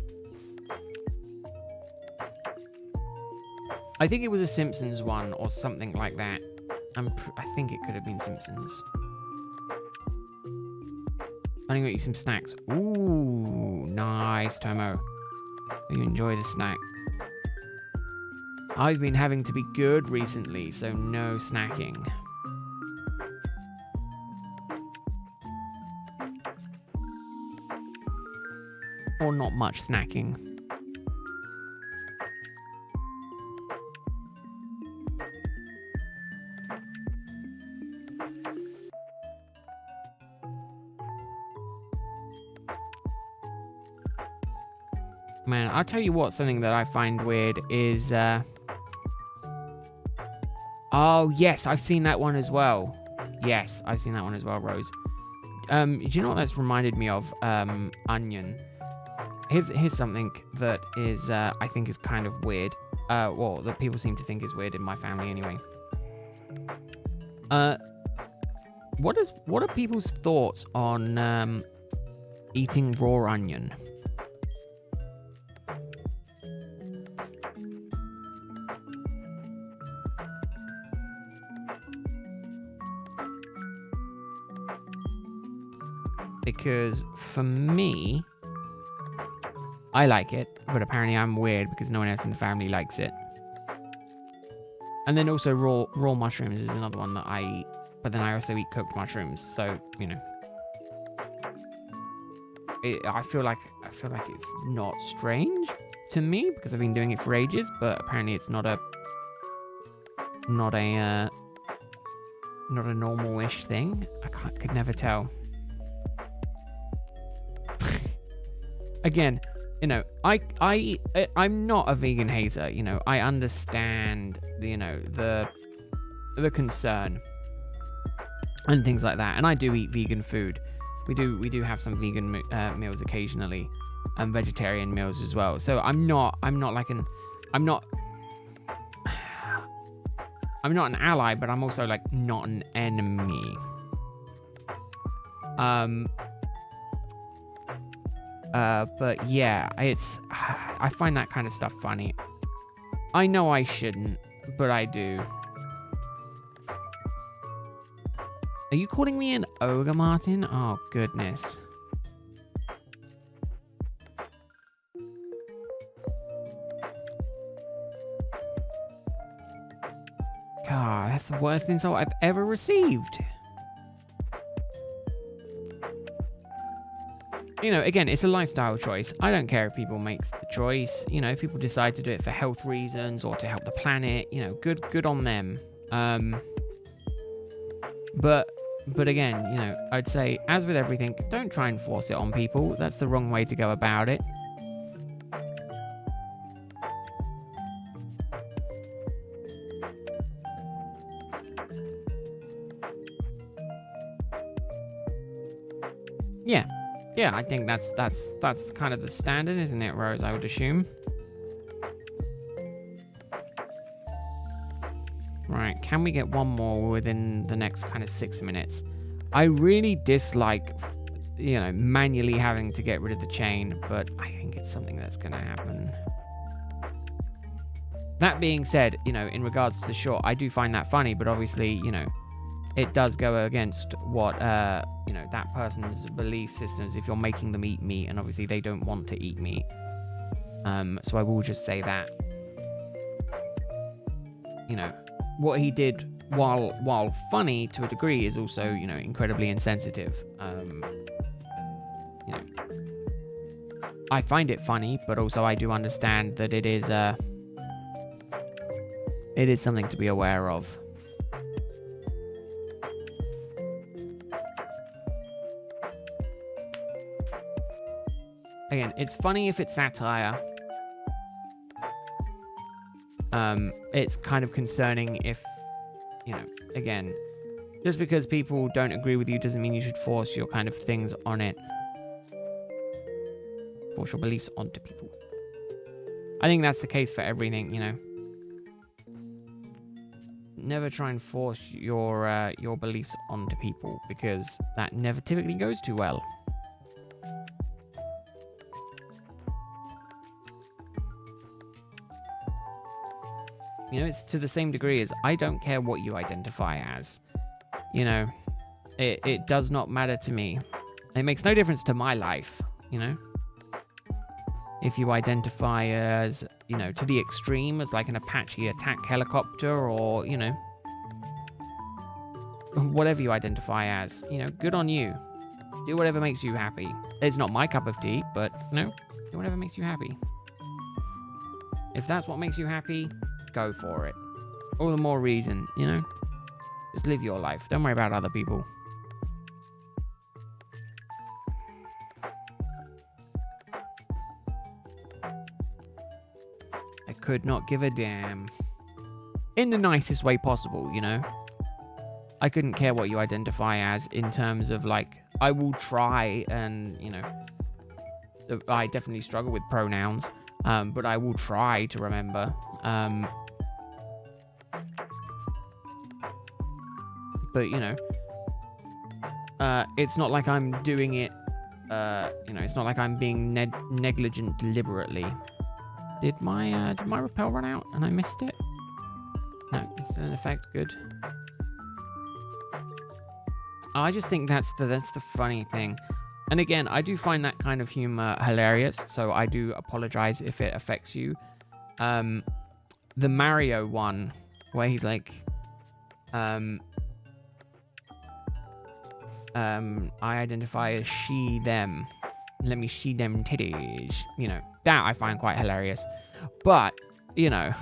I think it was a Simpsons one or something like that. I think it could have been Simpsons. I'm gonna get you some snacks. Ooh, nice, Tomo. You enjoy the snacks. I've been having to be good recently, so no snacking. Or not much snacking. Man, I'll tell you what, something that I find weird is, oh, yes, I've seen that one as well. Yes, I've seen that one as well, Rose. Do you know what that's reminded me of? Onion. Here's something that is, I think is kind of weird. Well, that people seem to think is weird in my family anyway. What are people's thoughts on, eating raw onion? Because for me, I like it, but apparently I'm weird because no one else in the family likes it. And then also raw mushrooms is another one that I eat, but then I also eat cooked mushrooms. So, you know, I feel like it's not strange to me because I've been doing it for ages, but apparently it's not a normal-ish thing. Could never tell. Again, you know, I'm not a vegan hater. You know, I understand, you know, the concern and things like that, and I do eat vegan food. We do have some vegan meals occasionally, and vegetarian meals as well. So I'm not an ally, but I'm also like not an enemy. But yeah, I find that kind of stuff funny. I know I shouldn't, but I do. Are you calling me an ogre, Martin? Oh, goodness. God, that's the worst insult I've ever received. You know, again, it's a lifestyle choice. I don't care if people make the choice. You know, if people decide to do it for health reasons or to help the planet, you know, good on them. But again, you know, I'd say, as with everything, don't try and force it on people. That's the wrong way to go about it. Yeah, I think that's kind of the standard, isn't it, Rose? I would assume. Right, can we get one more within the next kind of 6 minutes? I really dislike, you know, manually having to get rid of the chain, but I think it's something that's going to happen. That being said, you know, in regards to the short, I do find that funny, but obviously, you know, it does go against what, you know, that person's belief systems if you're making them eat meat, and obviously they don't want to eat meat. So I will just say that. You know, what he did, while funny to a degree, is also, you know, incredibly insensitive. You know, I find it funny, but also I do understand that it is something to be aware of. Again, it's funny if it's satire. It's kind of concerning if, you know, again, just because people don't agree with you doesn't mean you should force your kind of things on it. Force your beliefs onto people. I think that's the case for everything, you know. Never try and force your beliefs onto people, because that never typically goes too well. You know, it's to the same degree as I don't care what you identify as. You know, it does not matter to me. It makes no difference to my life, you know. If you identify as, you know, to the extreme as like an Apache attack helicopter, or, you know, whatever you identify as, you know, good on you. Do whatever makes you happy. It's not my cup of tea, but, you know, do whatever makes you happy. If that's what makes you happy, go for it. All the more reason, you know. Just live your life. Don't worry about other people. I could not give a damn. In the nicest way possible, you know. I couldn't care what you identify as in terms of, like, I will try and, you know, I definitely struggle with pronouns, but I will try to remember. But, you know, it's not like I'm doing it, you know, it's not like I'm being negligent deliberately. Did my rappel run out and I missed it? No, it's in effect. Good. I just think that's the funny thing. And again, I do find that kind of humor hilarious, so I do apologize if it affects you. The Mario one, where he's like, I identify as she, them. Let me see them titties. You know, that I find quite hilarious. But, you know,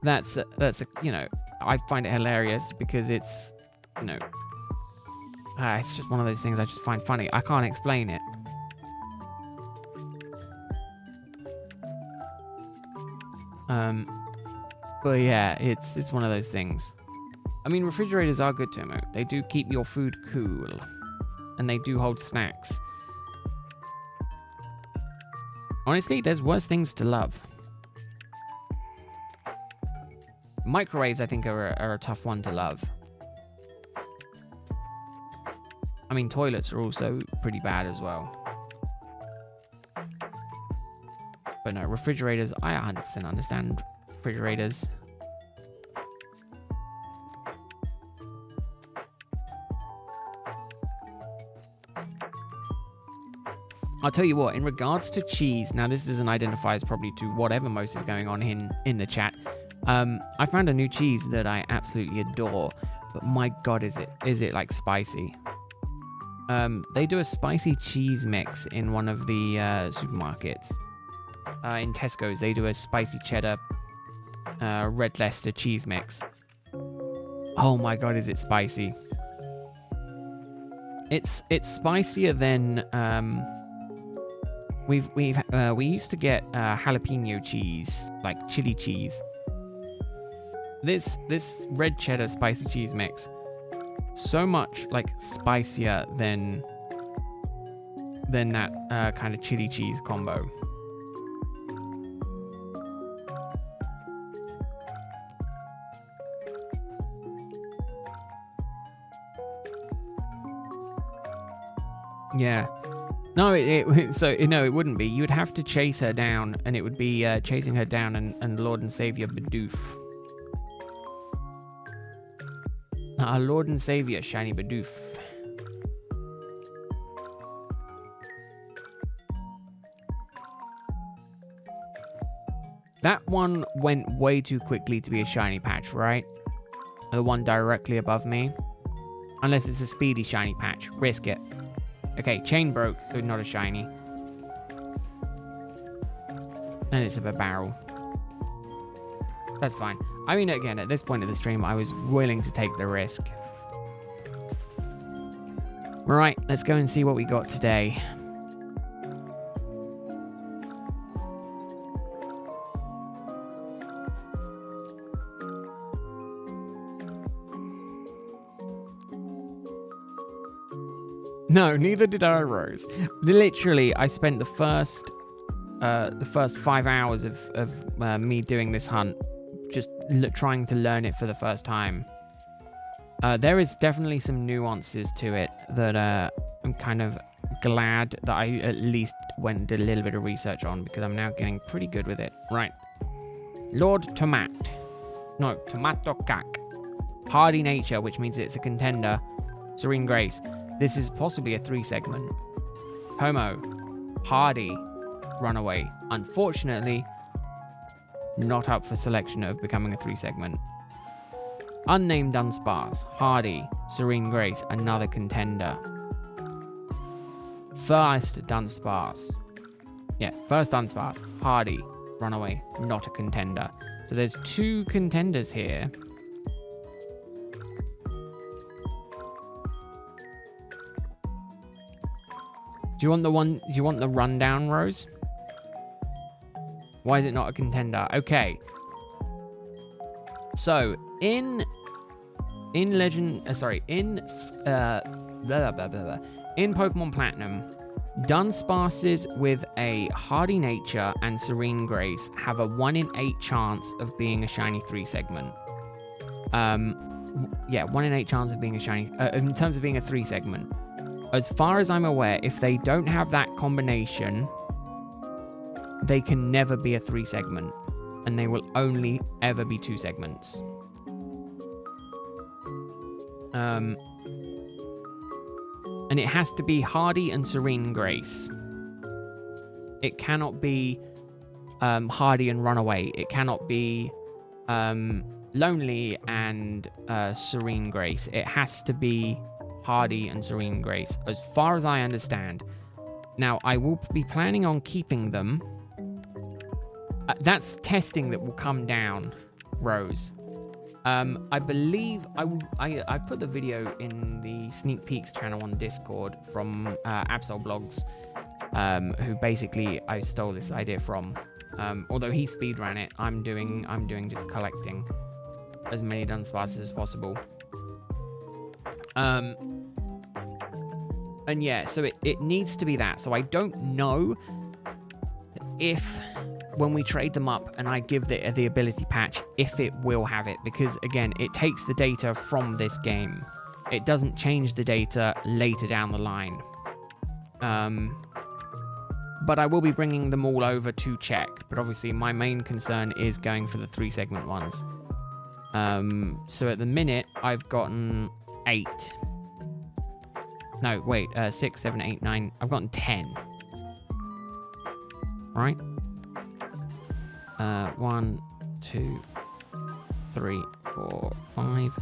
that's a, you know, I find it hilarious because it's, you know, it's just one of those things I just find funny. I can't explain it. But yeah, it's one of those things. I mean, refrigerators are good to emote. They do keep your food cool. And they do hold snacks. Honestly, there's worse things to love. Microwaves, I think, are a tough one to love. I mean, toilets are also pretty bad as well. But no, refrigerators, I 100% understand refrigerators. I'll tell you what, in regards to cheese, now this doesn't identify as probably to whatever most is going on in the chat. I found a new cheese that I absolutely adore, but my god, is it like spicy. They do a spicy cheese mix in one of the supermarkets. In Tesco's, they do a spicy cheddar red Leicester cheese mix. Oh my god, is it spicy. It's spicier than we used to get jalapeno cheese, like chili cheese. This red cheddar spicy cheese mix, so much like spicier than that kind of chili cheese combo. Yeah. No, it wouldn't be. You would have to chase her down, and it would be chasing her down and Lord and Savior Bidoof. Our Lord and Savior, Shiny Bidoof. That one went way too quickly to be a shiny patch, right? The one directly above me. Unless it's a speedy shiny patch. Risk it. Okay, chain broke, so not a shiny. And it's a barrel. That's fine. I mean, again, at this point of the stream, I was willing to take the risk. Right, let's go and see what we got today. No, neither did I, Rose. Literally, I spent the first the first 5 hours of me doing this hunt, just trying to learn it for the first time. There is definitely some nuances to it that I'm kind of glad that I at least went and did a little bit of research on, because I'm now getting pretty good with it. Right. Lord Tomat. No, Tomato Cac. Hardy Nature, which means it's a contender. Serene Grace. This is possibly a 3-segment. Homo. Hardy. Runaway. Unfortunately, not up for selection of becoming a 3-segment. Unnamed Dunsparce. Hardy. Serene Grace. Another contender. First Dunsparce. Yeah, first Dunsparce. Hardy. Runaway. Not a contender. So there's 2 contenders here. Do you want the rundown, Rose? Why is it not a contender? Okay. So in Legend, in Pokemon Platinum, Dunsparces with a Hardy Nature and Serene Grace have a 1 in 8 chance of being a shiny 3-segment. Yeah, 1 in 8 chance of being a shiny, in terms of being a 3-segment. As far as I'm aware, if they don't have that combination, they can never be a 3-segment, and they will only ever be 2 segments. And it has to be Hardy and Serene Grace. It cannot be Hardy and Runaway. It cannot be Lonely and Serene Grace. It has to be Hardy and Serene Grace, as far as I understand. Now, I will be planning on keeping them. That's testing that will come down, Rose. I believe I put the video in the Sneak Peeks channel on Discord from Absol Blogs, who basically I stole this idea from. Although he speedran it, I'm doing just collecting as many Dunsparces as possible. And yeah, so it needs to be that. So I don't know if when we trade them up and I give the ability patch, if it will have it, because again, it takes the data from this game. It doesn't change the data later down the line. But I will be bringing them all over to check. But obviously my main concern is going for the 3-segment ones. So at the minute, I've gotten 8. No, wait, 6, 7, 8, 9. I've gotten 10. Right? 1, 2, 3, 4, 5,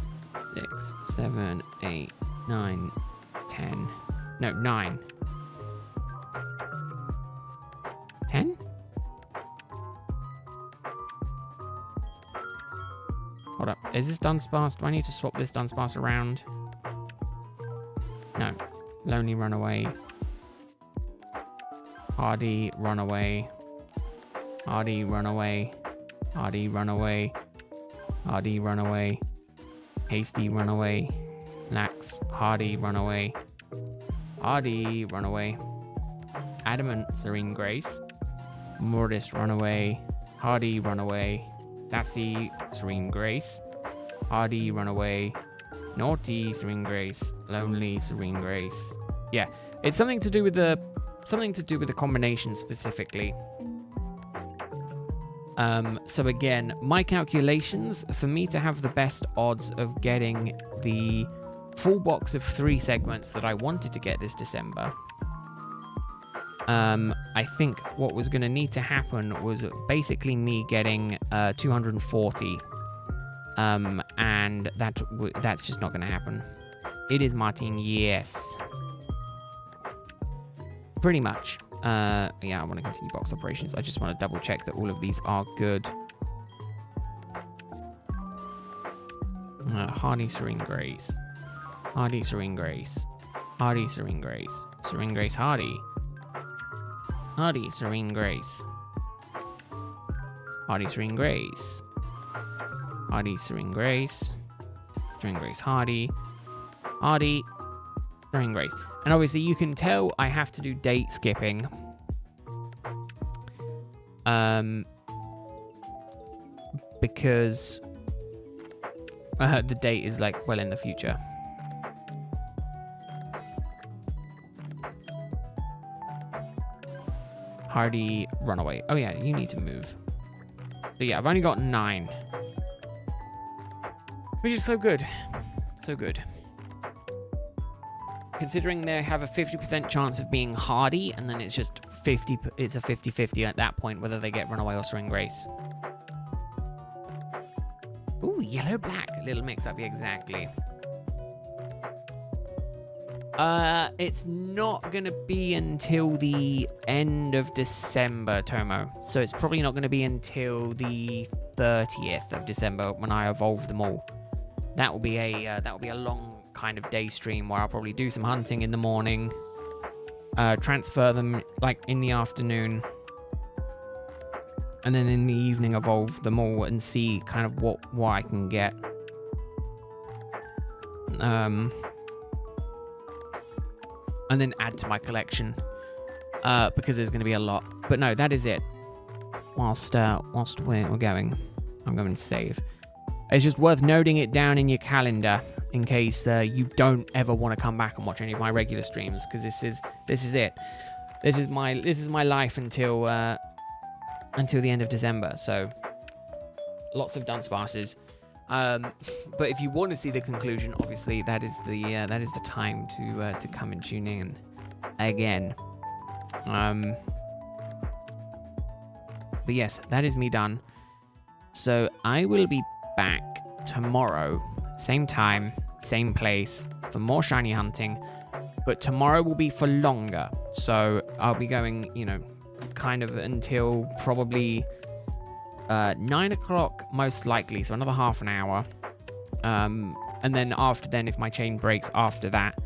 6, 7, 8, 9, 10. No, 9. 10? Hold up. Is this Dunsparce? Do I need to swap this Dunsparce around? No. Lonely Runaway. Hardy Runaway. Hardy Runaway. Hardy Runaway. Hardy Runaway. Hasty Runaway. Lax. Hardy Runaway. Hardy Runaway. Adamant Serene Grace. Mortis Runaway. Hardy Runaway. Sassy Serene Grace. Hardy Runaway. Naughty Serene Grace. Lonely Serene Grace. Yeah, it's something to do with the combination specifically. So again, my calculations for me to have the best odds of getting the full box of 3 segments that I wanted to get this December. I think what was going to need to happen was basically me getting 240. And that's just not going to happen. It is Martin, yes. Pretty much. Yeah, I want to continue box operations. I just want to double check that all of these are good. Hardy Serene Grace. Hardy Serene Grace. Hardy Serene Grace. Serene Grace Hardy. Hardy Serene Grace. Hardy Serene Grace. Hardy Serene Grace. Serene Grace Hardy. Hardy Serene Grace. And obviously you can tell I have to do date skipping Because the date is like well in the future. Hardy Runaway. Oh yeah, you need to move. But yeah, I've only got 9. Which is so good. So good. Considering they have a 50% chance of being hardy, and then it's just 50, it's a 50-50 at that point, whether they get Runaway or Swing Grace. Ooh, yellow black. A little mix up, exactly. It's not gonna be until the end of December, Tomo. So it's probably not gonna be until the 30th of December when I evolve them all. That will be a long kind of day stream where I'll probably do some hunting in the morning, transfer them like in the afternoon, and then in the evening evolve them all and see kind of what I can get. And then add to my collection, because there's going to be a lot. But no, that is it. Whilst we're going, I'm going to save. It's just worth noting it down in your calendar in case you don't ever want to come back and watch any of my regular streams, because this is it. This is my life until the end of December. So lots of Dunsparces. But if you want to see the conclusion, obviously that is the time to come and tune in again. But yes, that is me done. So I will be back tomorrow, same time, same place, for more shiny hunting. But tomorrow will be for longer, so I'll be going, kind of until probably 9 o'clock most likely, so another half an hour. And then if my chain breaks after that,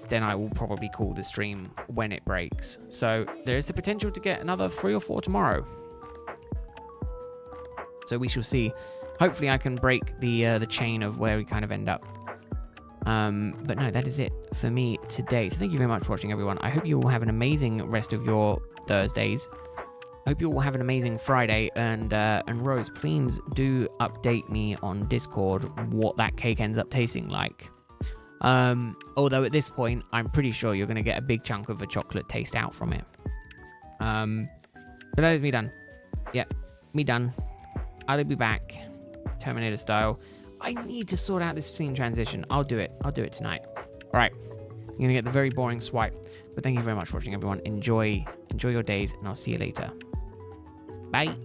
then I will probably call the stream when it breaks. So there is the potential to get another 3 or 4 tomorrow. So we shall see. Hopefully I can break the chain of where we kind of end up. But no, that is it for me today. So thank you very much for watching, everyone. I hope you all have an amazing rest of your Thursdays. I hope you all have an amazing Friday, and Rose, please do update me on Discord what that cake ends up tasting like. Although at this point, I'm pretty sure you're going to get a big chunk of a chocolate taste out from it. But that is me done. Yep, me done. I'll be back, Terminator style. I need to sort out this scene transition. I'll do it tonight. All right, you're going to get the very boring swipe. But thank you very much for watching, everyone. Enjoy your days, and I'll see you later. Bye.